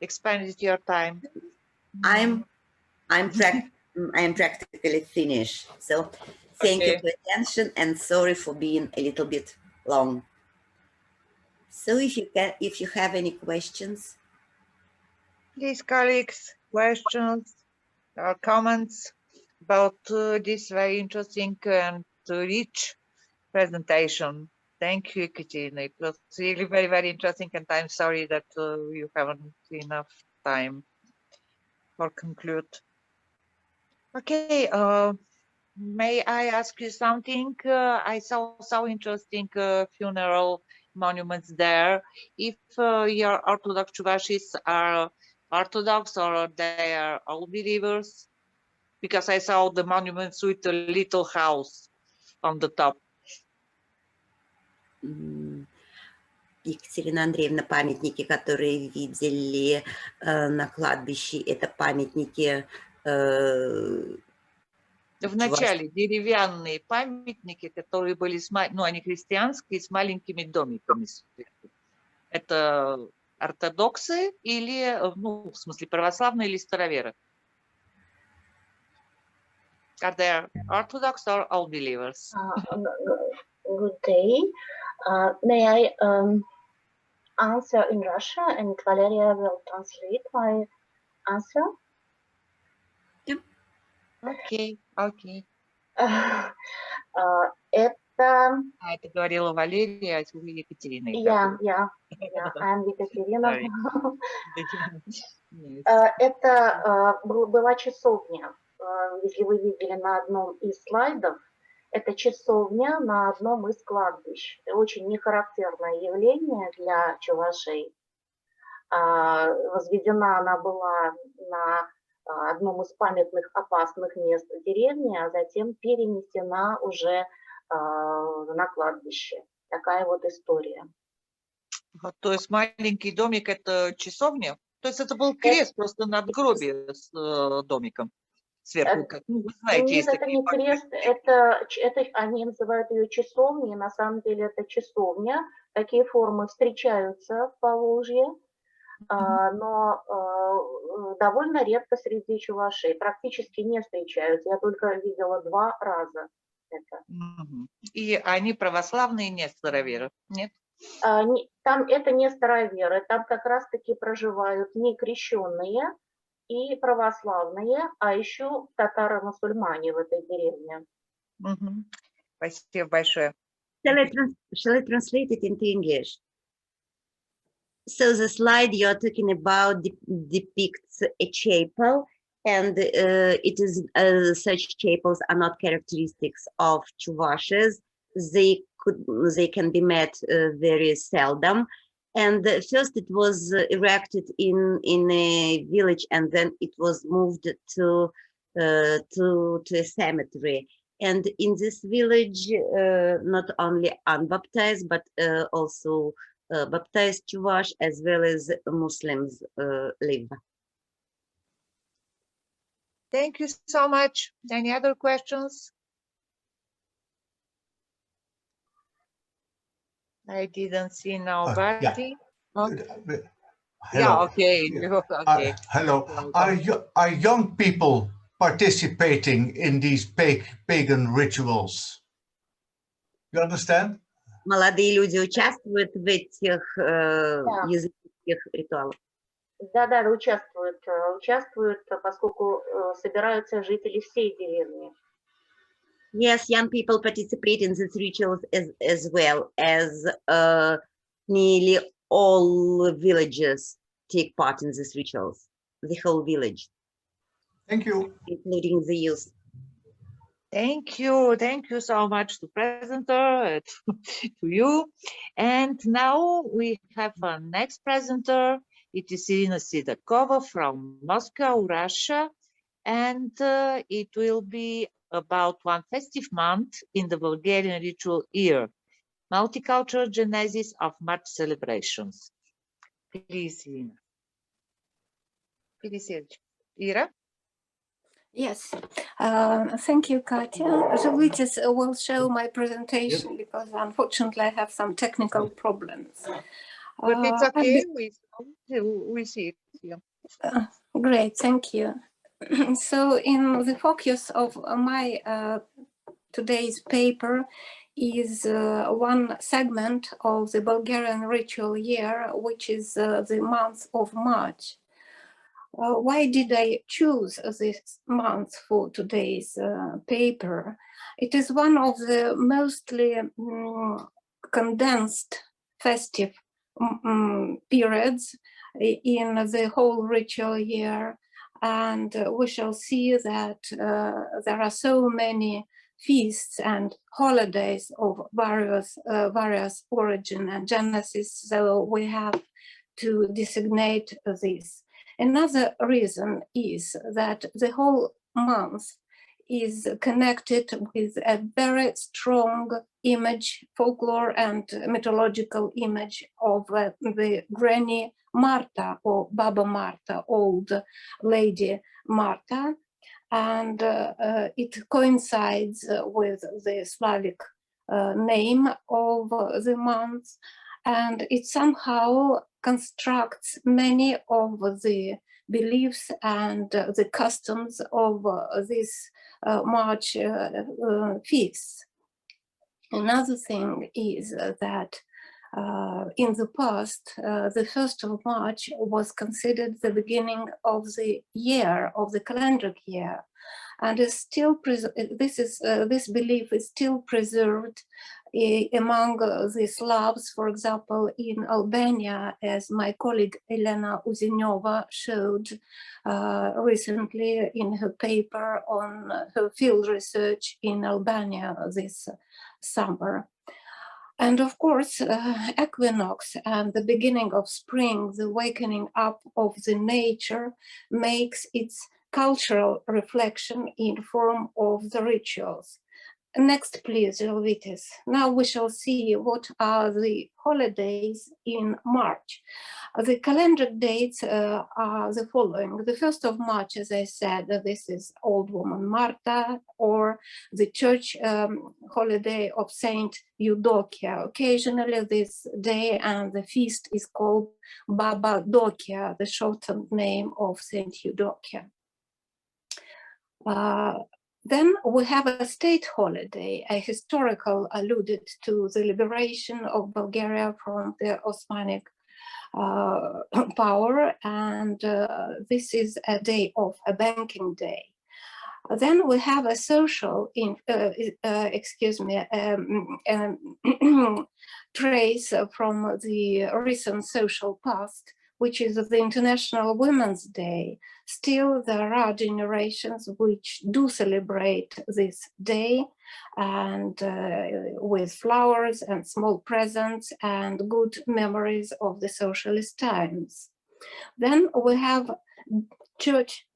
expanded your time. I am practically finished. So thank you for your attention and sorry for being a little bit long. So if you have any questions. Please, colleagues, questions or comments about this very interesting and rich presentation. Thank you, Ekaterina. It was really very, very interesting, and I'm sorry that you haven't enough time for conclude. Okay, may I ask you something? I saw so interesting funeral monuments there. If your Orthodox Chuvashis are Orthodox or they are all believers, because I saw the monuments with a little house on the top. Екатерина Андреевна, памятники, которые видели на кладбище, это памятники... В начале деревянные памятники, которые были, ну, они христианские, с маленькими домиками. Это ортодоксы или, ну, в смысле, православные или староверы? Are they Orthodox or all believers? Good day. May I answer in Russia, and Valeria will translate my answer? Окей, окей. Это... Это говорила Валерия, а вы Екатерина. Я, I'm Екатерина. Это была часовня. Если вы видели на одном из слайдов, это часовня на одном из кладбищ. Очень нехарактерное явление для чувашей. Возведена она была на одном из памятных опасных мест деревни, а затем перенесена уже на кладбище. Такая вот история. То есть маленький домик — это часовня? То есть это был крест просто надгробие с домиком сверху, как, ну, вы знаете, Нет, это не крест, это они называют ее часовней, на самом деле это часовня. Такие формы встречаются в Поволжье, но довольно редко среди чувашей, практически не встречаются. Я только видела 2 раза это. И они православные, не староверы, нет? Там это не староверы, там как раз-таки проживают некрещенные и православные, а еще татаро-мусульмане в этой деревне. Спасибо большое. Shall I translate it into English? So the slide you're talking about depicts a chapel, and it is such chapels are not characteristics of Chuvashes. They can be met very seldom. And first it was erected in a village, and then it was moved to a cemetery. And in this village, not only unbaptized, but also baptized Chuvash as well as Muslims live. Thank you so much. Any other questions? I didn't see nobody. Hello. Okay. Okay. Hello. Are young people participating in these pagan rituals? You understand? Молодые люди участвуют в этих языческих ритуалах. Да, участвуют, поскольку собираются жители всей деревни. Yes, young people participate in these rituals as well as nearly all villages take part in these rituals, the whole village. Thank you. Including the youth. Thank you so much to presenter, to you. And now we have our next presenter. It is Irina Sedakova from Moscow, Russia, and it will be about one festive month in the Bulgarian ritual year, multicultural genesis of March celebrations. Please, Irina. Ira? Yes, thank you, Katya. Žilvytis will show my presentation because unfortunately I have some technical problems. But it's okay, we see it. Yeah. Great, thank you. So in the focus of my today's paper is one segment of the Bulgarian ritual year, which is the month of March. Why did I choose this month for today's paper? It is one of the mostly condensed festive periods in the whole ritual year, and we shall see that there are so many feasts and holidays of various origin and genesis, so we have to designate this. Another reason is that the whole month is connected with a very strong image, folklore and mythological image of the Granny Marta or Baba Marta, old lady Marta, and it coincides with the Slavic name of the month, and it somehow constructs many of the beliefs and the customs of this March feasts. Another thing is that in the past, the 1st of March was considered the beginning of the year, of the calendar year, and is still this belief is still preserved among the Slavs, for example, in Albania, as my colleague Elena Uzinova showed recently in her paper on her field research in Albania this summer. And of course, equinox and the beginning of spring, the wakening up of the nature, makes its cultural reflection in form of the rituals. Next, please, Žilvytis. Now we shall see what are the holidays in March. The calendar dates are the following. The 1st of March, as I said, this is Old Woman Marta, or the church holiday of Saint Eudokia. Occasionally this day and the feast is called Baba Dokia, the shortened name of Saint Eudokia. Then we have a state holiday, a historical alluded to the liberation of Bulgaria from the Osmanic power, and this is a day off, a banking day. Then we have a social, trace from the recent social past, which is the International Women's Day. Still, there are generations which do celebrate this day, and with flowers and small presents and good memories of the socialist times. Then we have church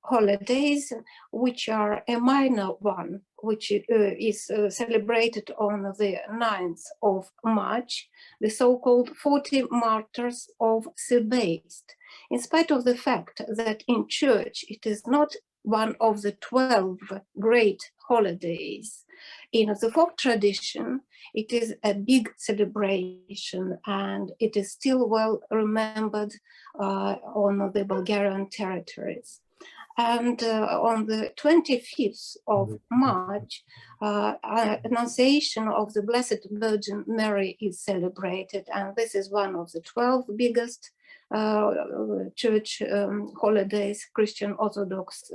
holidays, which are a minor one, which is celebrated on the 9th of March, the so-called 40 Martyrs of Sebaste. In spite of the fact that in church it is not one of the 12 great holidays, in the folk tradition it is a big celebration, and it is still well remembered on the Bulgarian territories. And on the 25th of March, Annunciation of the Blessed Virgin Mary is celebrated, and this is one of the 12 biggest church holidays, Christian Orthodox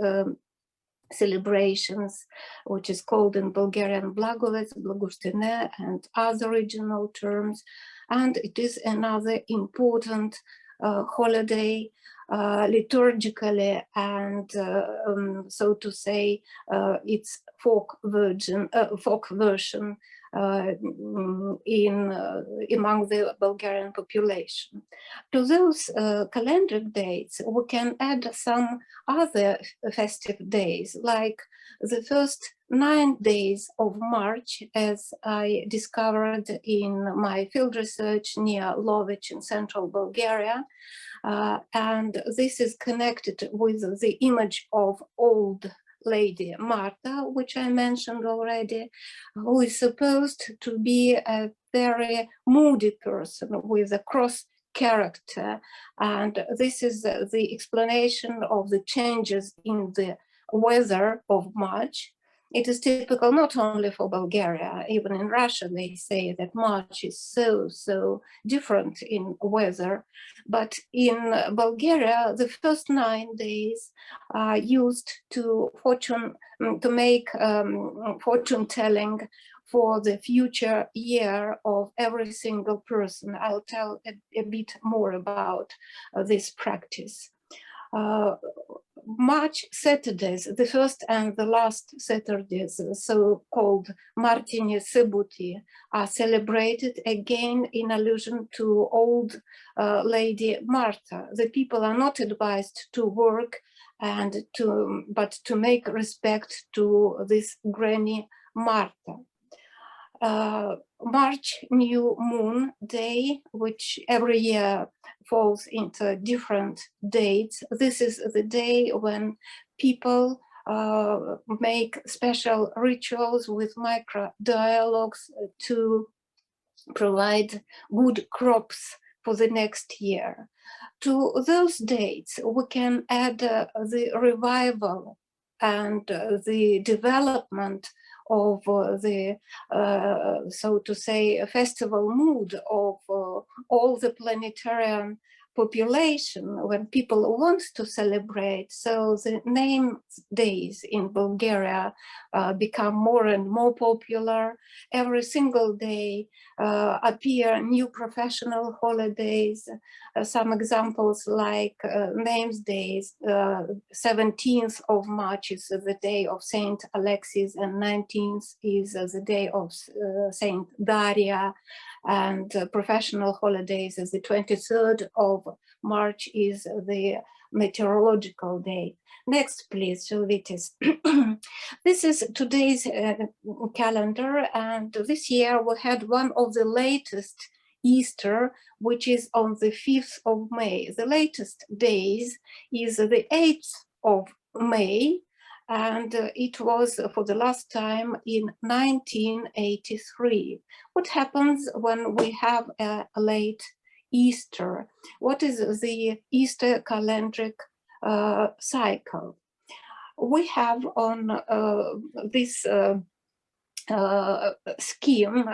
celebrations, which is called in Bulgarian Blagovets, Blagostine, and other regional terms. And it is another important holiday liturgically, and so to say, its folk version among the Bulgarian population. To those calendar dates, we can add some other festive days, like the first 9 days of March, as I discovered in my field research near Lovech in central Bulgaria. And this is connected with the image of old lady Marta, which I mentioned already, who is supposed to be a very moody person with a cross character. And this is the explanation of the changes in the weather of March. It is typical not only for Bulgaria, even in Russia they say that March is so different in weather, but in Bulgaria the first 9 days are used to make fortune telling for the future year of every single person. I'll tell a bit more about this practice. March Saturdays, the first and the last Saturdays, so-called Martini Sebuti, are celebrated again in allusion to old lady Marta. The people are not advised to work but to make respect to this granny Marta. March New Moon Day, which every year falls into different dates. This is the day when people make special rituals with micro-dialogues to provide good crops for the next year. To those dates, we can add the revival and the development of the, so to say, festival mood of all the planetarian population when people want to celebrate. So the name days in Bulgaria become more and more popular. Every single day appear new professional holidays. Some examples like names days. 17th of March is the day of Saint Alexis, and 19th is the day of Saint Daria. And professional holidays as the 23rd of March is the meteorological date. Next, please, Žilvytis. This is today's calendar, and this year we had one of the latest Easter, which is on the 5th of May. The latest days is the 8th of May, and it was for the last time in 1983. What happens when we have a late Easter? What is the Easter calendric cycle? We have on this scheme,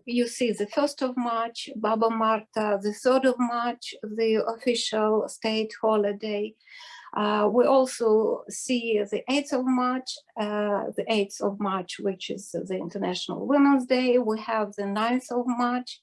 you see the 1st of March, Baba Marta, the 3rd of March, the official state holiday. We also see the 8th of March, which is the International Women's Day. We have the 9th of March,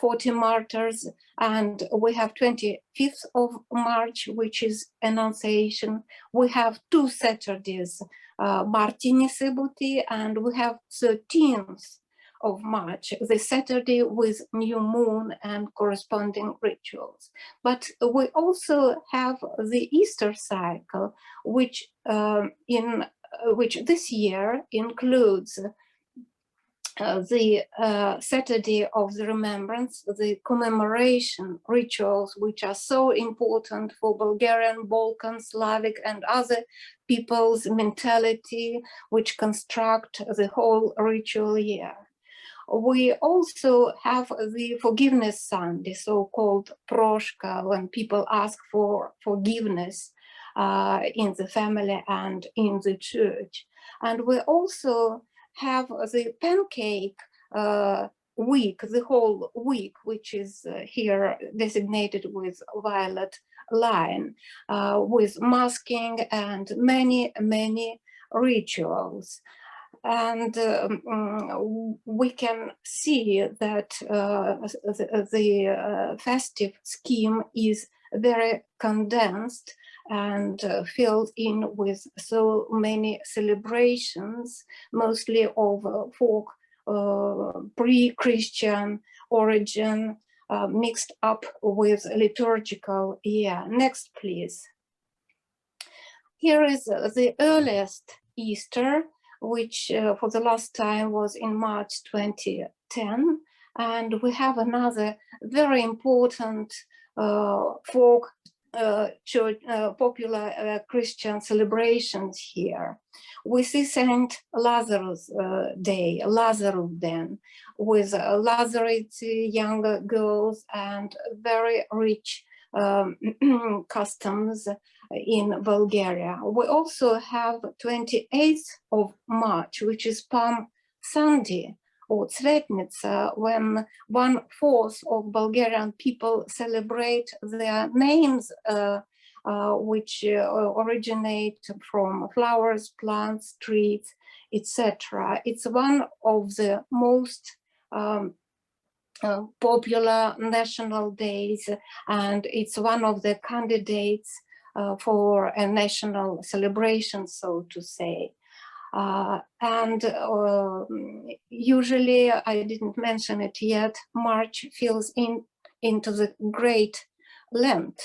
40 Martyrs, and we have 25th of March, which is Annunciation. We have 2 Saturdays, Martini Sibuti, and we have 13th of March, the Saturday with new moon and corresponding rituals. But we also have the Easter cycle, which this year includes the Saturday of the Remembrance, the commemoration rituals, which are so important for Bulgarian, Balkan, Slavic, and other people's mentality, which construct the whole ritual year. We also have the Forgiveness Sunday, so-called Proshka, when people ask for forgiveness in the family and in the church. And we also have the Pancake Week, the whole week, which is here designated with violet line, with masking and many, many rituals. And we can see that the festive scheme is very condensed and filled in with so many celebrations, mostly of folk pre-Christian origin, mixed up with liturgical year. Next, please. Here is the earliest Easter, which for the last time was in March 2010. And we have another very important folk church, popular Christian celebrations here. We see Saint Lazarus Day, Lazarus Den, with Lazarite young girls and very rich customs in Bulgaria. We also have 28th of March, which is Palm Sunday, or Tsvetnitsa, when 1/4 of Bulgarian people celebrate their names, which originate from flowers, plants, trees, etc. It's one of the most popular national days, and it's one of the candidates for a national celebration, so to say. Usually, I didn't mention it yet, March fills into the Great Lent.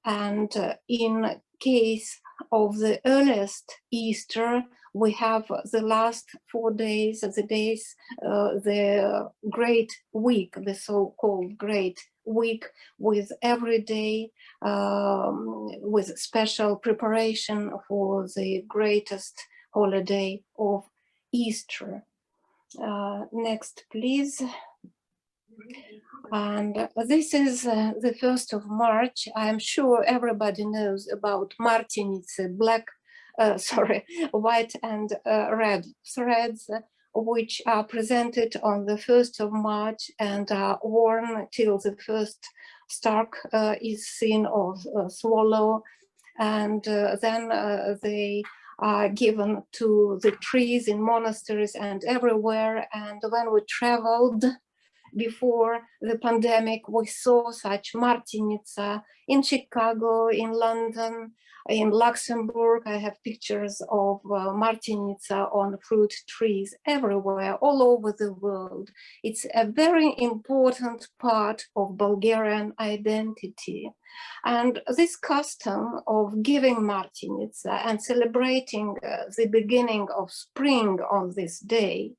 And in case of the earliest Easter, we have the last 4 days, the Great Week, the so-called Great Week, with every day, with special preparation for the greatest holiday of Easter. Next, please. And this is the 1st of March. I'm sure everybody knows about Martinice, white and red threads, which are presented on the 1st of March and are worn till the first stalk is seen of swallow, and then they are given to the trees in monasteries and everywhere. And when we traveled before the pandemic, we saw such Martinitsa in Chicago, in London, in Luxembourg. I have pictures of Martinitsa on fruit trees everywhere, all over the world. It's a very important part of Bulgarian identity. And this custom of giving Martinitsa and celebrating the beginning of spring on this day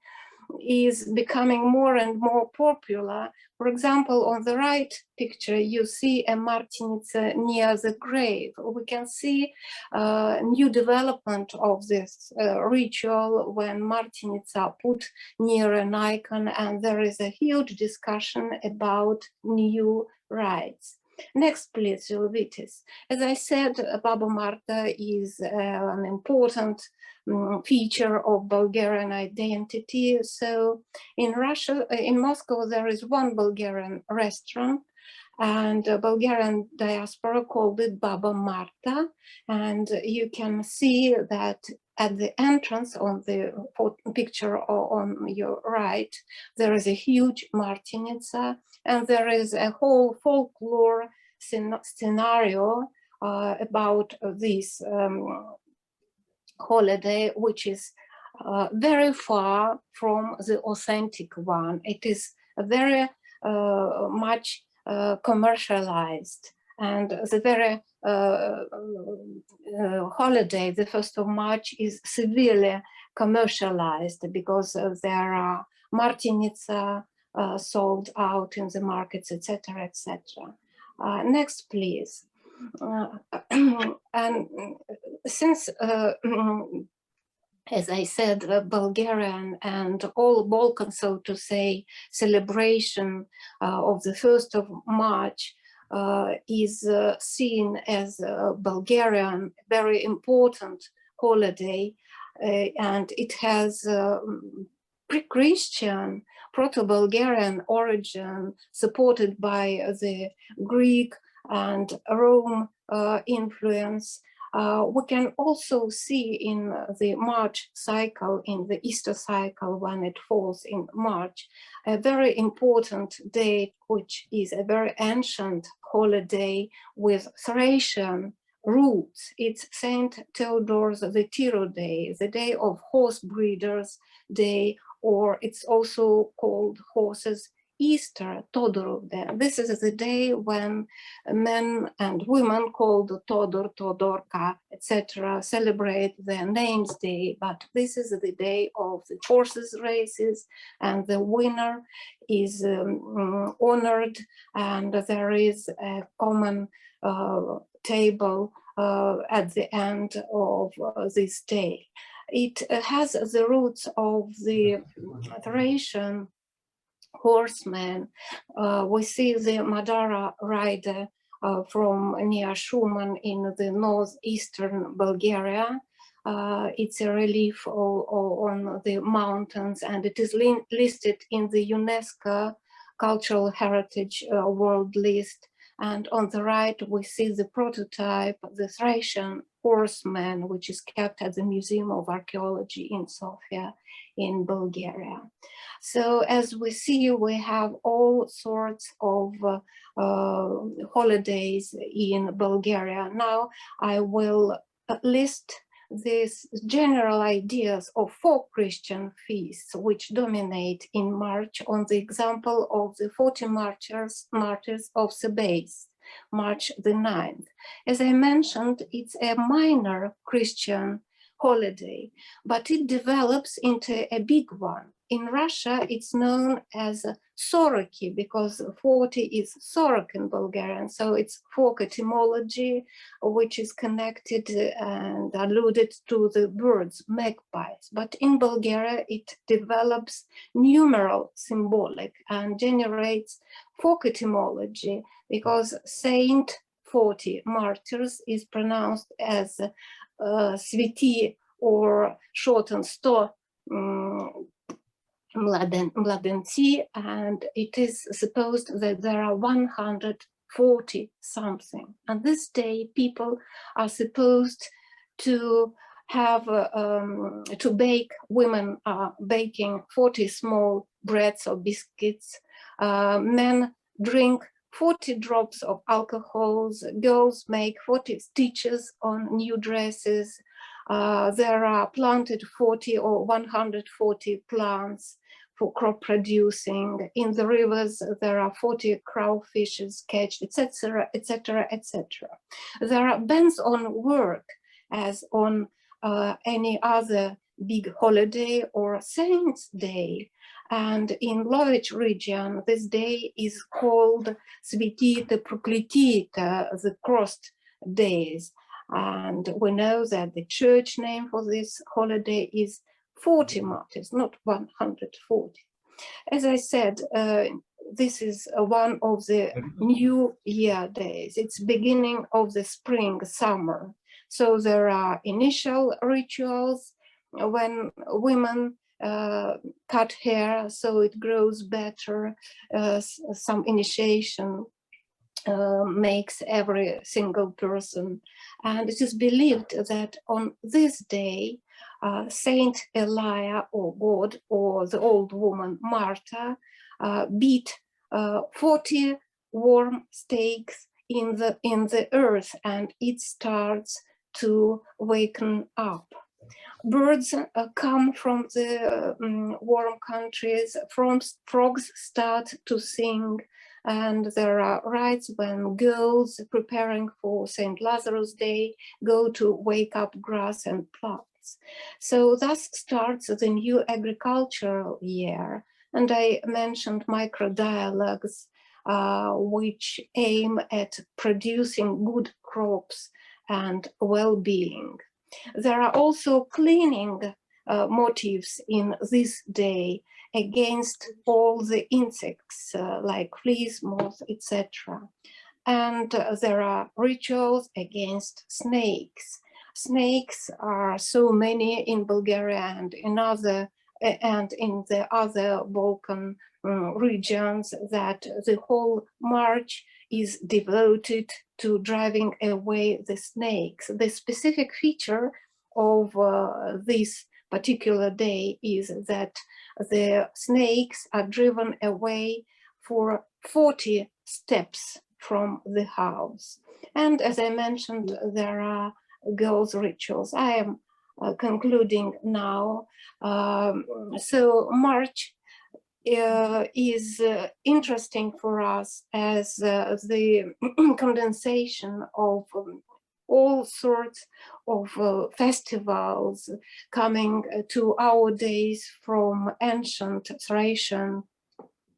is becoming more and more popular. For example, on the right picture, you see a Martinitsa near the grave. We can see new development of this ritual when Martinitsa put near an icon, and there is a huge discussion about new rites. Next, please, Žilvytis. As I said, Baba Marta is an important feature of Bulgarian identity. So in Russia, in Moscow, there is one Bulgarian restaurant, and Bulgarian diaspora called it Baba Marta. And you can see that at the entrance on the picture on your right, there is a huge Martinitsa, and there is a whole folklore scenario about this holiday, which is very far from the authentic one. It is very much commercialized, and the very holiday, the 1st of March, is severely commercialized because there are Martinitsa sold out in the markets, etc., etc. Next, please. And since, as I said, Bulgarian and all Balkan, so to say, celebration of the 1st of March is seen as a Bulgarian very important holiday, and it has pre-Christian, proto-Bulgarian origin supported by the Greek and Rome influence. We can also see in the March cycle, in the Easter cycle, when it falls in March, a very important date, which is a very ancient holiday with Thracian roots. It's Saint Theodore's the Tiro Day, the day of horse breeders' day, or it's also called horses' Easter, Todorov Day. This is the day when men and women called Todor, Todorka, etc. celebrate their names' day, but this is the day of the horses races, and the winner is honored, and there is a common table at the end of this day. It has the roots of the Thracian horsemen. We see the Madara rider from near Shuman in the northeastern Bulgaria. It's a relief on the mountains, and it is listed in the UNESCO Cultural Heritage World List. And on the right, we see the prototype, the Thracian horseman, which is kept at the Museum of Archaeology in Sofia in Bulgaria. So as we see, we have all sorts of holidays in Bulgaria. Now I will list these general ideas of 4 Christian feasts which dominate in March on the example of the 40 martyrs of Sebais, March the 9th. As I mentioned, it's a minor Christian holiday, but it develops into a big one. In Russia, it's known as Soroki because 40 is Sorok in Bulgarian, so it's folk etymology, which is connected and alluded to the birds, magpies. But in Bulgaria, it develops numeral symbolic and generates folk etymology because Saint 40 martyrs is pronounced as Sveti, or shortened Sto Mladenci, and it is supposed that there are 140 something. And this day, people are supposed to have to bake. Women are baking 40 small breads or biscuits. Men drink 40 drops of alcohols. Girls make 40 stitches on new dresses. There are planted 40 or 140 plants for crop producing. In the rivers, there are 40 crayfishes catched, etc., etc., etc. There are bans on work as on any other big holiday or Saints' Day. And in Lovich region, this day is called Svetite Prokletite, the crossed days. And we know that the church name for this holiday is 40 martyrs, not 140. As I said, this is one of the New Year days. It's beginning of the spring, summer. So there are initial rituals when women cut hair so it grows better. Some initiation makes every single person. And it is believed that on this day, Saint Elia or God or the old woman Martha beat 40 warm stakes in the earth, and it starts to waken up. Birds come from the warm countries, frogs start to sing, and there are rites when girls preparing for St. Lazarus Day go to wake up grass and plants. So thus starts the new agricultural year. And I mentioned micro-dialogues, which aim at producing good crops and well-being. There are also cleaning motifs in this day against all the insects like fleas, moths, etc. And there are rituals against snakes. Snakes are so many in Bulgaria and in the other Balkan regions that the whole march is devoted to driving away the snakes. The specific feature of this particular day is that the snakes are driven away for 40 steps from the house. And as I mentioned, there are girls' rituals. I am concluding now. So March is interesting for us as the condensation of all sorts of festivals coming to our days from ancient Thracian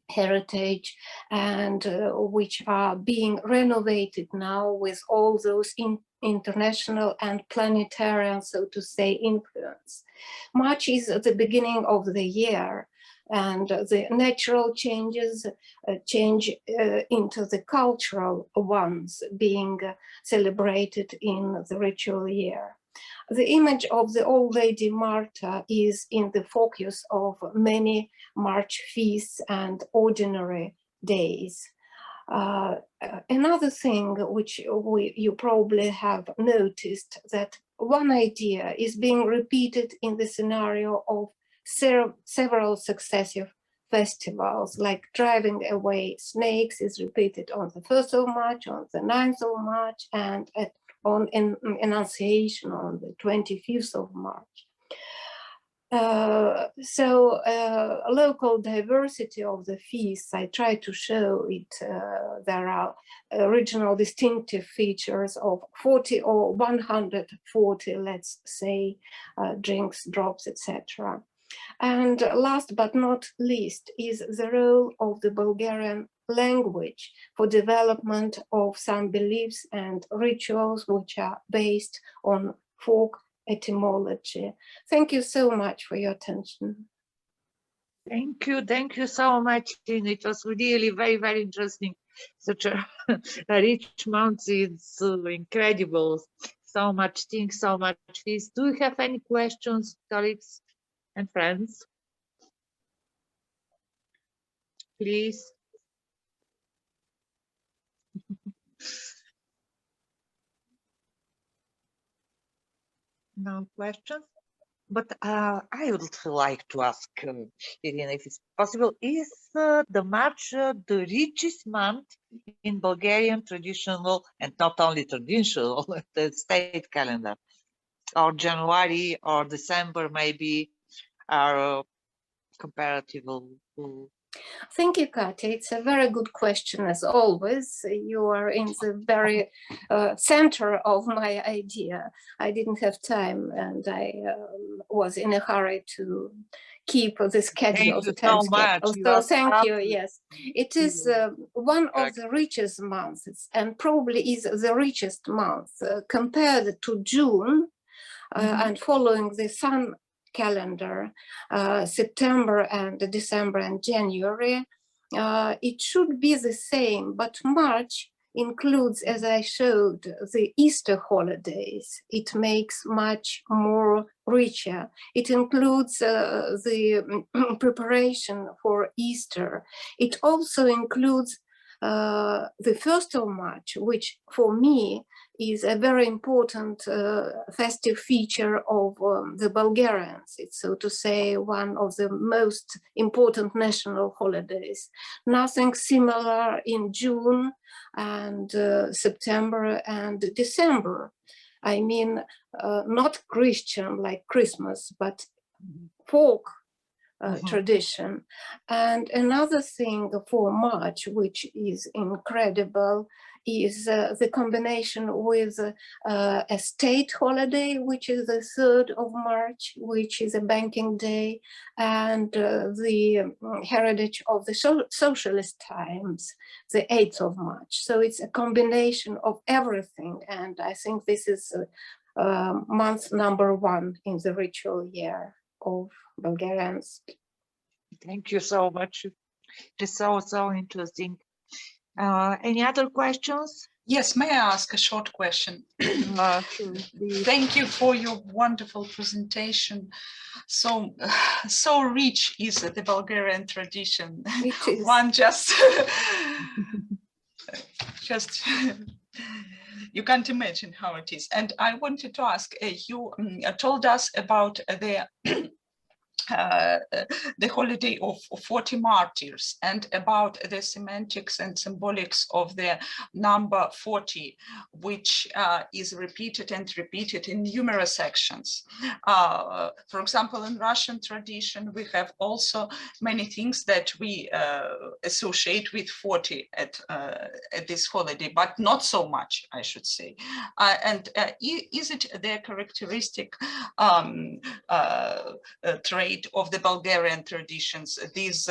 heritage, and which are being renovated now with all those international and planetary, so to say, influence. March is the beginning of the year, and the natural changes change into the cultural ones being celebrated in the ritual year. The image of the old lady Martha is in the focus of many March feasts and ordinary days. Another thing which you probably have noticed, that one idea is being repeated in the scenario of several successive festivals, like driving away snakes is repeated on the 1st of March, on the 9th of March, and on Annunciation on the 25th of March. Local diversity of the feasts, I try to show it. There are original distinctive features of 40 or 140, let's say, drinks, drops, etc. And last but not least is the role of the Bulgarian language for development of some beliefs and rituals which are based on folk etymology. Thank you so much for your attention. Thank you so much. It was really very, very interesting. Such a rich month, it's incredible. So much things, so much feast. Do you have any questions, colleagues and friends? Please. No questions. But I would like to ask Irina, if it's possible, is the March the richest month in Bulgarian traditional, and not only traditional, the state calendar? Or January or December maybe are comparative? Thank you, Katya. It's a very good question, as always. You are in the very center of my idea. I didn't have time, and I was in a hurry to keep the schedule. Thank you so much. So thank you. Yes, it is one of the richest months, and probably is the richest month compared to June and following the sun calendar, September and December and January. It should be the same, but March includes, as I showed, the Easter holidays. It makes much more richer. It includes the preparation for Easter. It also includes the 1st of March, which for me is a very important festive feature of the Bulgarians. It's, so to say, one of the most important national holidays. Nothing similar in June and September and December. I mean, not Christian like Christmas, but folk tradition. And another thing for March, which is incredible, is the combination with a state holiday, which is the 3rd of March, which is a banking day, and the heritage of the socialist times, the 8th of March. So it's a combination of everything. And I think this is month number 1 in the ritual year of Bulgarians. Thank you so much. It's so interesting. Any other questions? Yes, may I ask a short question? Sure, thank you for your wonderful presentation. So rich is the Bulgarian tradition. It is. One just you can't imagine how it is. And I wanted to ask, you told us about the holiday of 40 martyrs and about the semantics and symbolics of the number 40, which is repeated and repeated in numerous sections. For example, in Russian tradition, we have also many things that we associate with 40 at this holiday, but not so much, I should say. Is it the characteristic trait of the Bulgarian traditions, this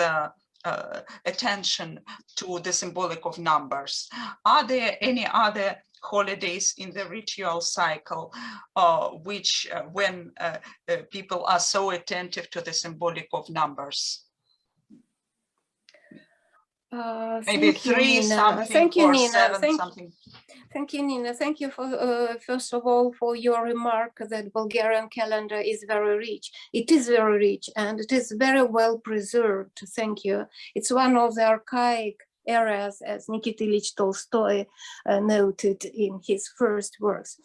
attention to the symbolic of numbers? Are there any other holidays in the ritual cycle which when people are so attentive to the symbolic of numbers? Maybe 3 something, thank you, or Nina. 7 something. Thank you, Nina. Thank you for, first of all, for your remark that Bulgarian calendar is very rich. It is very rich and it is very well preserved. Thank you. It's one of the archaic areas, as Nikita Ilyich Tolstoy noted in his first works.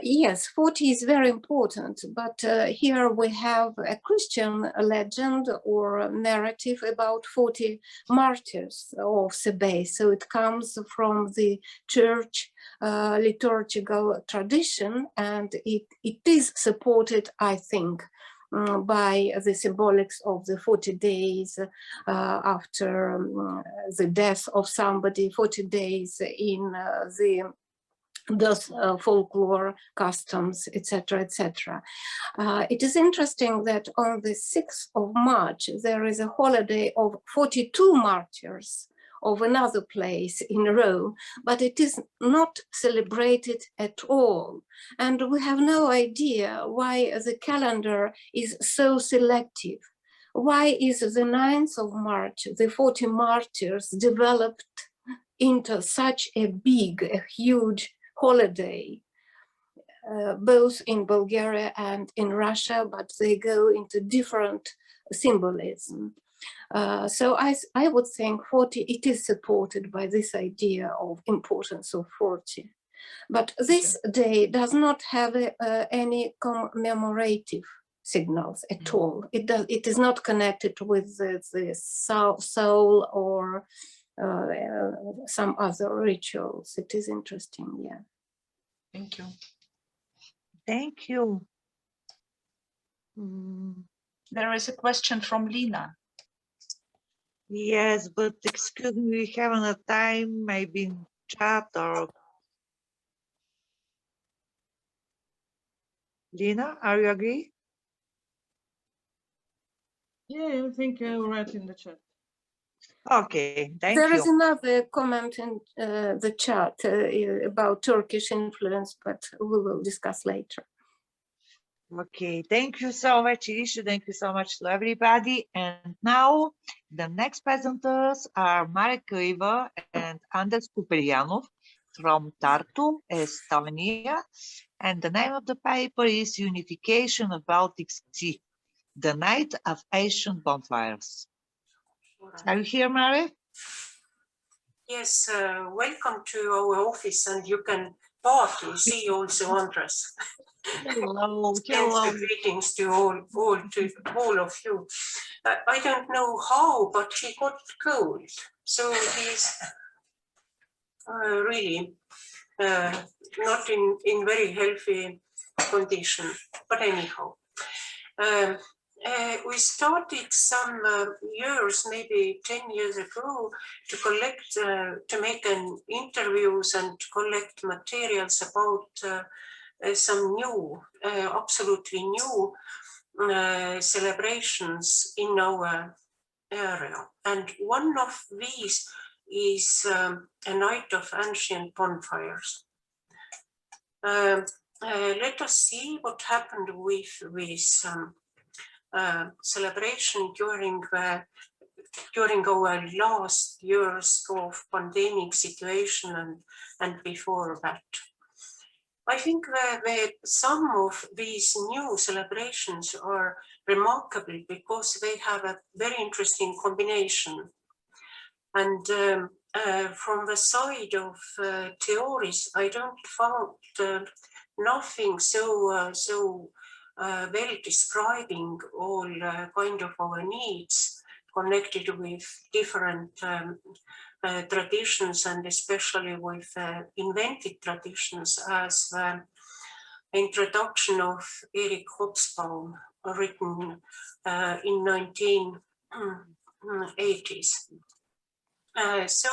Yes, 40 is very important, but here we have a Christian legend or narrative about 40 martyrs of Sebei. So it comes from the church liturgical tradition, and it is supported, I think, by the symbolics of the 40 days after the death of somebody, 40 days in those folklore customs, etc., etc. It is interesting that on the 6th of March, there is a holiday of 42 martyrs of another place in Rome, but it is not celebrated at all. And we have no idea why the calendar is so selective. Why is the 9th of March, the 40 martyrs, developed into such a huge holiday, both in Bulgaria and in Russia, but they go into different symbolism. So I would think 40, it is supported by this idea of importance of 40. But this day does not have any commemorative signals at all. It is not connected with the soul or some other rituals. It is interesting, yeah. Thank you. Thank you. There is a question from Lina. Yes, but excuse me, we haven't a time, maybe in chat or... Lina, are you agree? Yeah, I think I will write in the chat. Okay, thank you. There is another comment in the chat about Turkish influence, but we will discuss later. Okay, thank you so much, Irisha. Thank you so much to everybody. And now the next presenters are Marek Kyiv and Andres Kuperjanov from Tartu, Estonia. And the name of the paper is Unification of Baltic Sea, the Night of Ancient Bonfires. Are you here, Marek? Yes, welcome to our office, and you can party. See you also, Andres. Hello, hello. Greetings to all of you. I don't know how, but he got cold, so he's really not in very healthy condition. But anyhow, we started some years, maybe 10 years ago, to collect, to make interviews and collect materials about some new, absolutely new celebrations in our area. And one of these is a night of ancient bonfires. Let us see what happened with this celebration during our last years of pandemic situation and before that. I think that some of these new celebrations are remarkable because they have a very interesting combination. And from the side of theories, I don't found nothing so well describing all kind of our needs connected with different traditions, and especially with invented traditions, as the introduction of Erik Hobsbawm, written in 1980s. So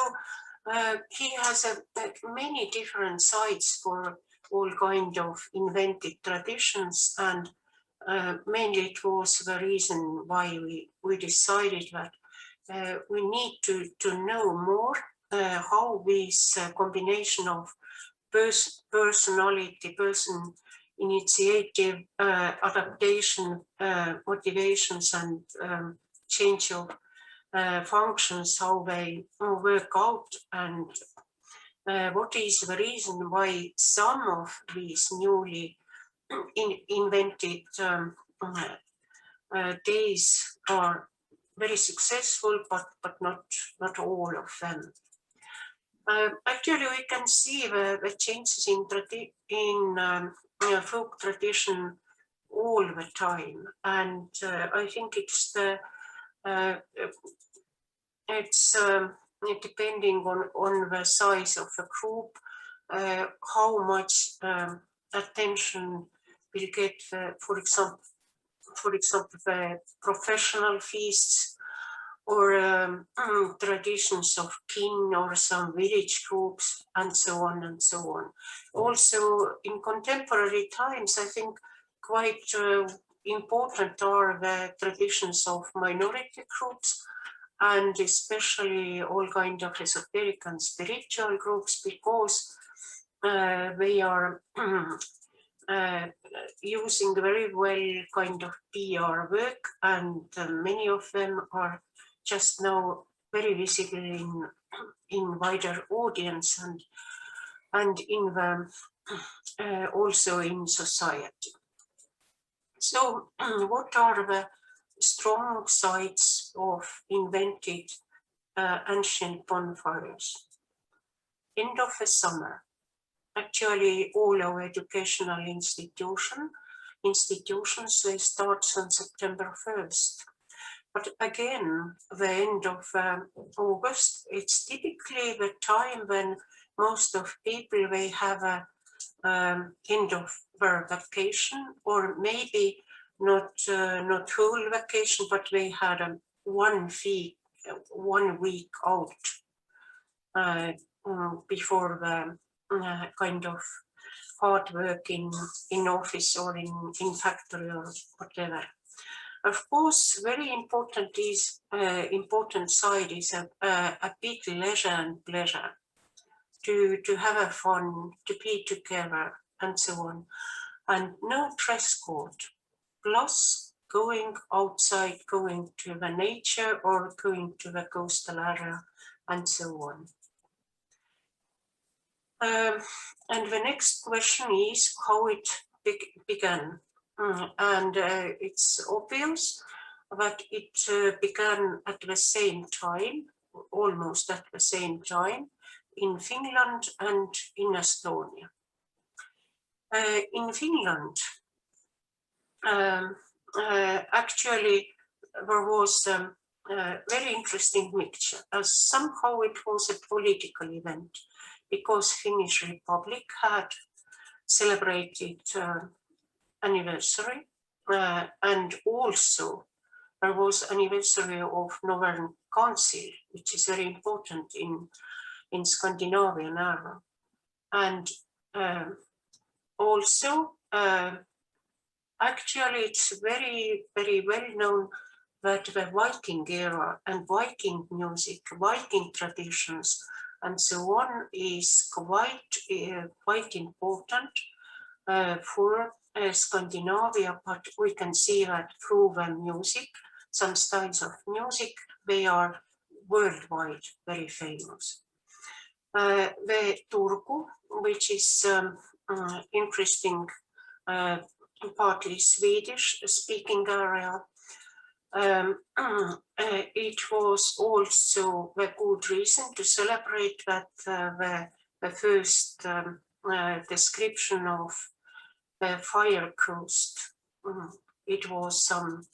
he has many different sides for all kind of invented traditions, and mainly it was the reason why we decided that we need to know more how this combination of personality, person initiative, adaptation, motivations, and change of functions, how they work out, and what is the reason why some of these newly invented days are very successful, but not all of them. Actually, we can see the changes in folk tradition all the time, and I think it's depending on the size of the group, how much attention will get, for example, the professional feasts or traditions of kin or some village groups, and so on and so on. Also, in contemporary times, I think quite important are the traditions of minority groups, and especially all kind of esoteric and spiritual groups, because they are using very well kind of PR work, and many of them are just now very visible in wider audience and in the also in society. So what are the strong sides of invented ancient bonfires? End of the summer, actually all our educational institutions, they start on September 1st. But again, the end of August, it's typically the time when most of people, they have a end of their vacation, or maybe not whole vacation, but they had a 1 week out before the kind of hard work in office or in factory or whatever. Of course, very important side is a big leisure and pleasure, to have a fun, to be together, and so on. And no dress code, plus going outside, going to the nature or going to the coastal area, and so on. And the next question is how it began. And it's obvious that it began at the same time, almost at the same time, in Finland and in Estonia. In Finland, actually, there was a very interesting mixture, as somehow it was a political event, because Finnish Republic had celebrated anniversary, and also there was anniversary of Northern Council, which is very important in Scandinavian era. And also, actually, it's very, very well known that the Viking era and Viking music, Viking traditions, and so on is quite important for Scandinavia, but we can see that through the music, some styles of music, they are worldwide very famous. The Turku, which is interesting, partly Swedish speaking area, it was also a good reason to celebrate that the first description of the fire coast, it was some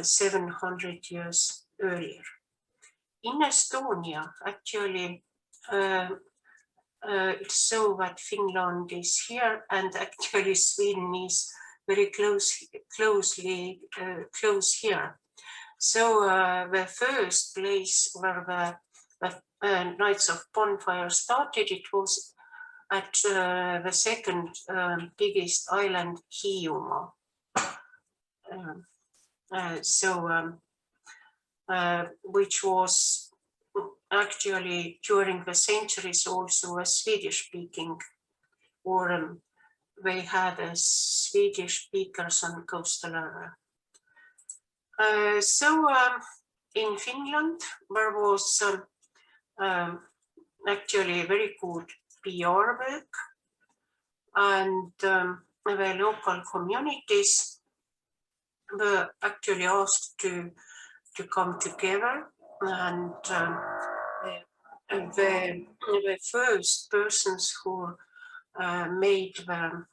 700 years earlier. In Estonia, actually, it's so that Finland is here, and actually Sweden is very close here. So the first place where the Nights of Bonfire started, it was at the second biggest island, Hiiumaa. Which was actually during the centuries also a Swedish-speaking, or they had a Swedish speakers on coastal area. In Finland, there was actually very good PR work, and the local communities were actually asked to come together, and the first persons who made the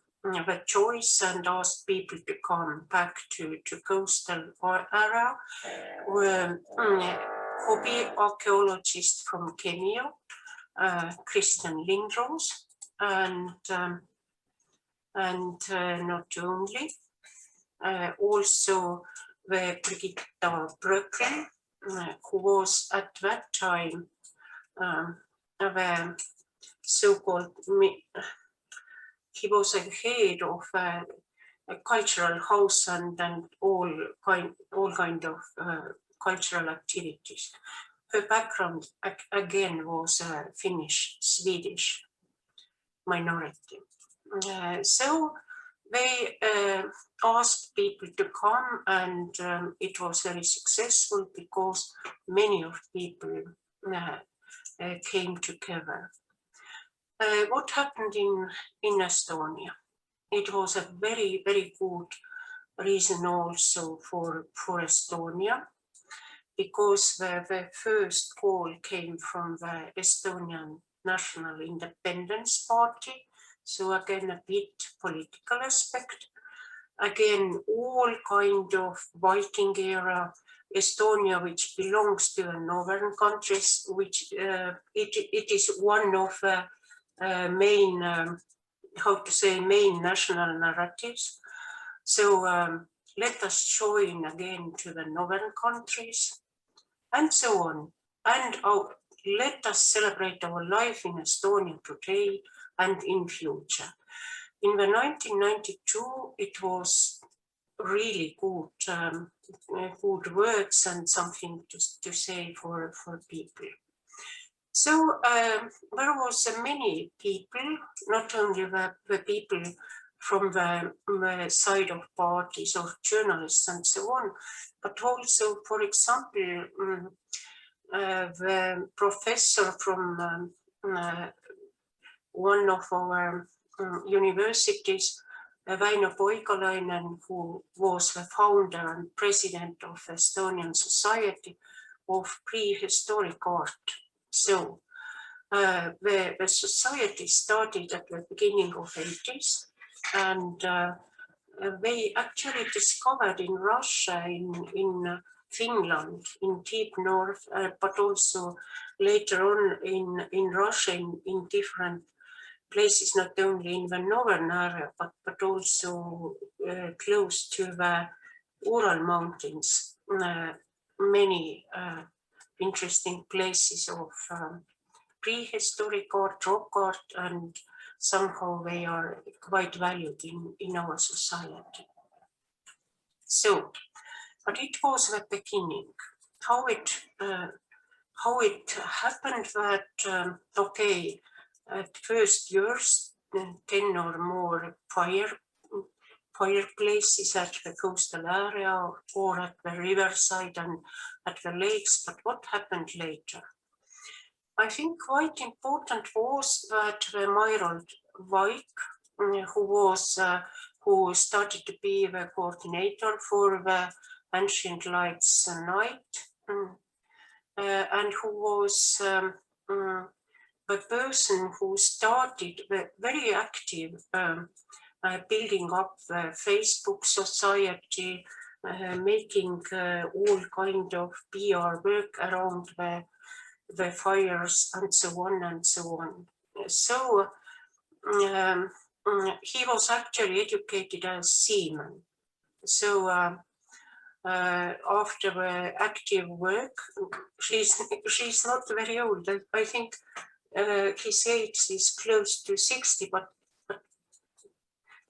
choice and asked people to come back to coastal area were hobby archaeologists from Kenya, Christian Lindros, and not only, also the Brigitta Bröcken, who was at that time the so-called, he was a head of a cultural house and all kind of cultural activities. Her background again was a Finnish-Swedish minority. So they asked people to come, and it was very successful because many of people came together. What happened in Estonia? It was a very, very good reason also for Estonia, because the first call came from the Estonian National Independence Party, So again, a bit political aspect. Again, all kind of Viking era Estonia, which belongs to the northern countries, which it is one of the main, how to say, main national narratives. So let us join again to the northern countries and so on. And let us celebrate our life in Estonia today and in future. In the 1992, it was really good, good words and something to say for people. So there was many people, not only the people from the side of parties or journalists and so on, but also, for example, the professor from one of our universities, Väinö Poikalainen, who was the founder and president of the Estonian Society of Prehistoric Art. So the society started at the beginning of the 80s, and they actually discovered in Russia, in Finland, in deep north, but also later on in Russia, in different places, not only in the northern area, but also close to the Ural Mountains, many interesting places of prehistoric art, rock art, and somehow they are quite valued in our society. So, but it was the beginning. How it happened that, okay, at first years, 10 or more fireplaces at the coastal area or at the riverside and at the lakes, but what happened later? I think quite important was that the Mairold Vaik, who started to be the coordinator for the Ancient Lights Night, and who was the person who started the very active building up the Facebook society, making all kind of PR work around the fires and so on and so on. So he was actually educated as seaman. So after the active work, she's not very old. I think his age is close to 60, but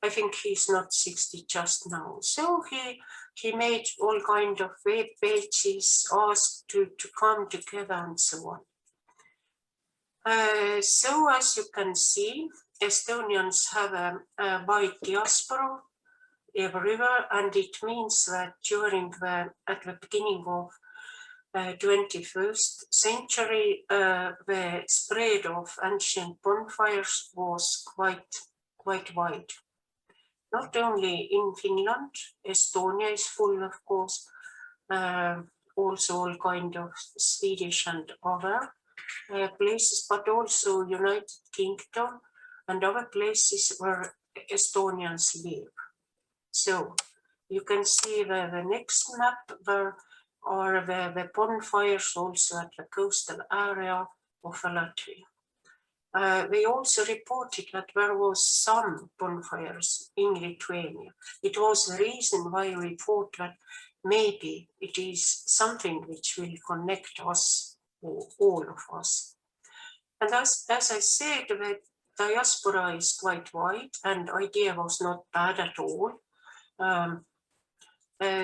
I think he's not 60 just now. So he made all kind of web pages, asked to come together and so on. So as you can see, Estonians have a wide diaspora everywhere, and it means that at the beginning of 21st century, the spread of ancient bonfires was quite wide. Not only in Finland, Estonia is full, of course, also all kind of Swedish and other places, but also United Kingdom and other places where Estonians live. So you can see the next map where are the bonfires also at the coastal area of Latvia. They also reported that there was some bonfires in Lithuania. It was the reason why we thought that maybe it is something which will connect us, all of us. And as I said, the diaspora is quite wide, and idea was not bad at all.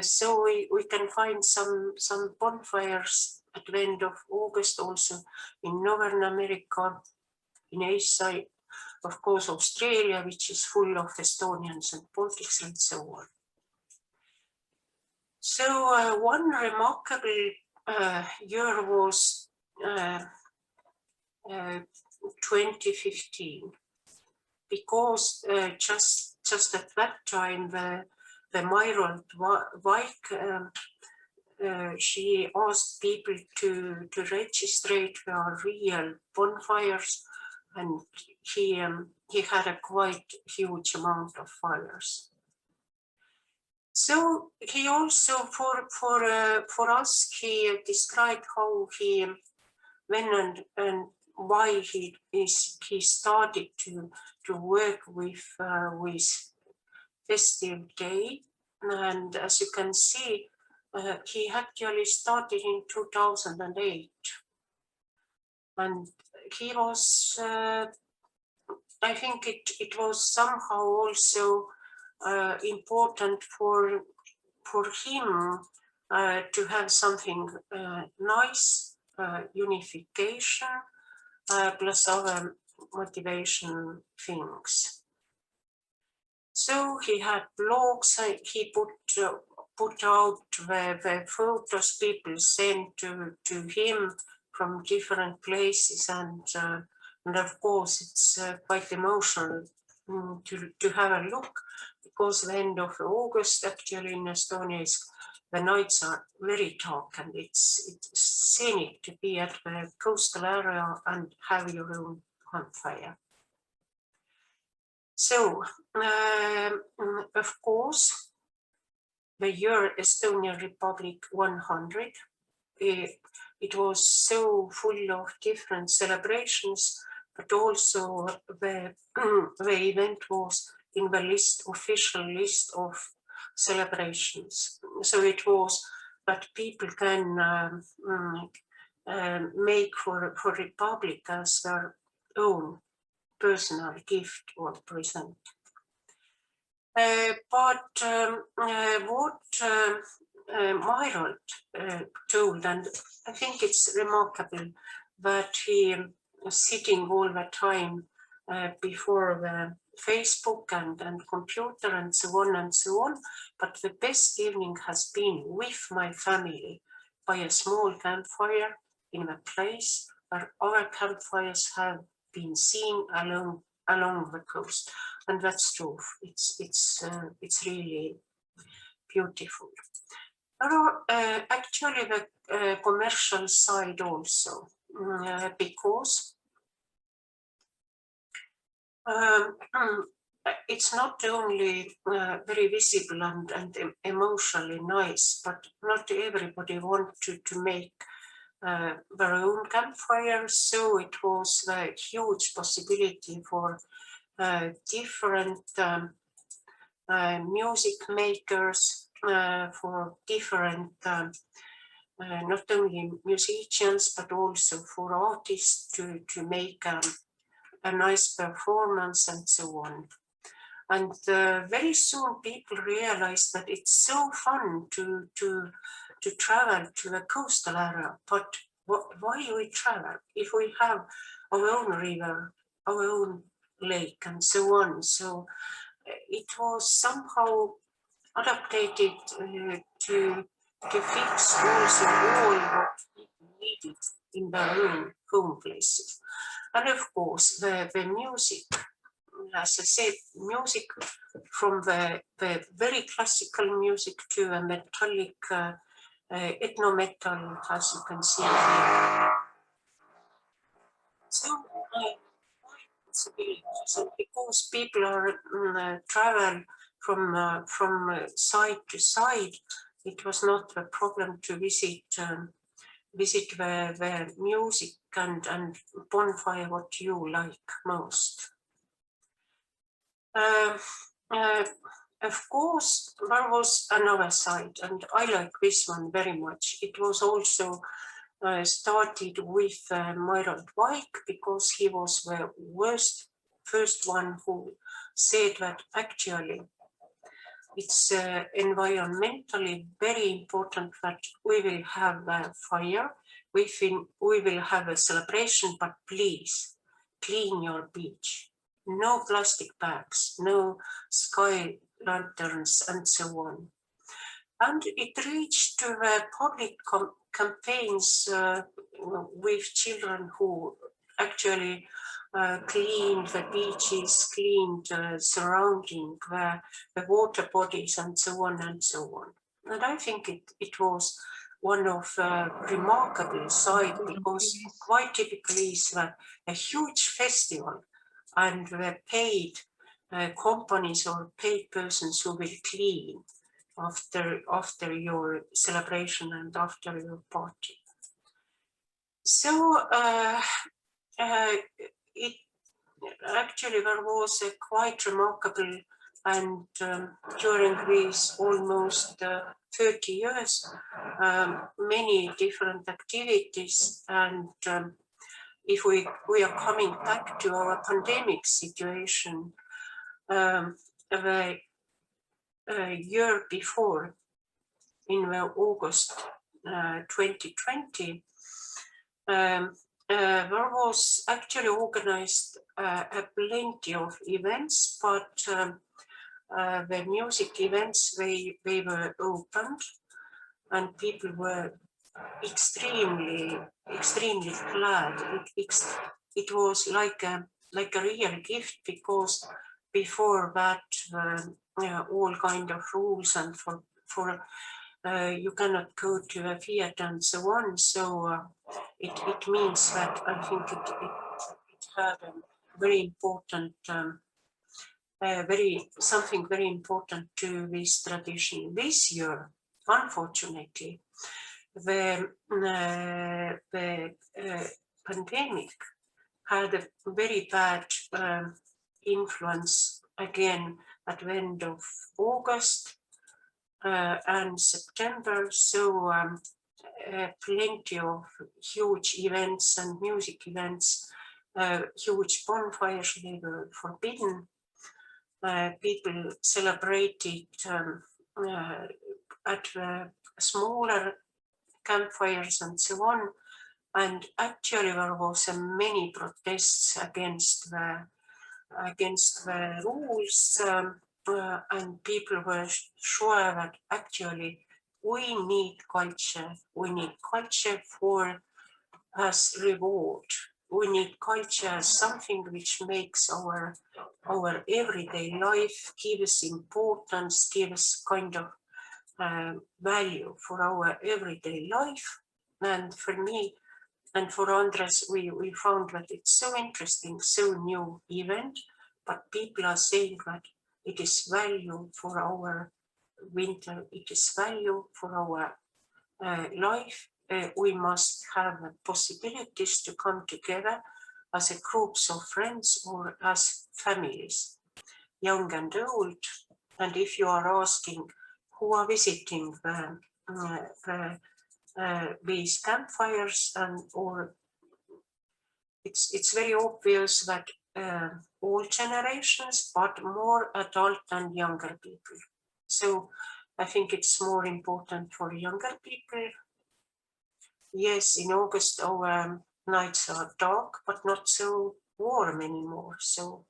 So we can find some bonfires at the end of August also in Northern America, in Asia, of course Australia, which is full of Estonians and Baltics and so on. So one remarkable year was 2015, because just at that time the Mairold Vaik, she asked people to register their real bonfires and he had a quite huge amount of followers. So he also, for us, he described how he, when and why he started to work with festive day. And as you can see, he actually started in 2008. And he was, I think it was somehow also important for him to have something nice, unification, plus other motivation things. So he had blogs, he put out the photos people sent to him from different places, and of course it's quite emotional to have a look, because the end of August actually in Estonia the nights are very dark, and it's scenic to be at the coastal area and have your own campfire. So, of course, the year Estonian Republic 100, it was so full of different celebrations, but also the event was in the official list of celebrations. So it was that people can make for Republic as their own personal gift or present. But what Myrold told, and I think it's remarkable that he was sitting all the time before the Facebook and computer and so on, but the best evening has been with my family by a small campfire in a place where other campfires have been seen along the coast, and that's true. It's really beautiful. Actually, the commercial side also, because it's not only very visible and emotionally nice, but not everybody wants to make their own campfires. So it was a huge possibility for different music makers, for different not only musicians, but also for artists to make a nice performance and so on. And very soon people realized that it's so fun to travel to the coastal area, but why we travel if we have our own river, our own lake and so on? So it was somehow adapted to fix also all what people needed in their own home places. And of course the music, as I said, music from the very classical music to a metallic ethno-metal, as you can see here. So and because people are travel from side to side, it was not a problem to visit the music and bonfire what you like most. Of course, there was another side, and I like this one very much. It was also started with Myrold Vaik, because he was the first one who said that actually it's environmentally very important that we will have a fire, we will have a celebration, but please clean your beach. No plastic bags, no sky lanterns and so on. And it reached to the public campaigns with children who actually cleaned the beaches, cleaned surrounding the water bodies and so on and so on. And I think it was one of remarkable side, because quite typically is a huge festival, and the paid companies or paid persons who will clean after your celebration and after your party. So it actually there was a quite remarkable, and during these almost 30 years, many different activities. And if we are coming back to our pandemic situation, the year before, in August 2020, there was actually organized a plenty of events, but the music events, they were opened, and people were extremely glad. It was like a real gift, because before that all kind of rules, and for you cannot go to a theater and so on. So it means that I think it had a very important, something very important to this tradition. This year, unfortunately, the pandemic had a very bad influence again at the end of August and September. So plenty of huge events and music events, huge bonfires, they were forbidden. People celebrated at smaller campfires and so on. And actually there was many protests against the rules, and people were sure that actually we need culture for as reward. We need culture as something which makes our everyday life, gives importance, gives kind of value for our everyday life. And for me and for Andres, we found that it's so interesting, so new event, but people are saying that it is value for our winter, it is value for our life. We must have possibilities to come together as a groups of friends or as families, young and old. And if you are asking who are visiting these campfires, and or it's very obvious that all generations, but more adult and younger people. So I think it's more important for younger people. Yes, in August our nights are dark, but not so warm anymore. So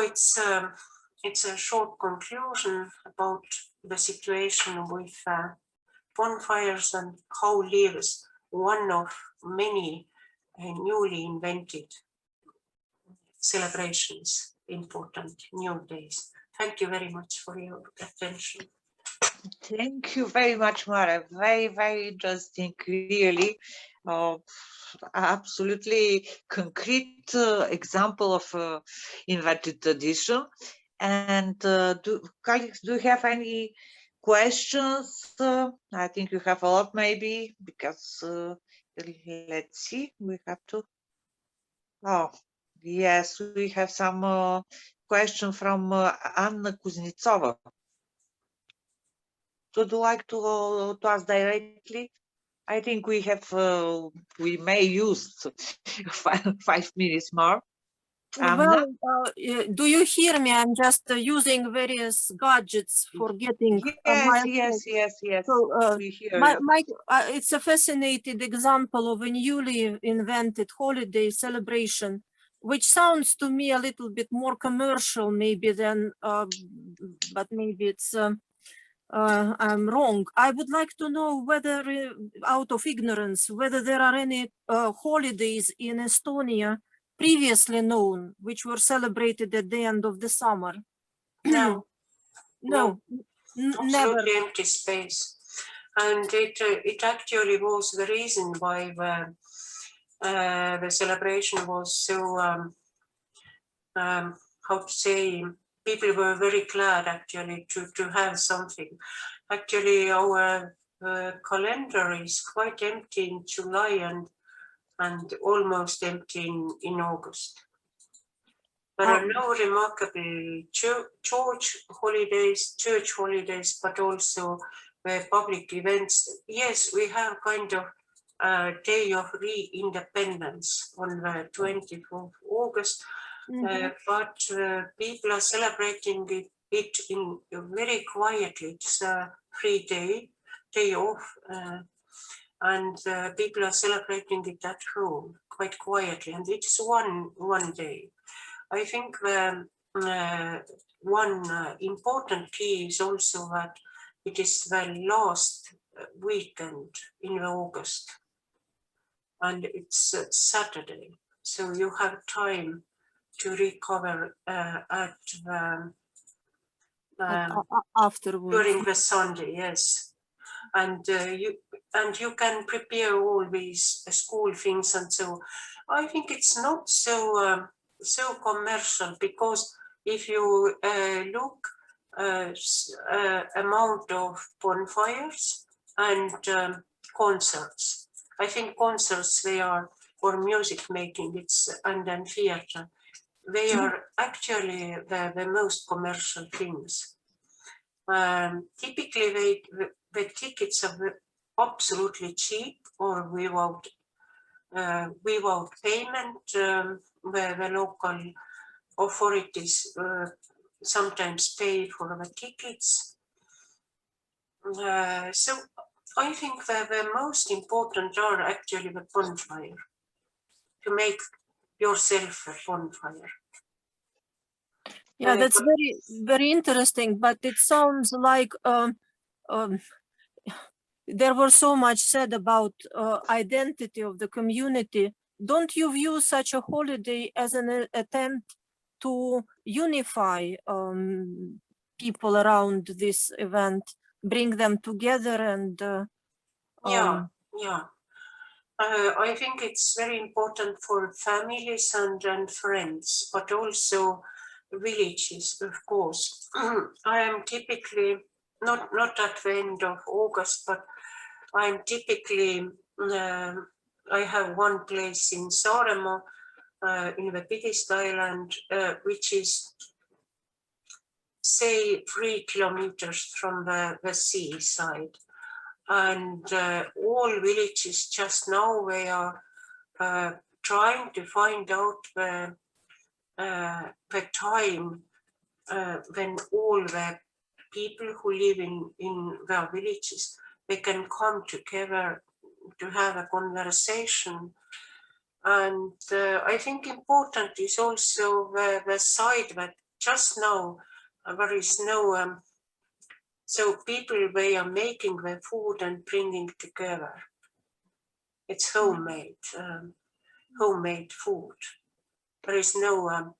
it's a short conclusion about the situation with bonfires and how lives one of many newly invented celebrations, important new days. Thank you very much for your attention. Thank you very much, Mara. Very, very interesting, really. Absolutely concrete example of invented tradition. And colleagues, do you have any questions? I think you have a lot, maybe, because let's see, we have to. Oh, yes, we have some question from Anna Kuznetsova. Would you like to ask directly? I think we have, we may use 5 minutes more. Well, do you hear me? I'm just using various gadgets for getting. Yes. So, we hear you. It's a fascinating example of a newly invented holiday celebration, which sounds to me a little bit more commercial, maybe than, but maybe it's. I'm wrong. I would like to know whether, out of ignorance, whether there are any holidays in Estonia previously known, which were celebrated at the end of the summer. No. Never. Absolutely empty space. And it actually was the reason why the celebration was so, how to say, people were very glad actually to have something. Actually, our calendar is quite empty in July and almost empty in August. There are no remarkable church holidays, but also public events. Yes, we have kind of a day of re-independence on the 20th of August, but people are celebrating it in very quietly. It's a free day off, and people are celebrating it at home quite quietly, and it's one day. I think one important key is also that it is the last weekend in August, and it's Saturday, so you have time to recover afterwards during the Sunday, yes, and you can prepare all these school things, and so I think it's not so so commercial, because if you look amount of bonfires and concerts, I think concerts, they are, or music making, and then theater, they are actually the most commercial things. Typically the tickets are absolutely cheap or without payment, where the local authorities sometimes pay for the tickets. So I think that the most important are actually the bonfire, to make yourself a bonfire. Yeah, that's very interesting, but it sounds like there was so much said about identity of the community. Don't you view such a holiday as an attempt to unify people around this event, bring them together and yeah. I think it's very important for families and friends, but also villages, of course. I am typically not at the end of August, but I'm typically I have one place in Saaremaa, in the biggest island, which is, say, 3 kilometers from the seaside. And all villages just now, they are trying to find out the time when all the people who live in their villages, they can come together to have a conversation. And I think important is also the side that just now there is no, so people, they are making the food and bringing together. It's homemade, homemade food. There is no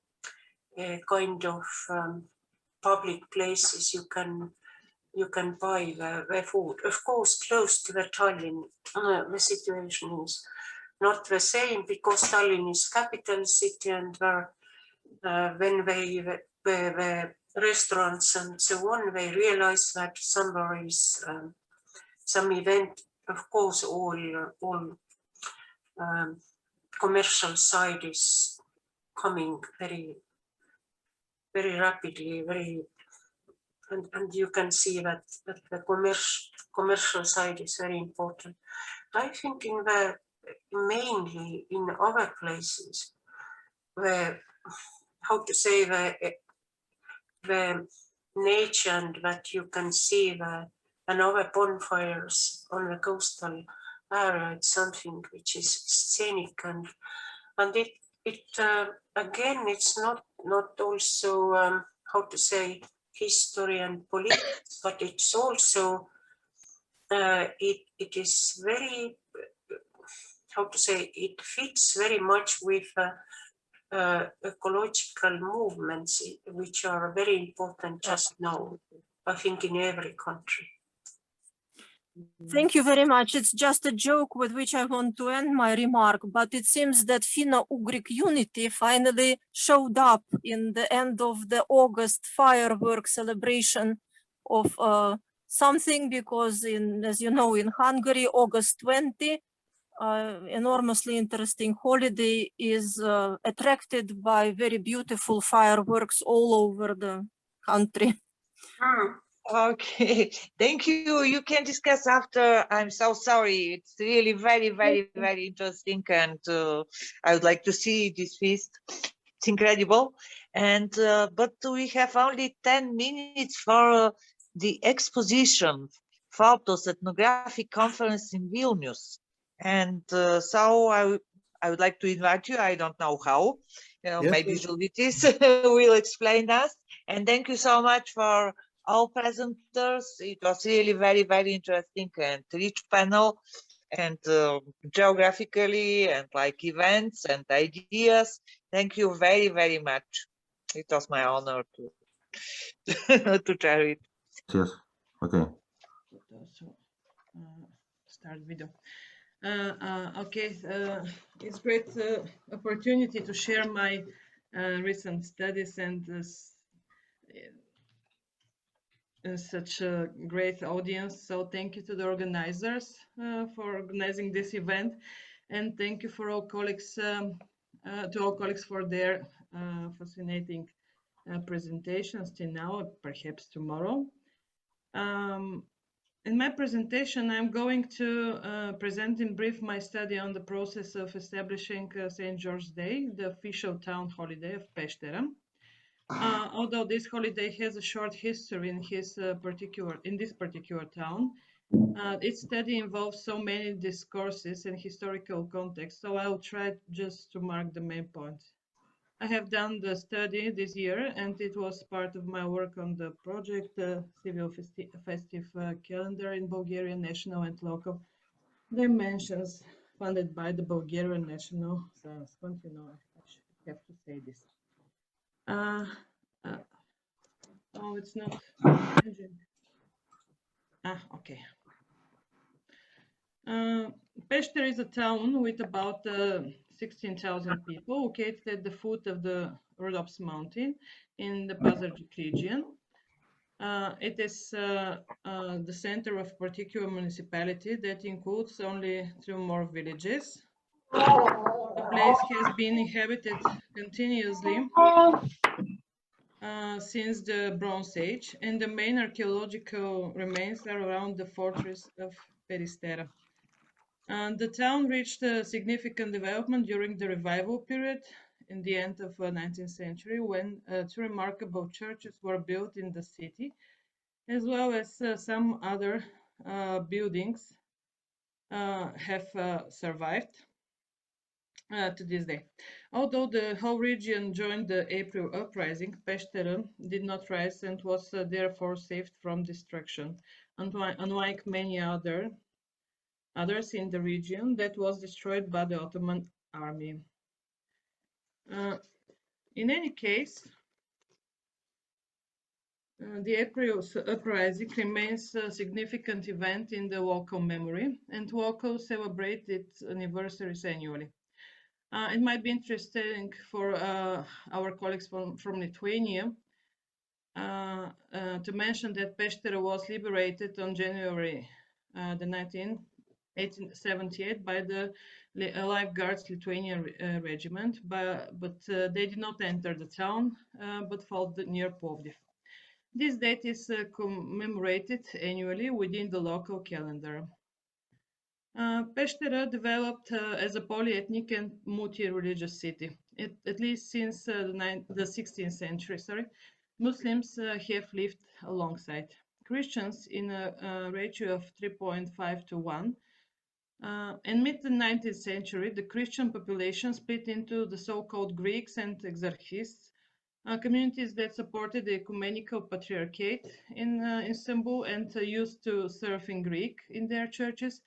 kind of public places you can buy the food. Of course, close to the Tallinn, the situation is not the same, because Tallinn is capital city, and when the restaurants and so on, they realize that somewhere is some event. Of course, all commercial side is coming very, very rapidly, and you can see that the commercial side is very important. I think mainly in other places where, how to say, the nature, and that you can see and other bonfires on the coastal area, it's something which is scenic, and it again, it's not also how to say, history and politics, but it's also it is very, how to say, it fits very much with ecological movements, which are very important just now, I think, in every country. Thank you very much. It's just a joke with which I want to end my remark, but it seems that Finno-Ugric unity finally showed up in the end of the August firework celebration of something, because as you know, in Hungary, August 20, enormously interesting holiday is attracted by very beautiful fireworks all over the country. Okay, thank you. You can discuss after. I'm so sorry. It's really very, very, very interesting, and I would like to see this feast. It's incredible. And but we have only 10 minutes for the exposition, photos, ethnographic conference in Vilnius. And so I would like to invite you. I don't know how. Maybe Žilvytis will explain us. And thank you so much for all presenters. It was really very, very interesting and rich panel, and geographically and like events and ideas. Thank you very, very much. It was my honor to to share it. Yes. Okay. Start video. Okay, it's great opportunity to share my recent studies and such a great audience. So thank you to the organizers for organizing this event, and thank you for all colleagues to all colleagues for their fascinating presentations till now, perhaps tomorrow. In my presentation, I'm going to present in brief my study on the process of establishing St. George's Day, the official town holiday of Peštere. Although this holiday has a short history in this particular town, its study involves so many discourses and historical context, so I will try just to mark the main points. I have done the study this year, and it was part of my work on the project Civil Festive Calendar in Bulgarian national and local dimensions, funded by the Bulgarian National Science Fund. You know, I have to say this. Oh, it's not. Okay. Peštere is a town with about 16,000 people, located at the foot of the Rhodops mountain in the Pazardzhik region. It is the center of a particular municipality that includes only 2 more villages. The place has been inhabited continuously since the Bronze Age, and the main archaeological remains are around the fortress of Peristera. The town reached a significant development during the revival period in the end of the 19th century, when 2 remarkable churches were built in the city, as well as some other buildings have survived to this day. Although the whole region joined the April uprising, Peštere did not rise and was therefore saved from destruction, unlike many others in the region that was destroyed by the Ottoman army. In any case, the April uprising remains a significant event in the local memory, and locals celebrate its anniversaries annually. It might be interesting for our colleagues from Lithuania to mention that Peštere was liberated on January the 1878 by the Life Guards Lithuanian regiment, but they did not enter the town, but fought near Plovdiv. This date is commemorated annually within the local calendar. Peštere developed as a polyethnic and multi-religious city. At least since the 16th century, Muslims have lived alongside Christians in a ratio of 3.5 to 1. In mid-19th century, the Christian population split into the so-called Greeks and exarchists, communities that supported the ecumenical patriarchate in Istanbul and used to serve in Greek in their churches,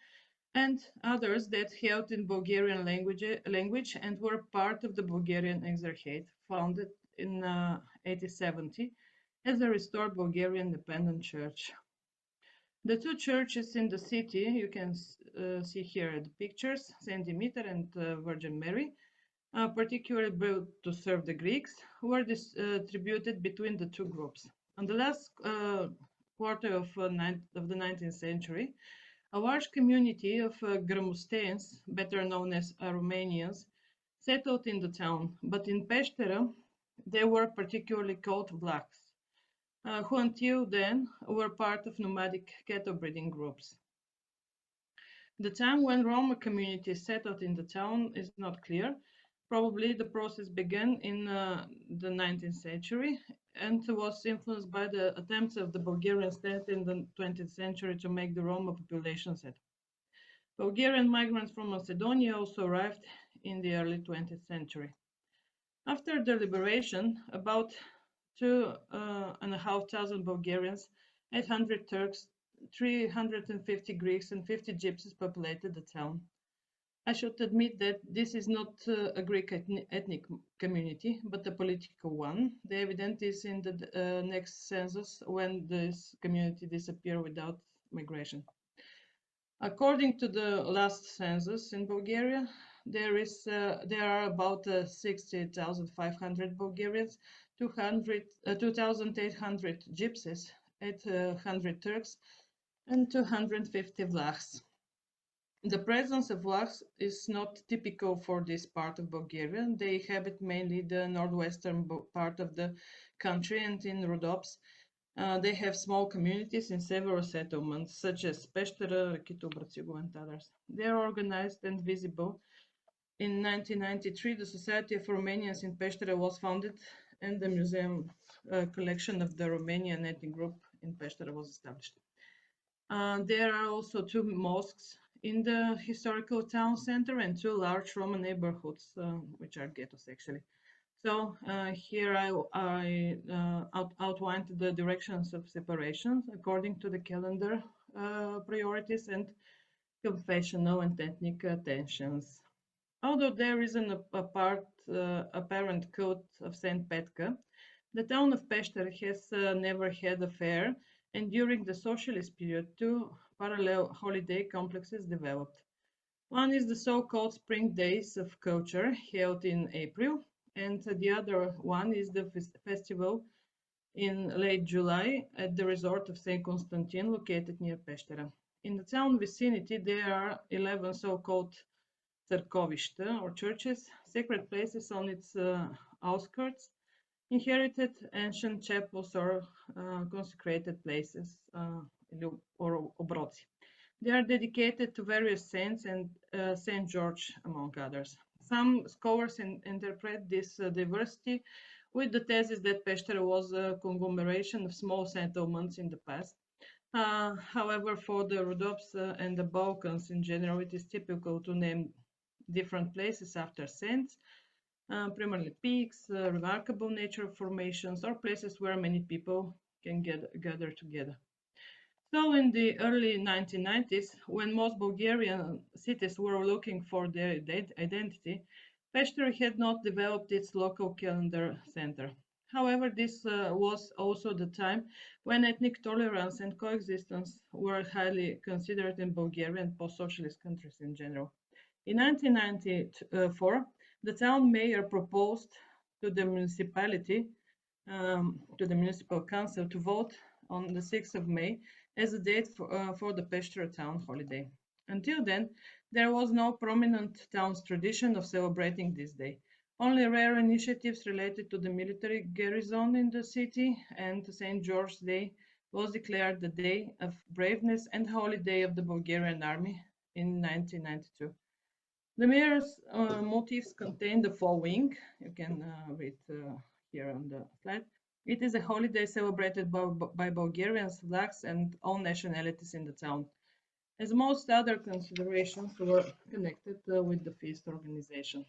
and others that held in Bulgarian language and were part of the Bulgarian Exarchate, founded in 1870 as a restored Bulgarian independent church. The two churches in the city, you can see here the pictures, St. Demeter and Virgin Mary, particularly built to serve the Greeks, were distributed between the two groups. On the last quarter of the 19th century, a large community of Gramusteans, better known as Romanians, settled in the town, but in Peșteră, they were particularly called Vlachs, who until then were part of nomadic cattle breeding groups. The time when Roma communities settled in the town is not clear. Probably the process began in the 19th century and was influenced by the attempts of the Bulgarian state in the 20th century to make the Roma population settle. Bulgarian migrants from Macedonia also arrived in the early 20th century. After the liberation, about 2,500 Bulgarians, 800 Turks, 350 Greeks and 50 Gypsies populated the town. I should admit that this is not a Greek ethnic community, but a political one. The evidence is in the next census when this community disappeared without migration. According to the last census in Bulgaria, there are about 60,500 Bulgarians, 2,800 Gypsies, 800 Turks, and 250 Vlachs. The presence of Vlachs is not typical for this part of Bulgaria. They inhabit mainly the northwestern part of the country and in Rhodops. They have small communities in several settlements, such as Peșteră, Răchitul, Brățigu, and others. They are organized and visible. In 1993, the Society of Romanians in Peșteră was founded, and the museum collection of the Romanian ethnic group in Peșteră was established. There are also two mosques in the historical town center and two large Roman neighborhoods, which are ghettos actually. So here I outlined the directions of separations according to the calendar priorities and confessional and ethnic tensions. Although there is an apparent cult of Saint Petka, the town of Peșteră has never had a fair, and during the socialist period, two parallel holiday complexes developed. One is the so-called Spring Days of Culture, held in April, and the other one is the festival in late July at the resort of St. Constantine, located near Peșteră. In the town vicinity, there are 11 so-called țărcoviște, or churches, sacred places on its outskirts, inherited ancient chapels or consecrated places, or obroci. They are dedicated to various saints and Saint George, among others. Some scholars interpret this diversity with the thesis that Peșteră was a conglomeration of small settlements in the past. However, for the Rhodops and the Balkans in general, it is typical to name different places after saints, primarily peaks, remarkable natural formations, or places where many people can gather together. So in the early 1990s, when most Bulgarian cities were looking for their identity, Peșteră had not developed its local calendar center. However, this was also the time when ethnic tolerance and coexistence were highly considered in Bulgaria and post-socialist countries in general. In 1994, the town mayor proposed to the municipality, to the municipal council, to vote on the 6th of May as a date for the Peșteră town holiday. Until then, there was no prominent town's tradition of celebrating this day. Only rare initiatives related to the military garrison in the city and St. George's Day was declared the day of braveness and holiday of the Bulgarian army in 1992. The mayor's motifs contain the following. You can read here on the slide. It is a holiday celebrated by Bulgarians, Vlachs, and all nationalities in the town, as most other considerations were connected with the feast organization.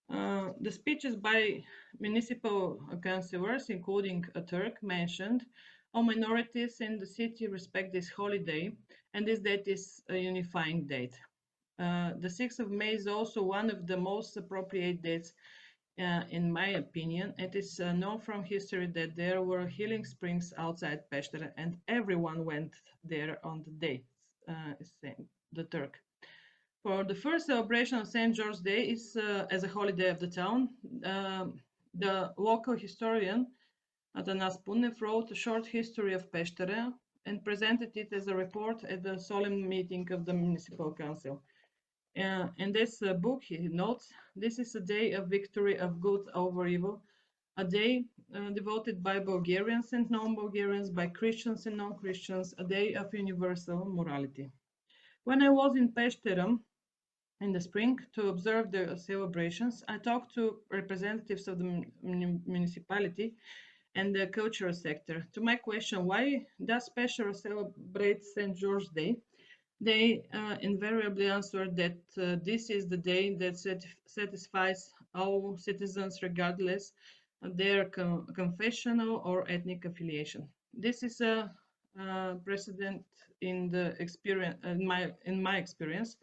The speeches by municipal councillors, including a Turk, mentioned all minorities in the city respect this holiday, and this date is a unifying date. The 6th of May is also one of the most appropriate dates In my opinion, it is known from history that there were healing springs outside Peštere, and everyone went there on the day, the Turk. For the first celebration of St. George's Day is as a holiday of the town. The local historian Atanas Punev wrote a short history of Peštere and presented it as a report at the solemn meeting of the municipal council. In this book, he notes, this is a day of victory of good over evil, a day devoted by Bulgarians and non-Bulgarians, by Christians and non-Christians, a day of universal morality. When I was in Peštere in the spring to observe the celebrations, I talked to representatives of the municipality and the cultural sector. To my question, why does Peštere celebrate St. George's Day? They invariably answered that this is the day that satisfies all citizens regardless of their confessional or ethnic affiliation. This is a precedent in the experience, in my experience,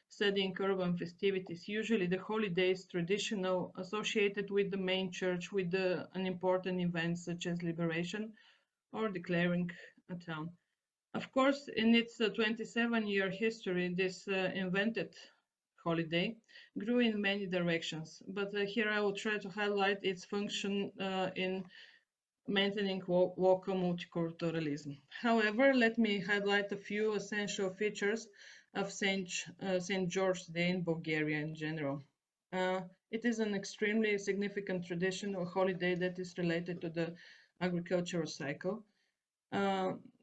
studying urban festivities. Usually the holiday is traditional, associated with the main church, with an important event such as liberation or declaring a town. Of course, in its 27-year history, this invented holiday grew in many directions, but here I will try to highlight its function in maintaining local multiculturalism. However, let me highlight a few essential features of St. George's Day in Bulgaria in general. It is an extremely significant traditional holiday that is related to the agricultural cycle.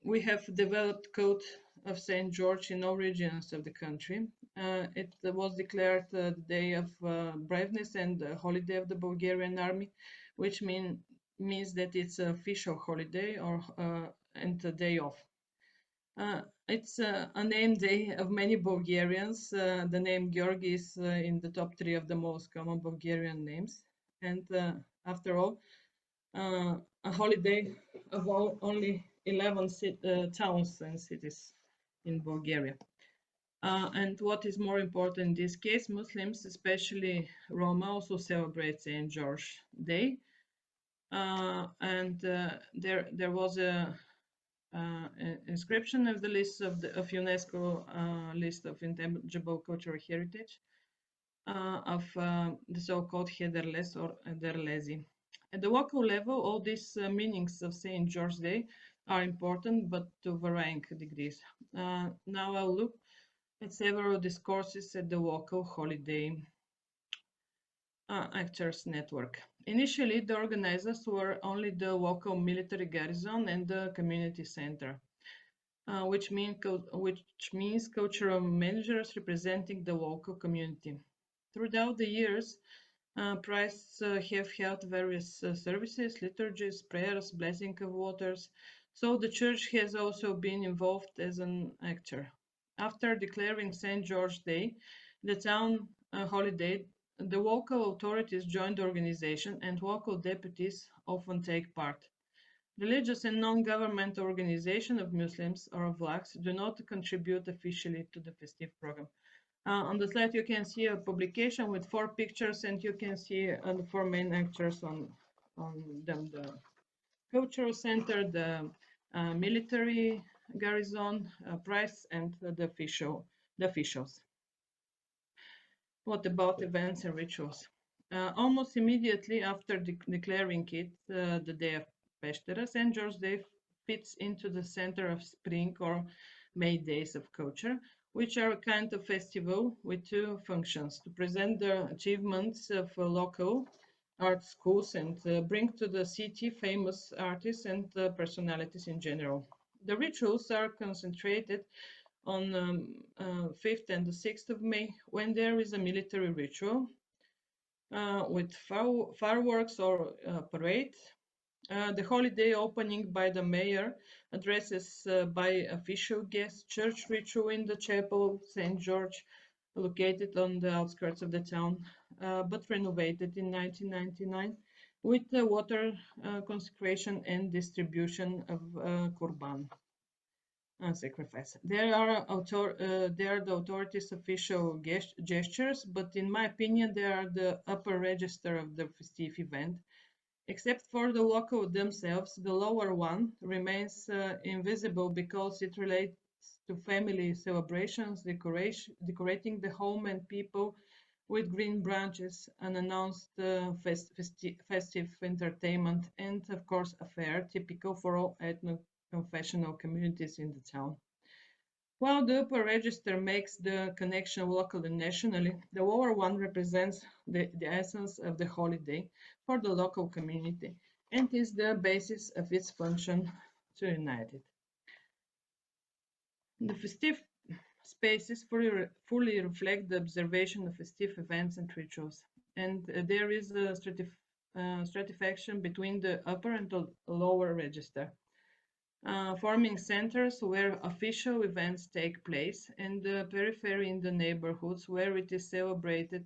We have developed code of St. George in all regions of the country. It was declared the day of braveness and the holiday of the Bulgarian army, which means that it's an official holiday and a day off. It's a name day of many Bulgarians. The name Georgi is in the top 3 of the most common Bulgarian names. And after all, a holiday of only 11 towns and cities in Bulgaria. And what is more important in this case, Muslims, especially Roma, also celebrate St. George's Day. There was an inscription of the list of UNESCO list of intangible cultural heritage of the so-called Hederles or Ederlezi. At the local level, all these meanings of St. George's Day are important, but to varying degrees. Now I'll look at several discourses at the local holiday actors network. Initially, the organizers were only the local military garrison and the community center, which means cultural managers representing the local community. Throughout the years, priests have held various services, liturgies, prayers, blessing of waters, so the church has also been involved as an actor. After declaring St. George's Day, the town holiday, the local authorities join the organization and local deputies often take part. Religious and non-government organizations of Muslims or Vlachs do not contribute officially to the festive program. On the slide, you can see a publication with 4 pictures, and you can see the 4 main actors on them: the cultural center, the military garrison, priests, and the officials. What about events and rituals? Almost immediately after declaring it the day of Peštere, St. George's Day fits into the center of spring or May days of culture, which are a kind of festival with 2 functions: to present the achievements of local art schools and bring to the city famous artists and personalities in general. The rituals are concentrated on 5th and the 6th of May, when there is a military ritual with fireworks or parade. The holiday opening by the mayor, addresses by official guests, church ritual in the chapel of St. George, located on the outskirts of the town, but renovated in 1999, with the water consecration and distribution of Kurban. sacrifice. There are the authorities' official gestures, but in my opinion, they are the upper register of the festive event. Except for the local themselves, the lower one remains invisible because it relates to family celebrations, decorating the home and people with green branches, unannounced festive entertainment, and of course a fair, typical for all ethno-confessional communities in the town. While the upper register makes the connection local and nationally, the lower one represents the essence of the holiday for the local community and is the basis of its function to unite it. The festive spaces fully reflect the observation of festive events and rituals, and there is a stratification between the upper and the lower register, forming centers where official events take place and the periphery in the neighborhoods where it is celebrated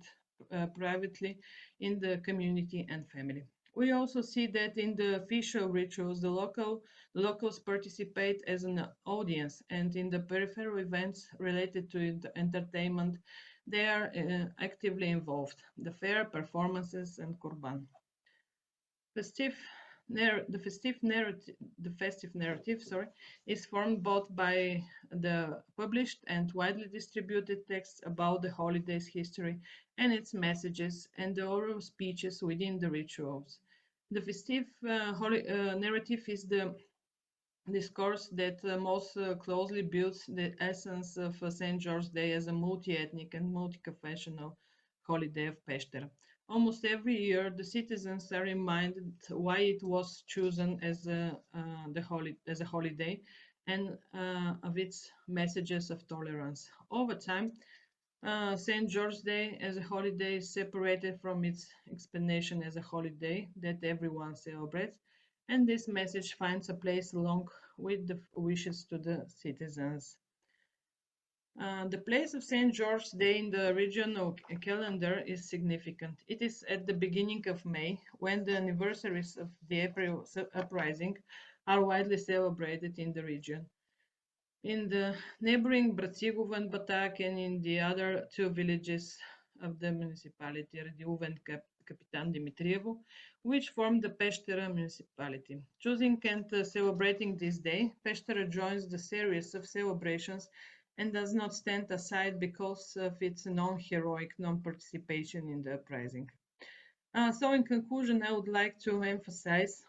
privately in the community and family. We also see that in the official rituals, the locals participate as an audience, and in the peripheral events related to the entertainment, they are actively involved, the fair, performances, and Kurban. The festive narrative, is formed both by the published and widely distributed texts about the holiday's history and its messages, and the oral speeches within the rituals. The festive narrative is the discourse that most closely builds the essence of St. George's Day as a multi-ethnic and multi-confessional holiday of Pešter. Almost every year, the citizens are reminded why it was chosen as a holiday and of its messages of tolerance. Over time, St. George's Day as a holiday is separated from its explanation as a holiday that everyone celebrates, and this message finds a place along with the wishes to the citizens. The place of St. George's Day in the regional calendar is significant. It is at the beginning of May, when the anniversaries of the April uprising are widely celebrated in the region. In the neighboring Bratislava and Batak, and in the other two villages of the municipality, Radiuva and Kapitan Dimitrievo, which form the Pešter municipality. Choosing and celebrating this day, Pešter joins the series of celebrations and does not stand aside because of its non-heroic non-participation in the uprising. So in conclusion, I would like to emphasize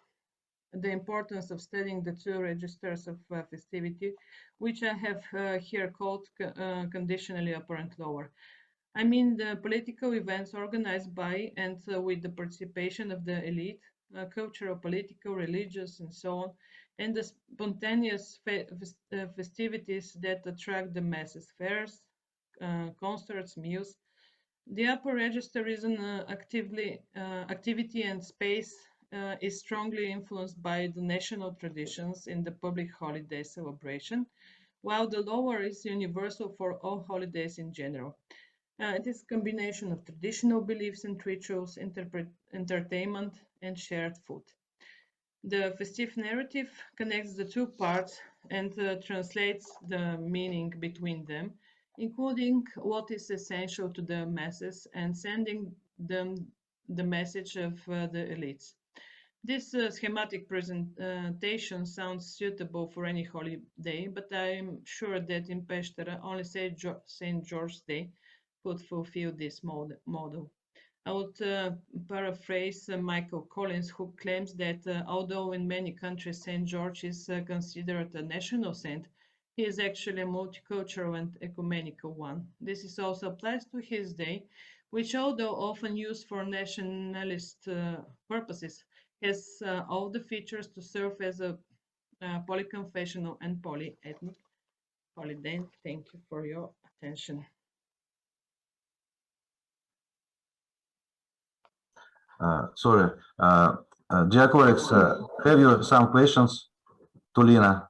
the importance of studying the two registers of festivity, which I have here called conditionally upper and lower. I mean the political events organized by and with the participation of the elite, cultural, political, religious, and so on, and the spontaneous festivities that attract the masses, fairs, concerts, meals. The upper register is an activity and space is strongly influenced by the national traditions in the public holiday celebration, while the lower is universal for all holidays in general. It is a combination of traditional beliefs and rituals, entertainment, and shared food. The festive narrative connects the two parts and translates the meaning between them, including what is essential to the masses and sending them the message of the elites. This schematic presentation sounds suitable for any holiday, but I'm sure that in Pešter only St. George's Day could fulfill this model. I would paraphrase Michael Collins, who claims that although in many countries St. George is considered a national saint, he is actually a multicultural and ecumenical one. This also applies to his day, which, although often used for nationalist purposes, has all the features to serve as a polyconfessional and polyethnic holiday. Thank you for your attention. Sorry, dear colleagues, have you some questions to Lina?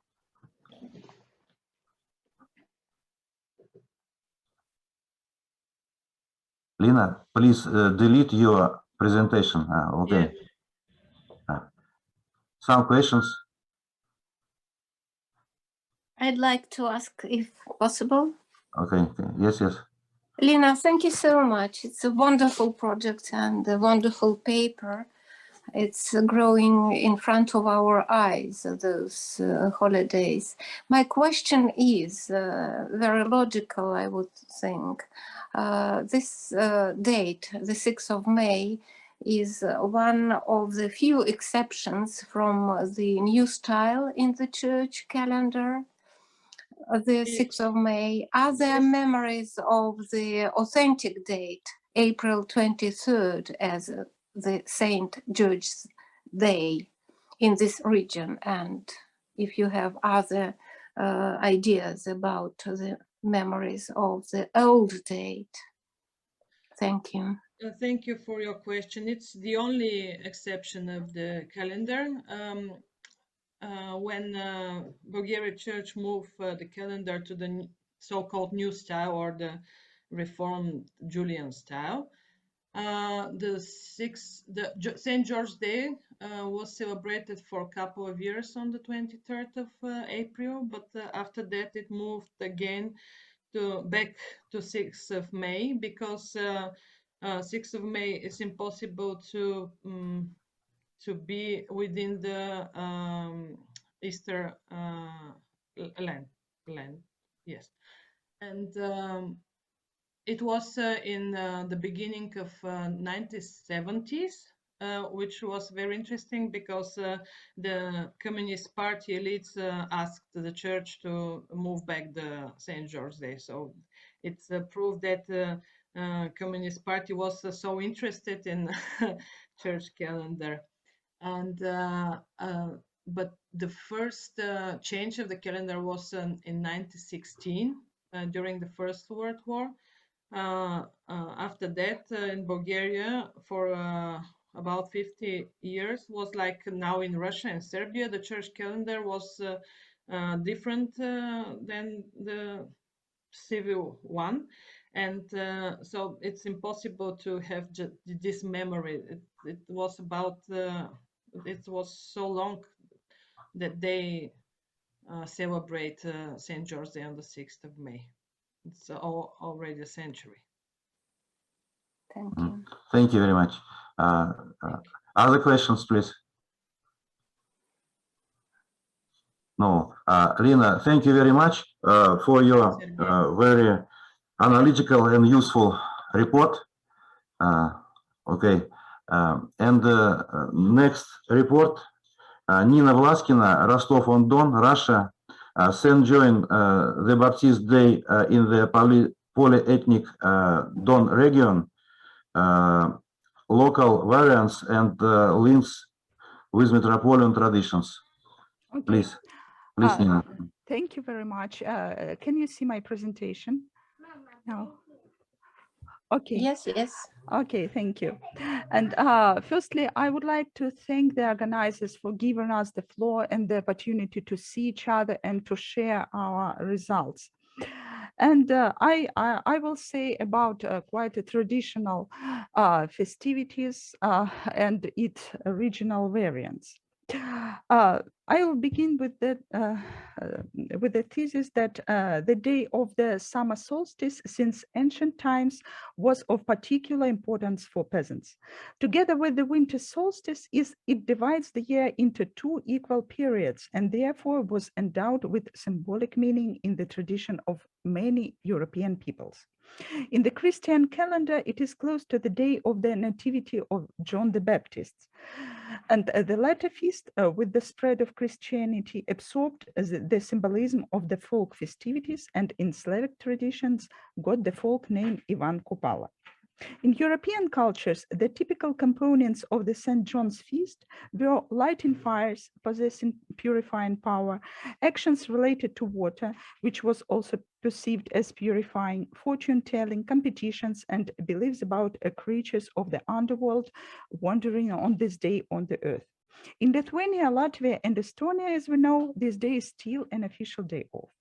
Lina, please delete your presentation. Okay. Some questions? I'd like to ask if possible. Okay, yes. Lina, thank you so much. It's a wonderful project and a wonderful paper. It's growing in front of our eyes, those holidays. My question is very logical, I would think. This date, the 6th of May, is one of the few exceptions from the new style in the church calendar. The 6th of May. Are there memories of the authentic date, April 23rd, as the St. George's Day in this region? And if you have other ideas about the memories of the old date. Thank you. Thank you for your question. It's the only exception of the calendar. When Bulgarian Church moved the calendar to the so-called new style or the Reformed Julian style, St. George's Day was celebrated for a couple of years on the 23rd of April, but after that it moved again back to 6th of May because 6th of May is impossible to be within the Easter land, yes. And it was in the beginning of 1970s, which was very interesting because the Communist Party elites asked the church to move back the St. George's Day. So it's a proof that the Communist Party was so interested in church calendar. And but the first change of the calendar was in 1916 during the First World War. After that, in Bulgaria, for about 50 years, was like now in Russia and Serbia, the church calendar was different than the civil one. And so it's impossible to have this memory. It was about, it was so long that they celebrate St. George's Day on the 6th of May. It's already a century. Thank you. Thank you very much. Other questions, please? No. Lina, thank you very much for your very analytical and useful report. Okay. And next report, Nina Vlaskina, Rostov-on-Don, Russia, St. John the Baptist Day in the polyethnic Don region, local variants and links with metropolitan traditions. Okay. Please, Nina. Thank you very much. Can you see my presentation? No. Okay. Yes. Okay, thank you. And firstly, I would like to thank the organizers for giving us the floor and the opportunity to see each other and to share our results. And I will say about quite a traditional festivities and its regional variants. I will begin with the thesis that the day of the summer solstice since ancient times was of particular importance for peasants. Together with the winter solstice, it divides the year into two equal periods and therefore was endowed with symbolic meaning in the tradition of many European peoples. In the Christian calendar, it is close to the day of the nativity of John the Baptist. And the latter feast, with the spread of Christianity, absorbed the symbolism of the folk festivities and in Slavic traditions got the folk name Ivan Kupala. In European cultures, the typical components of the St. John's feast were lighting fires, possessing purifying power, actions related to water, which was also perceived as purifying, fortune-telling, competitions, and beliefs about creatures of the underworld wandering on this day on the earth. In Lithuania, Latvia, and Estonia, as we know, this day is still an official day off.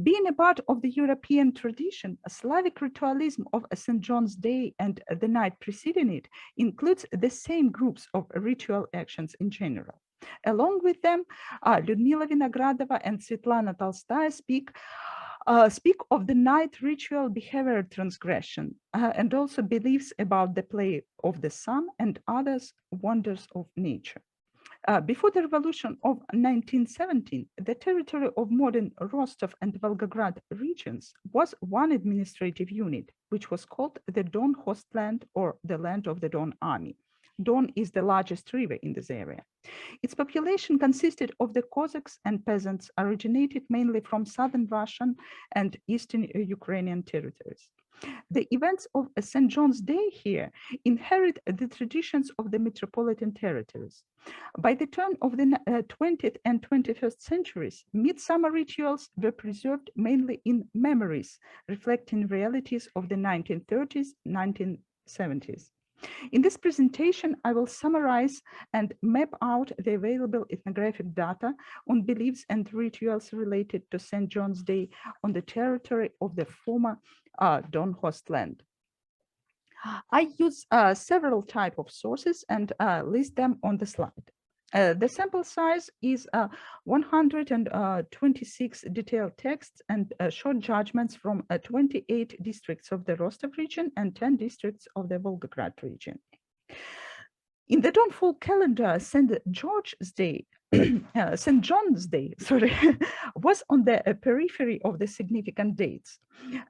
Being a part of the European tradition, a Slavic ritualism of St. John's Day and the night preceding it includes the same groups of ritual actions in general. Along with them, Lyudmila Vinogradova and Svetlana Tolstaya speak of the night ritual behavior transgression and also beliefs about the play of the sun and others wonders of nature. Before the revolution of 1917, the territory of modern Rostov and Volgograd regions was one administrative unit, which was called the Don Host Land or the Land of the Don Army. Don is the largest river in this area. Its population consisted of the Cossacks and peasants, originated mainly from southern Russian and eastern Ukrainian territories. The events of St. John's Day here inherit the traditions of the metropolitan territories. By the turn of the 20th and 21st centuries, midsummer rituals were preserved mainly in memories, reflecting realities of the 1930s, 1970s. In this presentation, I will summarize and map out the available ethnographic data on beliefs and rituals related to St. John's Day on the territory of the former Don Host Land. I use several types of sources and list them on the slide. The sample size is 126 detailed texts and short judgments from 28 districts of the Rostov region and 10 districts of the Volgograd region. In the Dawnfall calendar, St. John's Day, was on the periphery of the significant dates.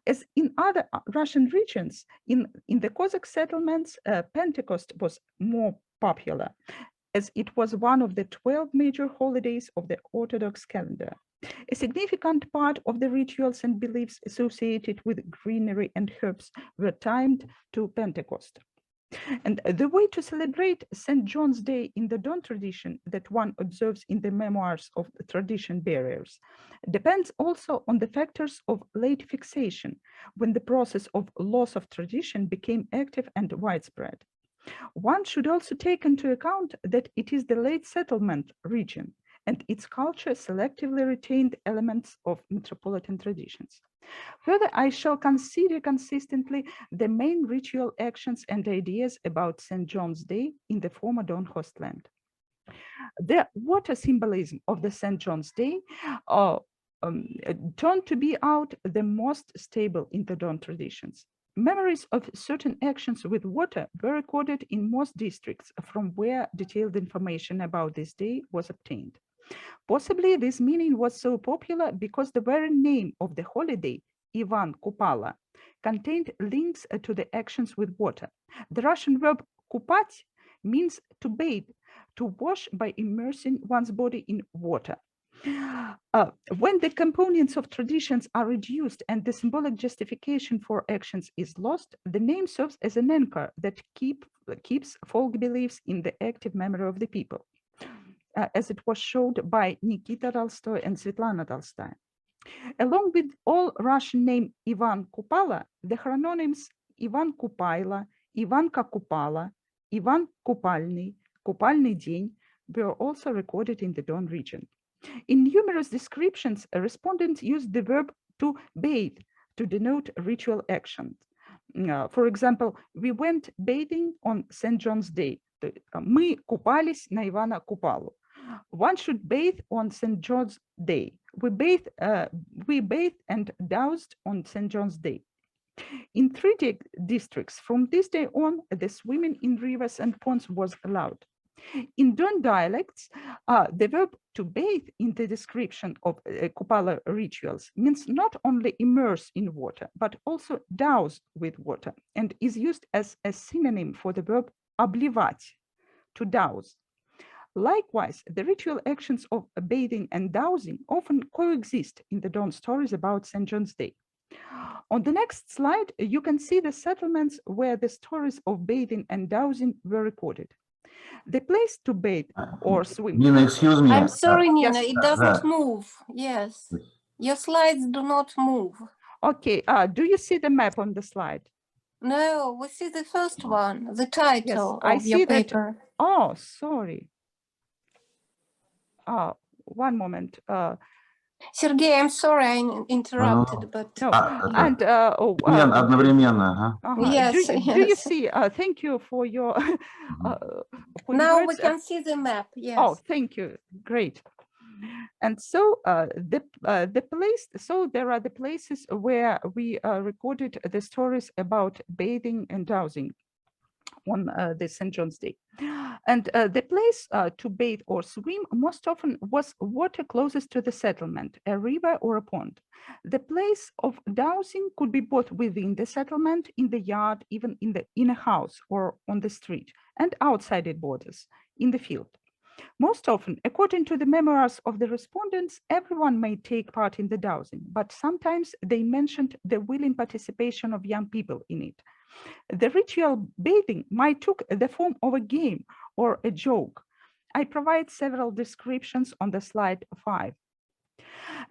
As in other Russian regions, in the Cossack settlements, Pentecost was more popular, as it was one of the 12 major holidays of the Orthodox calendar. A significant part of the rituals and beliefs associated with greenery and herbs were timed to Pentecost. And the way to celebrate St. John's Day in the Don tradition that one observes in the memoirs of the tradition bearers depends also on the factors of late fixation, when the process of loss of tradition became active and widespread. One should also take into account that it is the late settlement region, and its culture selectively retained elements of metropolitan traditions. Further, I shall consider consistently the main ritual actions and ideas about St. John's Day in the former Don Host Land. The water symbolism of the St. John's Day turned to be out the most stable in the Don traditions. Memories of certain actions with water were recorded in most districts from where detailed information about this day was obtained. Possibly this meaning was so popular because the very name of the holiday, Ivan Kupala, contained links to the actions with water. The Russian verb kupать means to bathe, to wash by immersing one's body in water. When the components of traditions are reduced and the symbolic justification for actions is lost, the name serves as an anchor that keeps folk beliefs in the active memory of the people, as it was showed by Nikita Tolstoy and Svetlana Tolstaya. Along with all Russian name Ivan Kupala, the chrononyms Ivan Kupayla, Ivanka Kupala, Ivan Kupalny, Kupalny Dень were also recorded in the Don region. In numerous descriptions, respondents used the verb to bathe to denote ritual action. For example, we went bathing on St. John's Day. Мы купались на Ивана Купалу. One should bathe on St. John's Day. We bathed and doused on St. John's Day. In 3 districts, from this day on, the swimming in rivers and ponds was allowed. In Don dialects, the verb to bathe in the description of Kupala rituals means not only immerse in water, but also douse with water, and is used as a synonym for the verb обливать, to douse. Likewise, the ritual actions of bathing and dowsing often coexist in the Don stories about St. John's Day. On the next slide, you can see the settlements where the stories of bathing and dowsing were recorded. The place to bathe or swim. Nina, excuse me. I'm sorry, Nina, yes. it doesn't move. Yes, your slides do not move. Okay, do you see the map on the slide? No, we see the first one, the title of your paper. Oh, sorry. One moment. Sergey, I'm sorry I interrupted, but Одновременно, yes, do you see? Thank you for your. Now words. we can see the map. Yes. Oh, thank you. Great. And so so there are the places where we recorded the stories about bathing and dowsing on the St. John's Day. And the place to bathe or swim most often was water closest to the settlement, a river or a pond. The place of dowsing could be both within the settlement, in the yard, even in a house or on the street, and outside its borders, in the field. Most often, according to the memoirs of the respondents, everyone may take part in the dowsing, but sometimes they mentioned the willing participation of young people in it. The ritual bathing might took the form of a game or a joke. I provide several descriptions on the slide 5.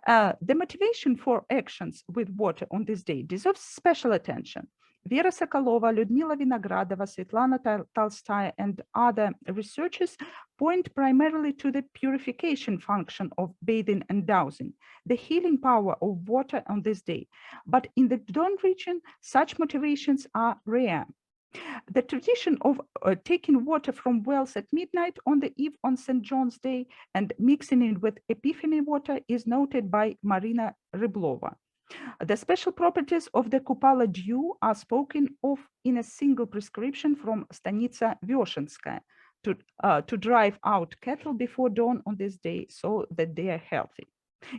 The motivation for actions with water on this day deserves special attention. Vera Sokolova, Lyudmila Vinogradova, Svetlana Tolstoy, and other researchers point primarily to the purification function of bathing and dowsing, the healing power of water on this day. But in the Don region, such motivations are rare. The tradition of taking water from wells at midnight on the eve on St. John's Day and mixing it with Epiphany water is noted by Marina Ryblova. The special properties of the Kupala dew are spoken of in a single prescription from Stanitsa Vyoshenskaya to drive out cattle before dawn on this day so that they are healthy.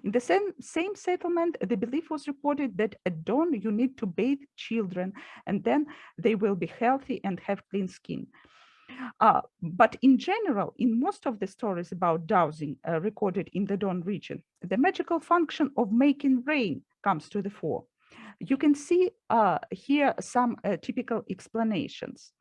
In the same settlement, the belief was reported that at dawn you need to bathe children and then they will be healthy and have clean skin. But in general, in most of the stories about dowsing recorded in the Don region, the magical function of making rain comes to the fore. You can see here some typical explanations.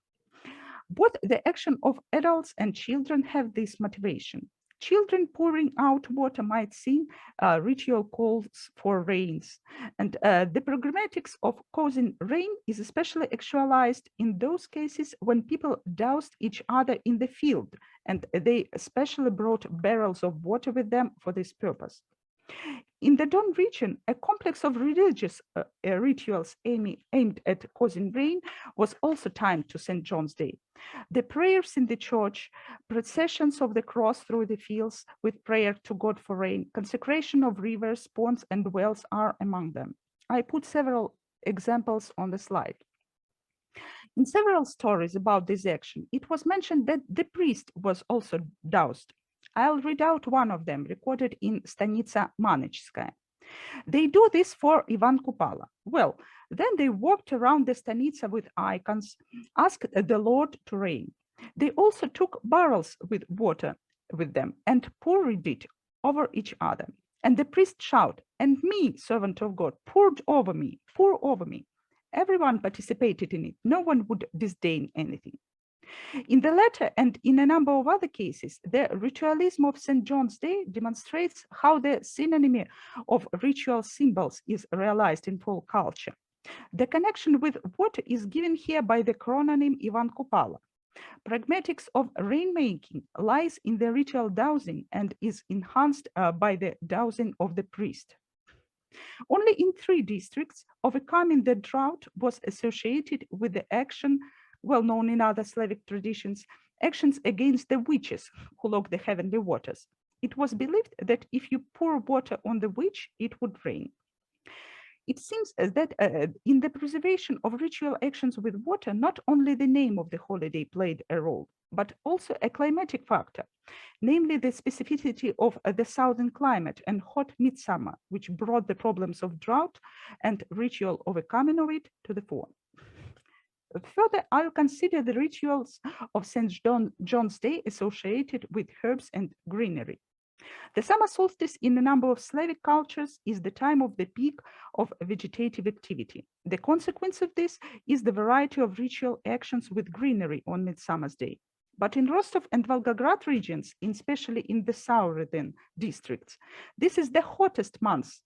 Both the action of adults and children have this motivation. Children pouring out water might sing ritual calls for rains. And the programmatics of causing rain is especially actualized in those cases when people doused each other in the field, and they especially brought barrels of water with them for this purpose. In the Don region, a complex of religious rituals aimed at causing rain was also timed to St. John's Day. The prayers in the church, processions of the cross through the fields with prayer to God for rain, consecration of rivers, ponds, and wells are among them. I put several examples on the slide. In several stories about this action, it was mentioned that the priest was also doused. I'll read out one of them, recorded in Stanitsa Manechskaya. They do this for Ivan Kupala. Well, then they walked around the Stanitsa with icons, asked the Lord to rain. They also took barrels with water with them and poured it over each other. And the priest shouted, "And me, servant of God, poured over me, pour over me." Everyone participated in it. No one would disdain anything. In the latter and in a number of other cases, the ritualism of St. John's Day demonstrates how the synonymy of ritual symbols is realized in folk culture. The connection with water is given here by the chrononym Ivan Kupala. Pragmatics of rainmaking lies in the ritual dowsing and is enhanced by the dowsing of the priest. Only in 3 districts, overcoming the drought was associated with the action well known in other Slavic traditions, actions against the witches who lock the heavenly waters. It was believed that if you pour water on the witch, it would rain. It seems that in the preservation of ritual actions with water, not only the name of the holiday played a role, but also a climatic factor, namely the specificity of the southern climate and hot midsummer, which brought the problems of drought and ritual overcoming of it to the fore. Further, I'll consider the rituals of St. John's Day associated with herbs and greenery. The summer solstice in a number of Slavic cultures is the time of the peak of vegetative activity. The consequence of this is the variety of ritual actions with greenery on Midsummer's Day. But in Rostov and Volgograd regions, especially in the southern districts, this is the hottest month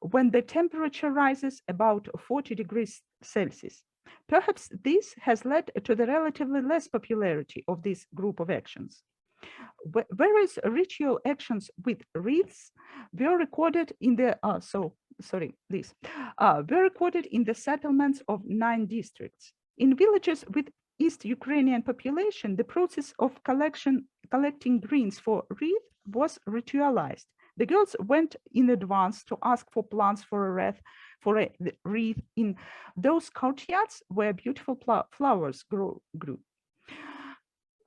when the temperature rises about 40 degrees Celsius. Perhaps this has led to the relatively less popularity of this group of actions. Various ritual actions with wreaths were recorded in the were recorded in the settlements of 9 districts. In villages with East Ukrainian population, the process of collecting greens for wreath was ritualized. The girls went in advance to ask for plants for a wreath in those courtyards where beautiful flowers grew.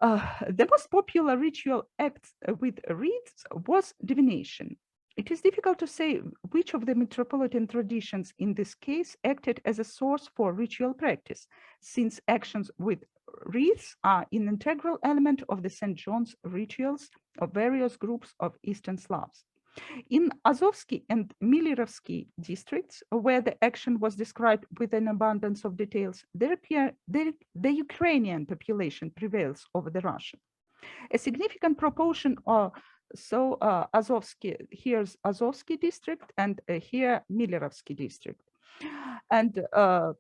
The most popular ritual act with wreaths was divination. It is difficult to say which of the metropolitan traditions in this case acted as a source for ritual practice, since actions with wreaths are an integral element of the St. John's rituals of various groups of Eastern Slavs. In Azovsky and Milirovsky districts, where the action was described with an abundance of details, the Ukrainian population prevails over the Russian. A significant proportion of Azovsky, here's Azovsky district, and here Milirovsky district. And a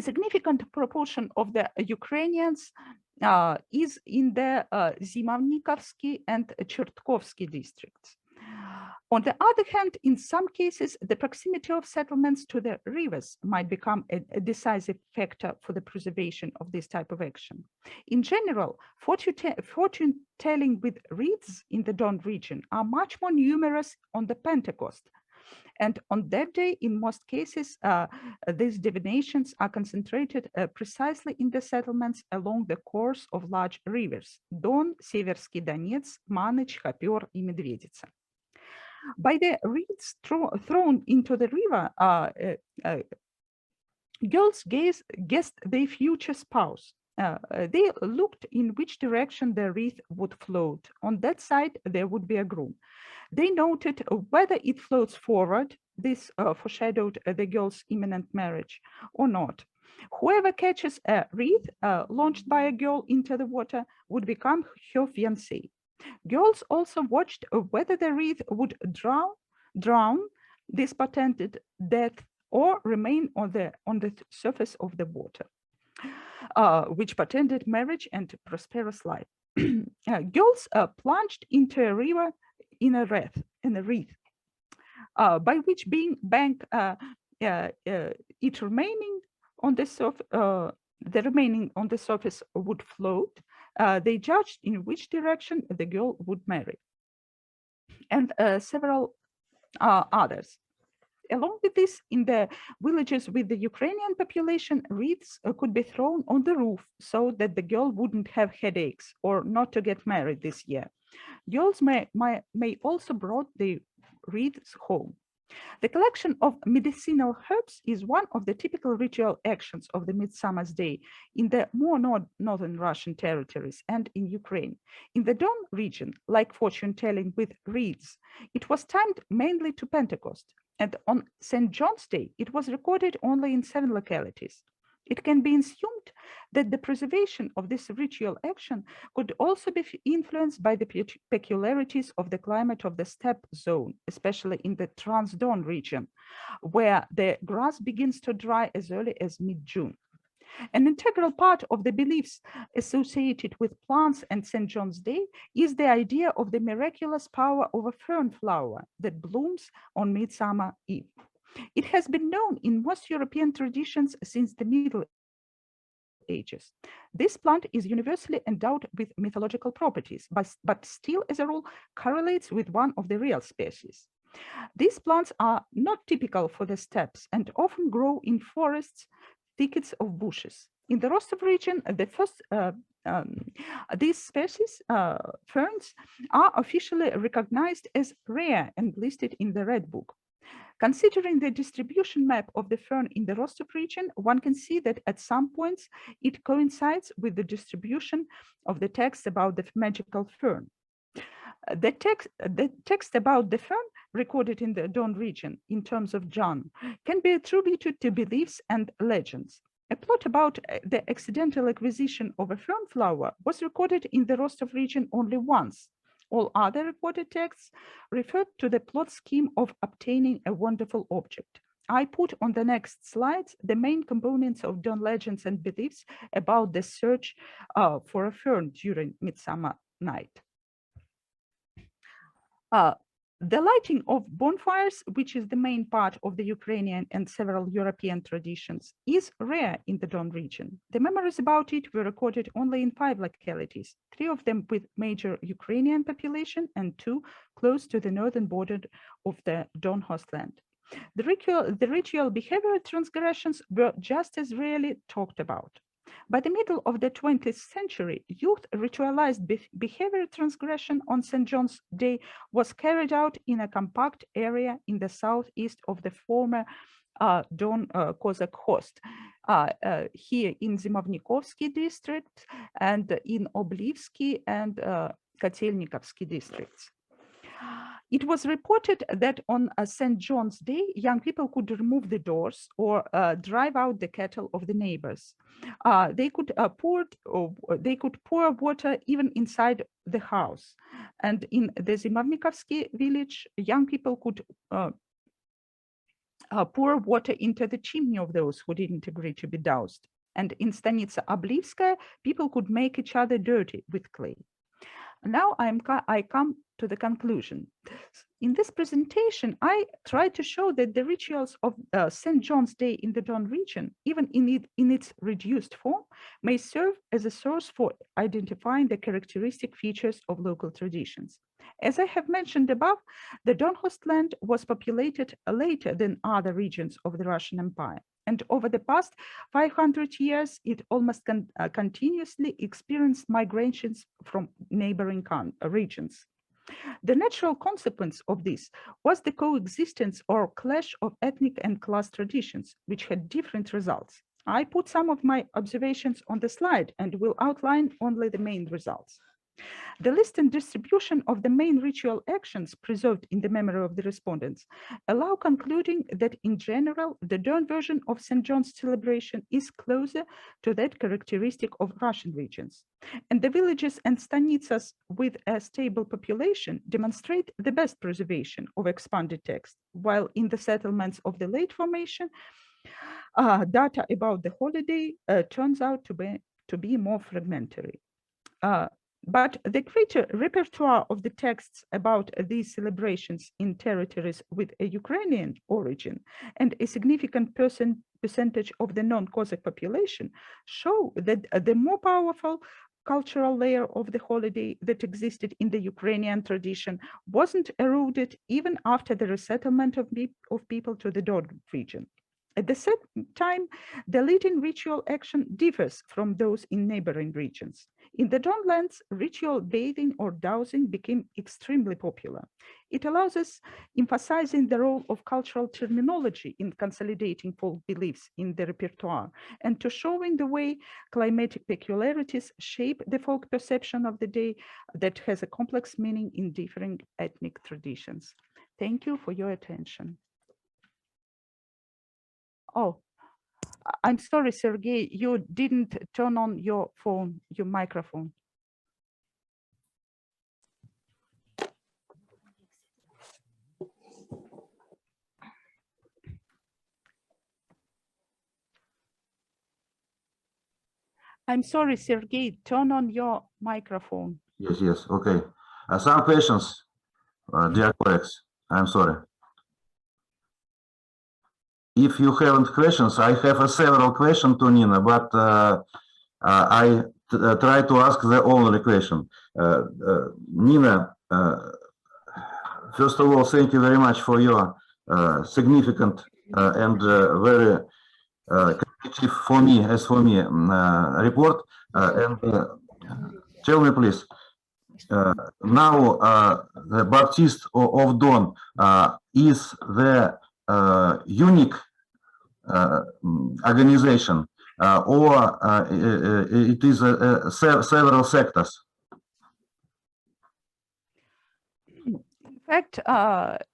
significant proportion of the Ukrainians is in the Zimovnikovsky and Chertkovsky districts. On the other hand, in some cases, the proximity of settlements to the rivers might become a decisive factor for the preservation of this type of action. In general, fortune-telling with wreaths in the Don region are much more numerous on the Pentecost. And on that day, in most cases, these divinations are concentrated precisely in the settlements along the course of large rivers: Don, Seversky Donets, Manich, Hoper, and Medveditsa. By the reeds thrown into the river, girls guessed their future spouse. They looked in which direction the wreath would float. On that side, there would be a groom. They noted whether it floats forward. This foreshadowed the girl's imminent marriage, or not. Whoever catches a wreath launched by a girl into the water would become her fiancé. Girls also watched whether the wreath would drown this portended death or remain on the surface of the water, which portended marriage and prosperous life. Girls plunged into a river in a wreath, by which being bank it remaining on the surface, the remaining on the surface would float. They judged in which direction the girl would marry, and several others. Along with this, in the villages with the Ukrainian population, wreaths could be thrown on the roof so that the girl wouldn't have headaches or not to get married this year. Girls may also brought the wreaths home. The collection of medicinal herbs is one of the typical ritual actions of the Midsummer's Day in the more northern Russian territories and in Ukraine. In the Don region, like fortune-telling with wreaths, it was timed mainly to Pentecost, and on St. John's Day, it was recorded only in 7 localities. It can be assumed that the preservation of this ritual action could also be influenced by the peculiarities of the climate of the steppe zone, especially in the Trans-Don region, where the grass begins to dry as early as mid-June. An integral part of the beliefs associated with plants and St. John's Day is the idea of the miraculous power of a fern flower that blooms on Midsummer Eve. It has been known in most European traditions since the Middle Ages. This plant is universally endowed with mythological properties, but still, as a rule, correlates with one of the real species. These plants are not typical for the steppes and often grow in forests, thickets of bushes. In the Rostov region, these species, ferns, are officially recognized as rare and listed in the Red Book. Considering the distribution map of the fern in the Rostov region, one can see that at some points it coincides with the distribution of the text about the magical fern. The text about the fern recorded in the Don region in terms of John can be attributed to beliefs and legends. A plot about the accidental acquisition of a fern flower was recorded in the Rostov region only once. All other recorded texts referred to the plot scheme of obtaining a wonderful object. I put on the next slides the main components of Don legends and beliefs about the search for a fern during Midsummer night. The lighting of bonfires, which is the main part of the Ukrainian and several European traditions, is rare in the Don region. The memories about it were recorded only in 5 localities, 3 of them with major Ukrainian population and 2 close to the northern border of the Don host land. The ritual behavior transgressions were just as rarely talked about. By the middle of the 20th century, youth ritualized behavior transgression on St. John's Day was carried out in a compact area in the southeast of the former Don Cossack host, here in Zimovnikovsky district and in Oblivsky and Kotelnikovsky districts. It was reported that on St. John's Day, young people could remove the doors or drive out the cattle of the neighbors. They could pour water even inside the house. And in the Zimovnikovsky village, young people could pour water into the chimney of those who didn't agree to be doused. And in Stanitsa Oblivskaya, people could make each other dirty with clay. Now I come to the conclusion. In this presentation, I try to show that the rituals of St. John's Day in the Don region, even in its reduced form, may serve as a source for identifying the characteristic features of local traditions. As I have mentioned above, the Don host land was populated later than other regions of the Russian Empire. And over the past 500 years, it almost continuously experienced migrations from neighboring regions. The natural consequence of this was the coexistence or clash of ethnic and class traditions, which had different results. I put some of my observations on the slide and will outline only the main results. The list and distribution of the main ritual actions preserved in the memory of the respondents allow concluding that in general, the Don version of St. John's celebration is closer to that characteristic of Russian regions. And the villages and stanitsas with a stable population demonstrate the best preservation of expanded text, while in the settlements of the late formation, data about the holiday turns out to be more fragmentary. But the greater repertoire of the texts about these celebrations in territories with a Ukrainian origin and a significant percentage of the non-Cossack population show that the more powerful cultural layer of the holiday that existed in the Ukrainian tradition wasn't eroded even after the resettlement of people to the Don region. At the same time, the leading ritual action differs from those in neighboring regions. In the Don lands, ritual bathing or dowsing became extremely popular. It allows us emphasizing the role of cultural terminology in consolidating folk beliefs in the repertoire and to showing the way climatic peculiarities shape the folk perception of the day that has a complex meaning in differing ethnic traditions. Thank you for your attention. Oh, I'm sorry, Sergey, you didn't turn on your phone, your microphone. I'm sorry, Sergey, turn on your microphone. Yes, okay. Some questions, dear colleagues, I'm sorry. If you haven't questions, I have several questions to Nina, but I try to ask the only question. Nina, first of all, thank you very much for your significant and very creative for me report. And tell me, please, now the Baptist of Don is the unique organization or it is several sectors?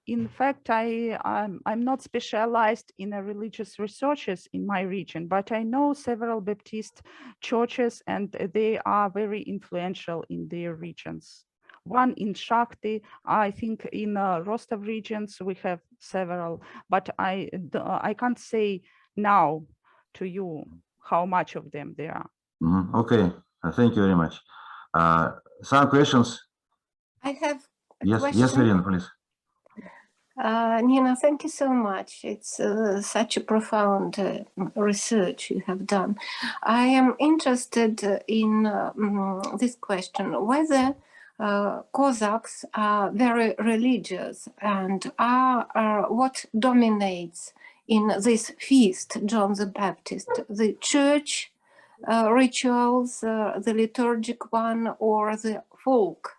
In fact, I'm not specialized in religious researches in my region, but I know several Baptist churches and they are very influential in their regions. One in Shakhty, I think in Rostov regions we have several, but I can't say now to you how much of them there are. Okay, thank you very much. Some questions? I have a Yes, question. yes, Irina, please. Nina, thank you so much. It's such a profound research you have done. I am interested in this question, whether Cossacks are very religious, and what dominates in this feast, John the Baptist, the church rituals, the liturgic one, or the folk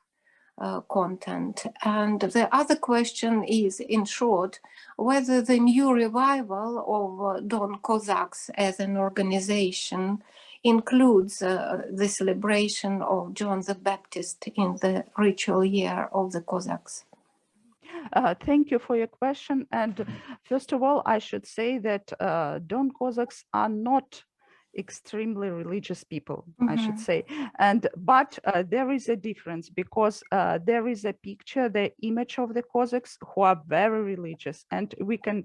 content. And the other question is, in short, whether the new revival of Don Cossacks as an organization includes the celebration of John the Baptist in the ritual year of the Cossacks. Thank you for your question. And first of all, I should say that Don Cossacks are not extremely religious people, I should say. But there is a difference, because there is a picture, the image of the Cossacks who are very religious, and we can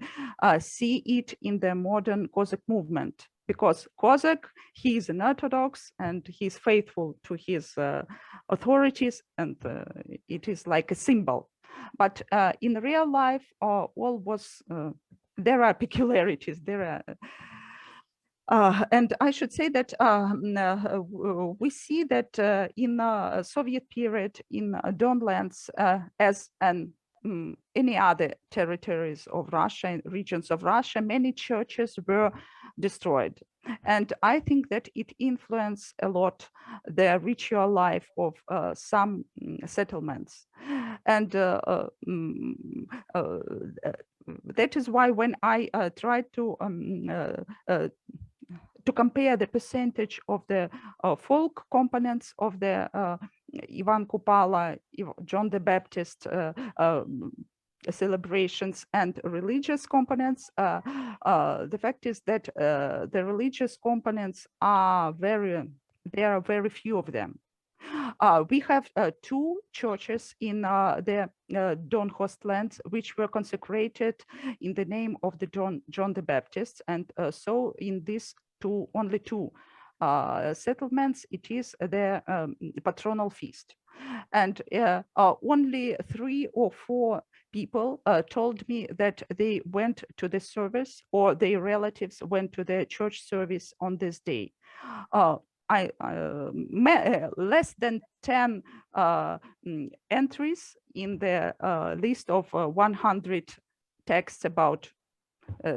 see it in the modern Cossack movement. Because Cossack, he is an Orthodox and he's faithful to his authorities, and it is like a symbol. But in real life, there are peculiarities. And I should say that we see that in the Soviet period in Don lands, as any other territories of Russia and regions of Russia, many churches were destroyed. And I think that it influenced a lot the ritual life of some settlements. And that is why when I tried to compare the percentage of the folk components of the Ivan Kupala, John the Baptist celebrations and religious components, the fact is that the religious components are there are very few of them. We have two churches in the Don host lands which were consecrated in the name of the John the Baptist, and so in these only two settlements, it is the patronal feast. And only 3 or 4 people told me that they went to the service, or their relatives went to the church service on this day. Less than 10 entries in the list of 100 texts about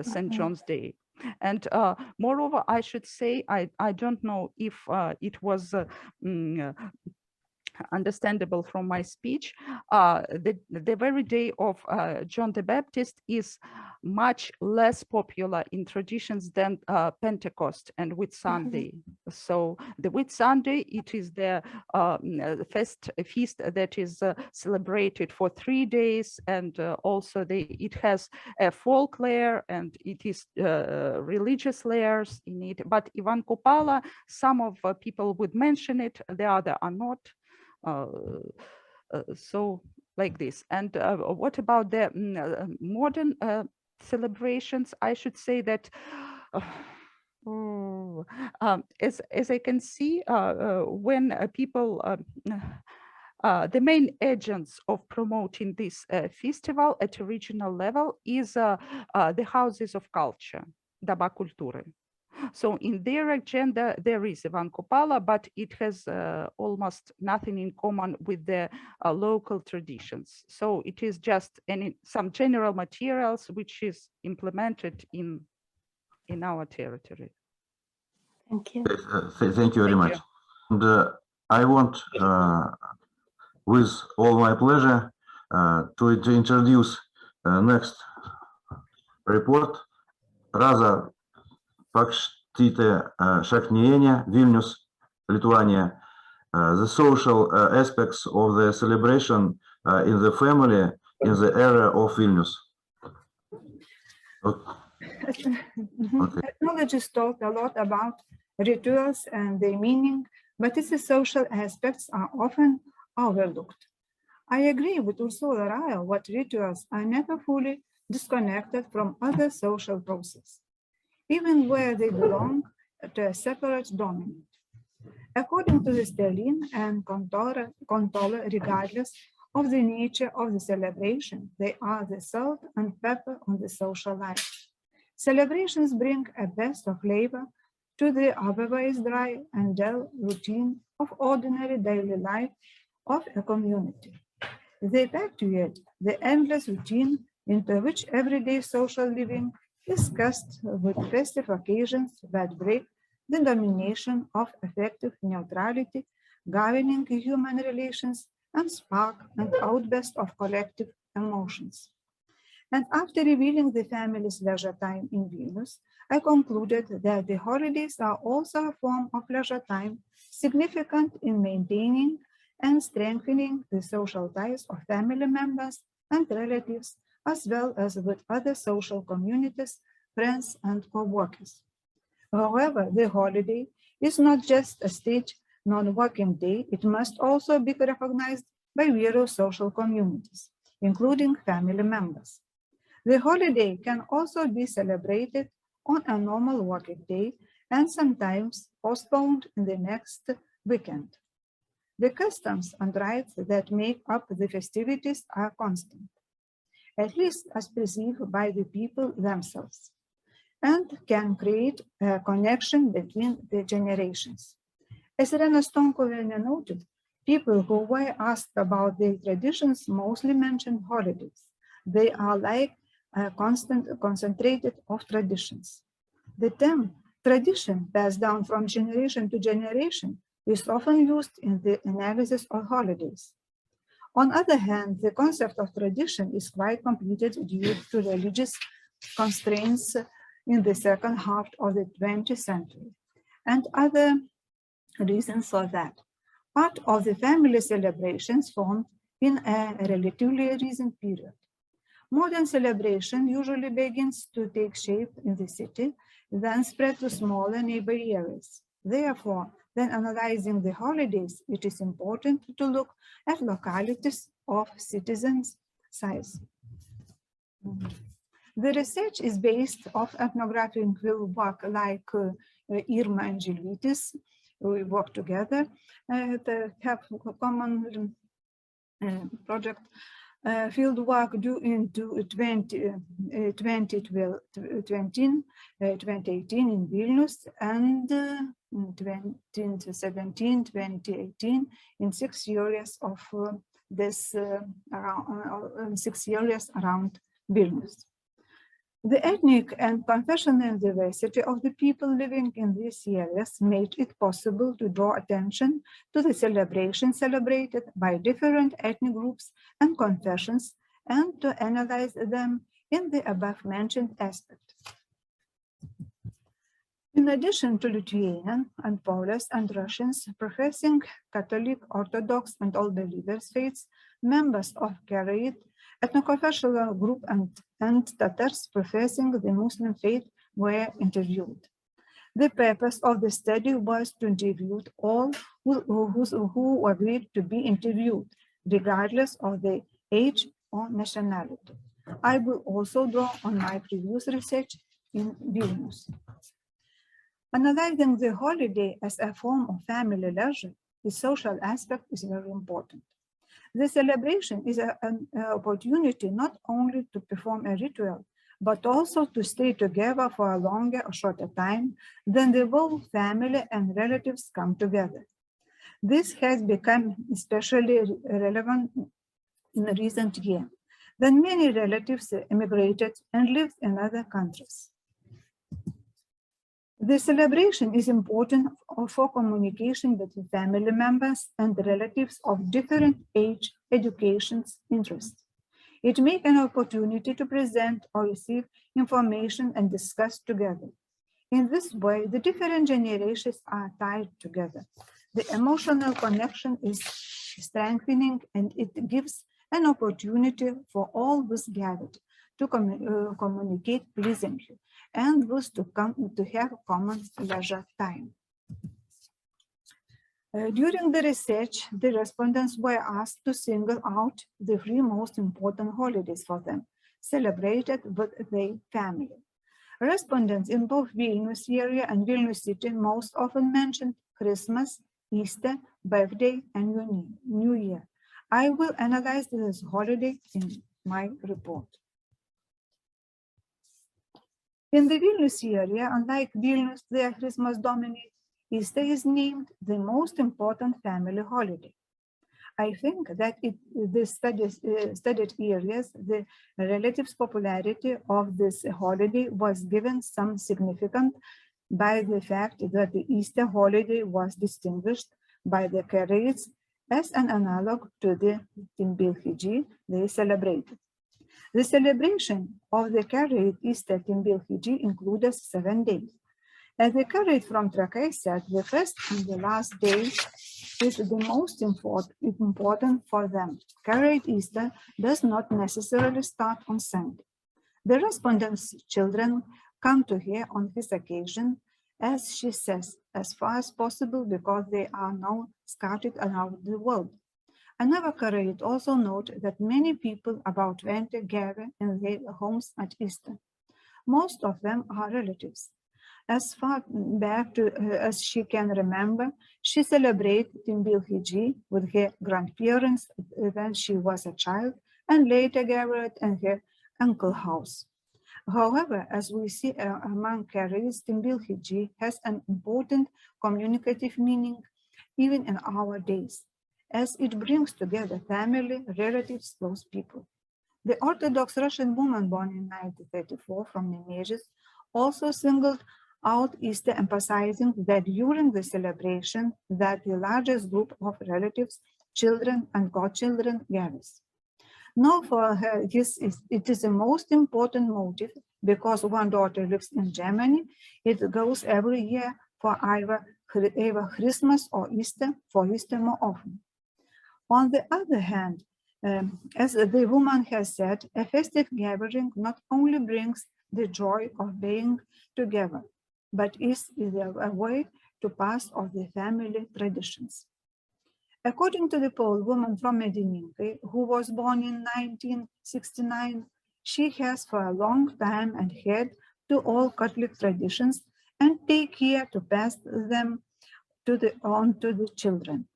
St. John's Day. And moreover, I should say, I don't know if it was understandable from my speech, the very day of John the Baptist is much less popular in traditions than Pentecost and Whit Sunday. So the Whit Sunday, it is the feast that is celebrated for 3 days, and also it has a folk layer and it is religious layers in it. But Ivan Kupala, some of people would mention it, the other are not. So like this. And what about the modern celebrations? I should say that as I can see, when people the main agents of promoting this festival at a regional level is the houses of culture, Doba kultūry. So in their agenda, there is Ivan Kupala, but it has almost nothing in common with the local traditions. So it is just some general materials which is implemented in our territory. Thank you. Thank you very much. And I want, with all my pleasure, to introduce next report, Raza ŠAKNYS, Vilnius, Lithuania, the social aspects of the celebration in the family in the area of Vilnius. Ethnologists talk a lot about rituals and their meaning, but its social aspects are often overlooked. I agree with Ursula Ryle that rituals are never fully disconnected from other social processes, even where they belong to a separate dominant. According to the Sterling and Contola, regardless of the nature of the celebration, they are the salt and pepper on the social life. Celebrations bring a burst of flavor to the otherwise dry and dull routine of ordinary daily life of a community. They perpetuate the endless routine into which everyday social living is cast with festive occasions that break the domination of effective neutrality governing human relations and spark an outburst of collective emotions. And after revealing the family's leisure time in Vilnius, I concluded that the holidays are also a form of leisure time significant in maintaining and strengthening the social ties of family members and relatives, as well as with other social communities, friends, and co-workers. However, the holiday is not just a state non-working day, it must also be recognized by various social communities, including family members. The holiday can also be celebrated on a normal working day and sometimes postponed in the next weekend. The customs and rites that make up the festivities are constant, at least as perceived by the people themselves, and can create a connection between the generations. As Irina Sedakova noted, people who were asked about their traditions mostly mentioned holidays. They are like a concentrated of traditions. The term tradition passed down from generation to generation is often used in the analysis of holidays. On the other hand, the concept of tradition is quite completed due to religious constraints in the second half of the 20th century, and other reasons for that. Part of the family celebrations formed in a relatively recent period. Modern celebration usually begins to take shape in the city, then spread to smaller neighbor areas. Therefore, when analyzing the holidays, it is important to look at localities of citizens' size. The research is based on ethnographic work like Irma and Žilvytis. We work together to have a common project. Field work due into 2018 in Vilnius and 2017, 2018 in 6 areas of around 6 areas around Vilnius. The ethnic and confessional diversity of the people living in these areas made it possible to draw attention to the celebrations celebrated by different ethnic groups and confessions and to analyze them in the above-mentioned aspect. In addition to Lithuanian and Polish and Russians professing Catholic, Orthodox, and all believers faiths, members of CONFESSIONAL ethno-confessional group and Tatars professing the Muslim faith were interviewed. The purpose of the study was to interview all who agreed to be interviewed, regardless of their age or nationality. I will also draw on my previous research in Vilnius. Analyzing the holiday as a form of family leisure, the social aspect is very important. The celebration is an opportunity not only to perform a ritual, but also to stay together for a longer or shorter time than the whole family and relatives come together. This has become especially relevant in recent years, when many relatives emigrated and lived in other countries. The celebration is important for communication between family members and relatives of different age, educations, interests. It makes an opportunity to present or receive information and discuss together. In this way, the different generations are tied together. The emotional connection is strengthening, and it gives an opportunity for all those gathered to communicate pleasantly and thus to have common leisure time. During the research, the respondents were asked to single out the 3 most important holidays for them, celebrated with their family. Respondents in both Vilnius area and Vilnius city most often mentioned Christmas Easter, birthday, and New Year. I will analyze this holiday in my report. In the Vilnius area, unlike Vilnius, where Christmas dominates, Easter is named the most important family holiday. I think that in the studied areas, the relative popularity of this holiday was given some significance by the fact that the Easter holiday was distinguished by the Karaites as an analog to the Timbilchiji they celebrated. The celebration of the Karaite Easter Timbilchiji included 7 days. As the Karaite from Trakai said, the first and the last day is the most important for them. Karaite Easter does not necessarily start on Sunday. The respondents' children come to her on this occasion, as she says, as far as possible because they are now scattered around the world. Another Karaite also noted that many people, about 20, gather in their homes at Easter. Most of them are relatives. As far back as she can remember, she celebrated Timbilchiji with her grandparents when she was a child and later gathered in her uncle's house. However, as we see among Karaites, Timbilchiji has an important communicative meaning even in our days, as it brings together family, relatives, close people. The Orthodox Russian woman born in 1934 from Nemezhis also singled out Easter, emphasizing that during the celebration that the largest group of relatives, children, and godchildren gathers. Now for her, it is the most important motive because one daughter lives in Germany. It goes every year for either Christmas or Easter, for Easter more often. On the other hand, as the woman has said, a festive gathering not only brings the joy of being together, but is a way to pass on the family traditions. According to the Polish woman from Medininkai, who was born in 1969, she has for a long time adhered to all Catholic traditions and take care to pass them on to the children.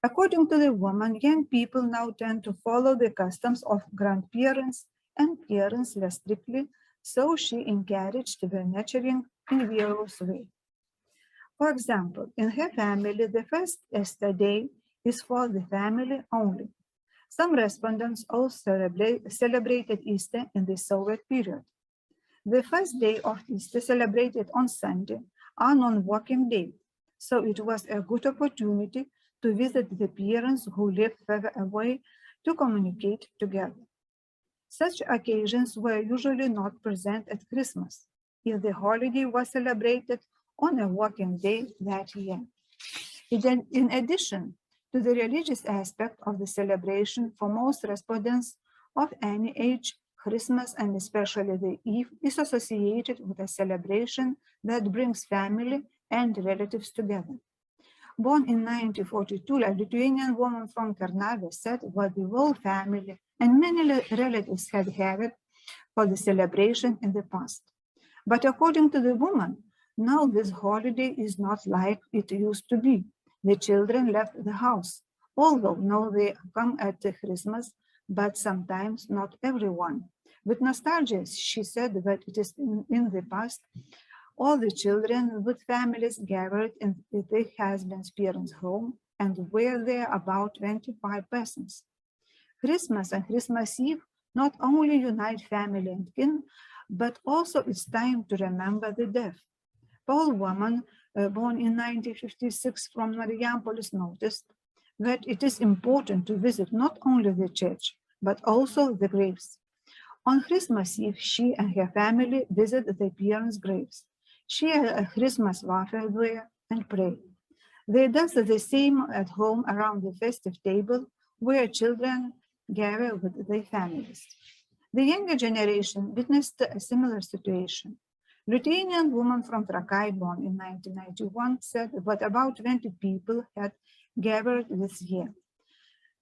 According to the woman, young people now tend to follow the customs of grandparents and parents less strictly, so she encouraged the nurturing in various ways. For example, in her family, the first Easter day is for the family only. Some respondents also celebrated Easter in the Soviet period. The first day of Easter celebrated on Sunday, a non-working day, so it was a good opportunity to visit the parents who lived further away to communicate together. Such occasions were usually not present at Christmas, if the holiday was celebrated on a working day that year. In addition to the religious aspect of the celebration, for most respondents of any age, Christmas and especially the Eve is associated with a celebration that brings family and relatives together. Born in 1942, a Lithuanian woman from Kernavė said what the whole family and many relatives had gathered for the celebration in the past. But according to the woman, now this holiday is not like it used to be. The children left the house, although now they come at Christmas, but sometimes not everyone. With nostalgia, she said that it is in the past, all the children with families gathered in their husband's parents' home and were there about 25 persons. Christmas and Christmas Eve not only unite family and kin, but also it's time to remember the death. Polish woman born in 1956 from Marijampolės noticed that it is important to visit not only the church, but also the graves. On Christmas Eve, she and her family visit their parents' graves, share a Christmas waffle there, and pray. They do the same at home around the festive table, where children gather with their families. The younger generation witnessed a similar situation. Lithuanian woman from Trakai, born in 1991, said that about 20 people had gathered this year.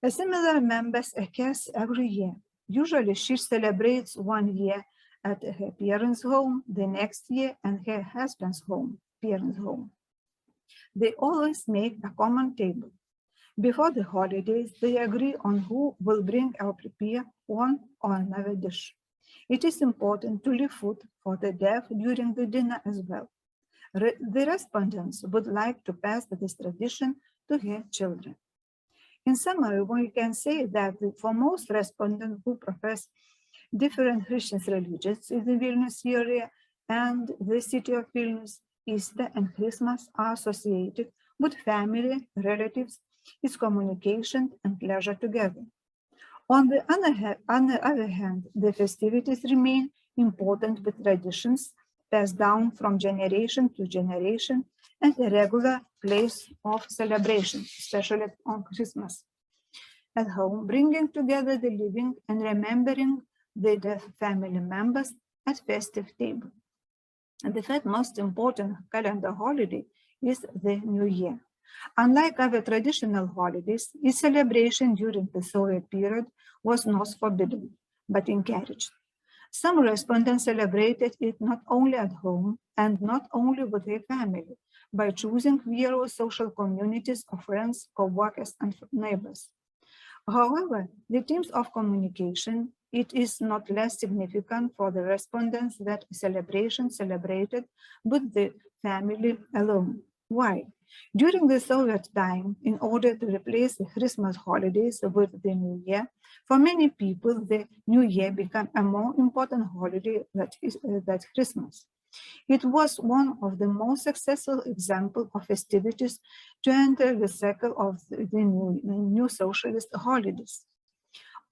A similar members occurs every year. Usually she celebrates 1 year at her parents' home, the next year at her husband's home, parents' home. They always make a common table. Before the holidays, they agree on who will bring or prepare one or another dish. It is important to leave food for the deaf during the dinner as well. The respondents would like to pass this tradition to their children. In summary, we can say that for most respondents who profess different Christian religions in the Vilnius area and the city of Vilnius, Easter and Christmas are associated with family, relatives, its communication and pleasure together. On the other hand, the festivities remain important with traditions passed down from generation to generation and a regular place of celebration, especially on Christmas. At home, bringing together the living and remembering the dead family members at festive table. And the third most important calendar holiday is the New Year. Unlike other traditional holidays, its celebration during the Soviet period was not forbidden, but encouraged. Some respondents celebrated it not only at home and not only with their family, by choosing various social communities of friends, co-workers, and neighbors. However, the themes of communication, it is not less significant for the respondents that celebration celebrated with the family alone. Why? During the Soviet time, in order to replace the Christmas holidays with the New Year, for many people, the New Year became a more important holiday than Christmas. It was one of the most successful examples of festivities to enter the cycle of the new socialist holidays.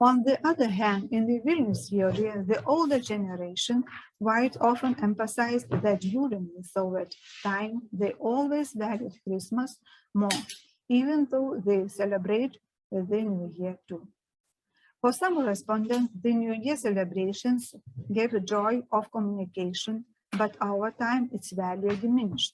On the other hand, in the Vilnius area, the older generation quite often emphasized that during the Soviet time, they always valued Christmas more, even though they celebrate the New Year too. For some respondents, the New Year celebrations gave the joy of communication, but over time its value diminished.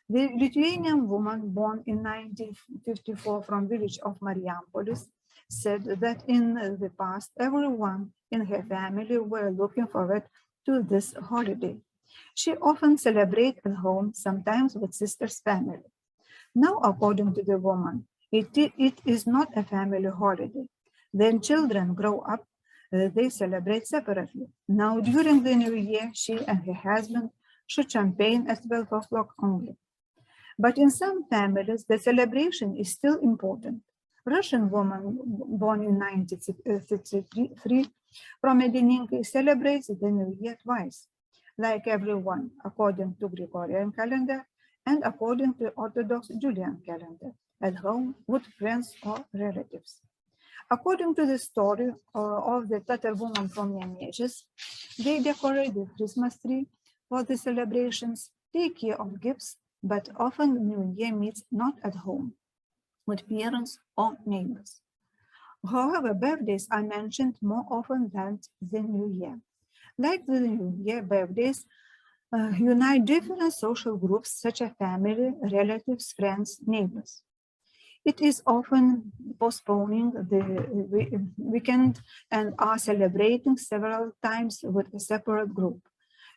The Lithuanian woman born in 1954 from village of Mariampolis said that in the past, everyone in her family were looking forward to this holiday. She often celebrated at home, sometimes with sister's family. Now, according to the woman, it is not a family holiday. When children grow up, they celebrate separately. Now, during the New Year, she and her husband shoot champagne at 12 o'clock only. But in some families, the celebration is still important. Russian woman born in 1963 from Medininkai celebrates the New Year twice, like everyone, according to Gregorian calendar and according to Orthodox Julian calendar, at home with friends or relatives. According to the story of the Tatar woman from Nemėžis, they decorate the Christmas tree for the celebrations, take care of gifts, but often New Year meets not at home, with parents or neighbors. However, birthdays are mentioned more often than the New Year. Like the New Year, birthdays unite different social groups such as family, relatives, friends, neighbors. It is often postponing the weekend and are celebrating several times with a separate group.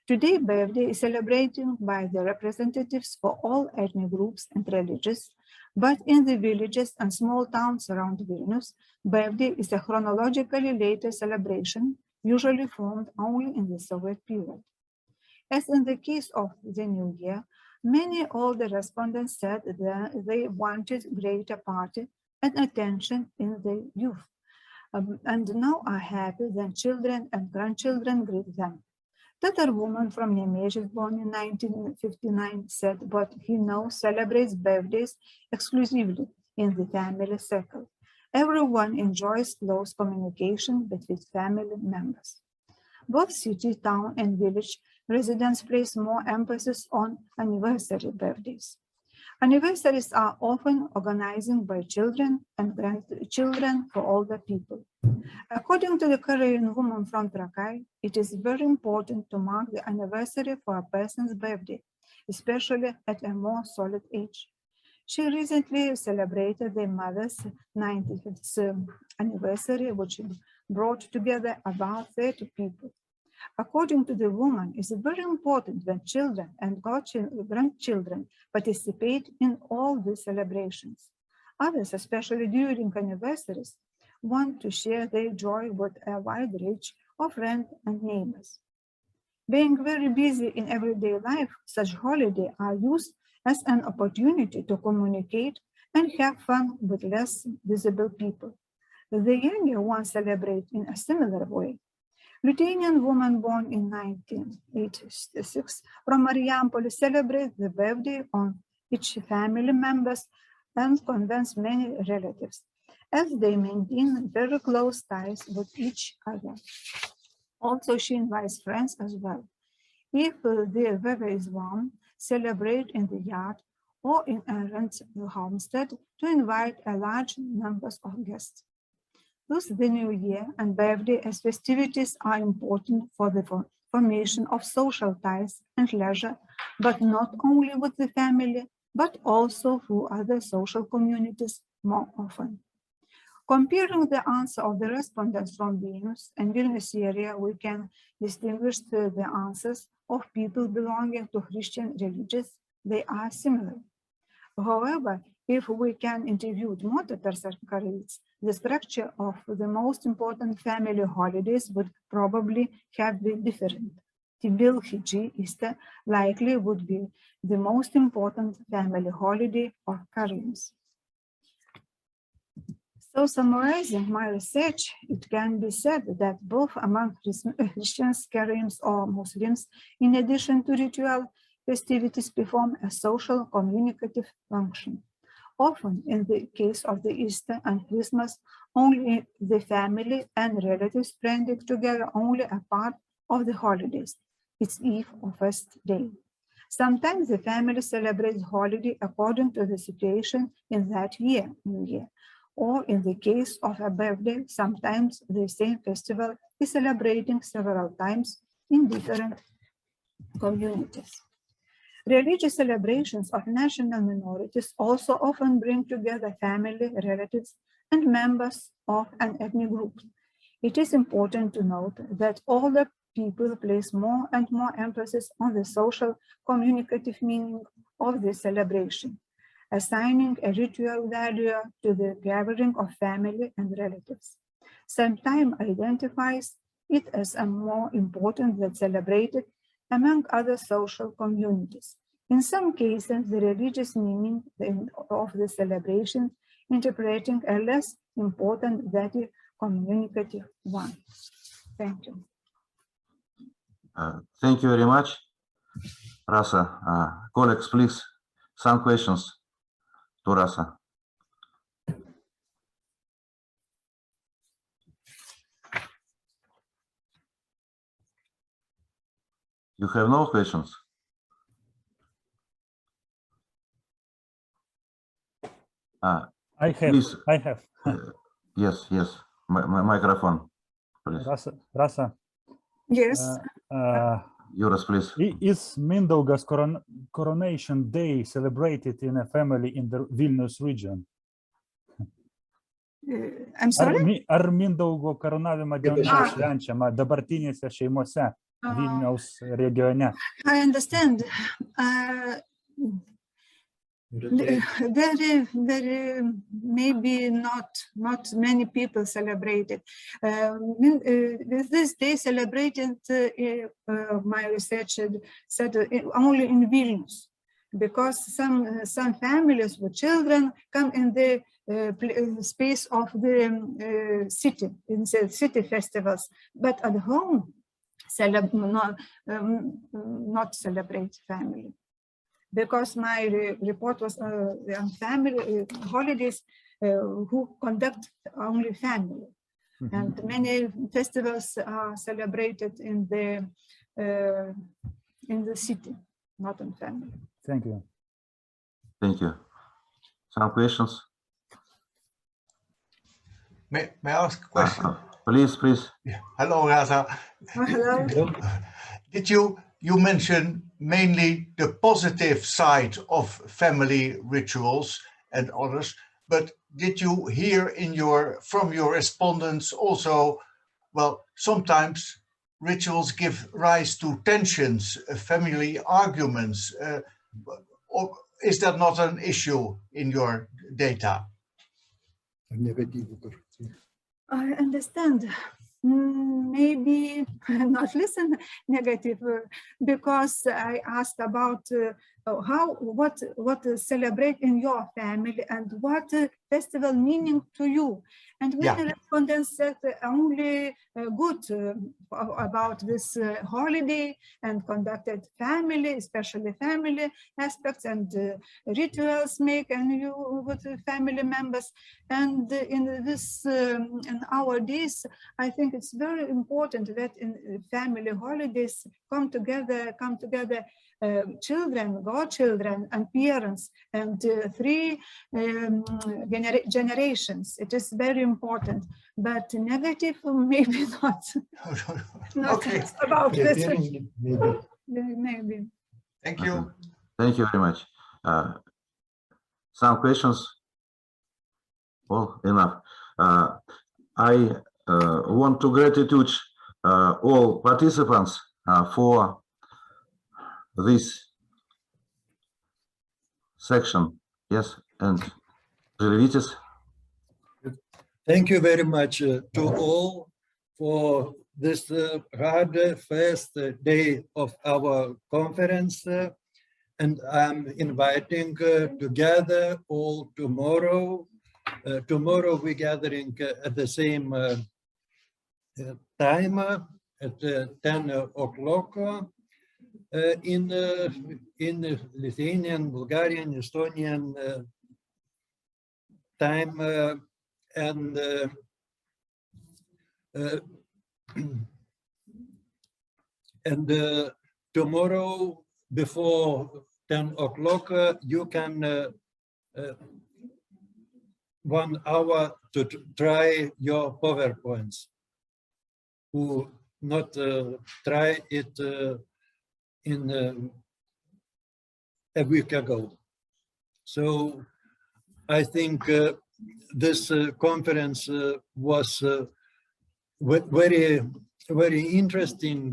Today, birthday is celebrated by the representatives for all ethnic groups and religions, but in the villages and small towns around Vilnius, birthday is a chronologically later celebration, usually formed only in the Soviet period. As in the case of the New Year, many older respondents said that they wanted greater party and attention in the youth, and now are happy that children and grandchildren greet them. Tatar woman from Nemėžis, born in 1959, said what he now celebrates birthdays exclusively in the family circle. Everyone enjoys close communication between family members. Both city, town, and village residents place more emphasis on anniversary birthdays. Anniversaries are often organized by children and grandchildren for older people. According to the Korean woman from Trakai, it is very important to mark the anniversary for a person's birthday, especially at a more solid age. She recently celebrated their mother's 95th anniversary, which brought together about 30 people. According to the woman, it's very important when children and grandchildren participate in all the celebrations. Others, especially during anniversaries, want to share their joy with a wide range of friends and neighbors. Being very busy in everyday life, such holidays are used as an opportunity to communicate and have fun with less visible people. The younger ones celebrate in a similar way. Lithuanian woman born in 1986 from Marijampolė celebrates the birthday of each family members and convince many relatives, as they maintain very close ties with each other. Also, she invites friends as well. If the weather is warm, celebrate in the yard or in a rented homestead to invite a large number of guests. Thus, the New Year and birthday as festivities are important for the formation of social ties and leisure, but not only with the family, but also through other social communities more often. Comparing the answer of the respondents from Vilnius and Vilnius area, we can distinguish the answers of people belonging to Christian religions. They are similar. However, if we can interview motatars or ŠKRBIČ, the structure of the most important family holidays would probably have been different. Tilto, Easter, likely would be the most important family holiday of Karaims. So, summarizing my research, it can be said that both among Christians, Karaims, or Muslims, in addition to ritual festivities, perform a social communicative function. Often, in the case of the Easter and Christmas, only the family and relatives spending together only a part of the holidays, its eve or first day. Sometimes the family celebrates holiday according to the situation in that year, New Year. Or in the case of a birthday, sometimes the same festival is celebrating several times in different communities. Religious celebrations of national minorities also often bring together family, relatives, and members of an ethnic group. It is important to note that older people place more and more emphasis on the social communicative meaning of this celebration, assigning a ritual value to the gathering of family and relatives. Sometimes identifies it as a more important than celebrated among other social communities. In some cases, the religious meaning of the celebration interpreting a less important than the communicative one. Thank you. Thank you very much, Rasa. Colleagues, please, some questions to Rasa. You have no questions? I have. Please. I have. Yes, yes. Microphone, please. Rasa. Yes. Yours, please. Is Mindaugas coronation day celebrated in a family in the Vilnius region? I'm sorry? Ar Mindaugo karūnavimo diena švenčiama dabartinėse šeimose Vilniaus regione? I understand. Very, maybe not many people celebrate it. This day celebrated, my research said only in Vilnius, because some families with children come in the space of the city, in the city festivals, but at home not celebrate family. Because my report was on family holidays who conduct only family. Mm-hmm. And many festivals are celebrated in the city, not in family. Thank you. Thank you. Some questions? May I ask a question? Please. Yeah. Hello, Rasa. Hello. Did you mentioned mainly the positive side of family rituals and others, but did you hear from your respondents also, well, sometimes rituals give rise to tensions, family arguments? Or is that not an issue in your data? I understand. Maybe not listen negative because I asked about what celebrate in your family and what festival meaning to you. And many respondents said only good about this holiday and conducted family, especially family aspects and rituals make and you with family members. And in this in our days, I think it's very important that in family holidays come together children, godchildren, and parents, and three generations. It is very important, but negative, maybe not. Not Okay. about this. Maybe. Maybe. Thank you. Thank you very much. Some questions? Well, enough. I want to gratitude all participants for this section. Yes, and Žilvytis. Thank you very much to all for this hard first day of our conference. And I'm inviting to gather all tomorrow. Tomorrow we're gathering at the same time at 10 o'clock. In Lithuanian, Bulgarian, Estonian time, and tomorrow before 10 o'clock you can 1 hour to try your PowerPoints. Who not try it in a week ago. So I think this conference was very, very interesting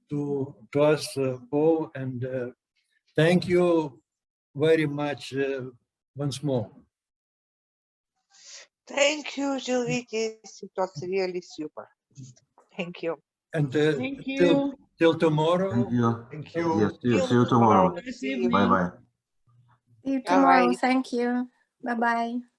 to us all, and thank you very much once more. Thank you, Žilvytis. It was really super. Thank you. And Thank you. till tomorrow. Thank you. Thank you. Yes, see you tomorrow. Nice evening. Bye-bye. See you tomorrow. Bye. Thank you. Bye-bye.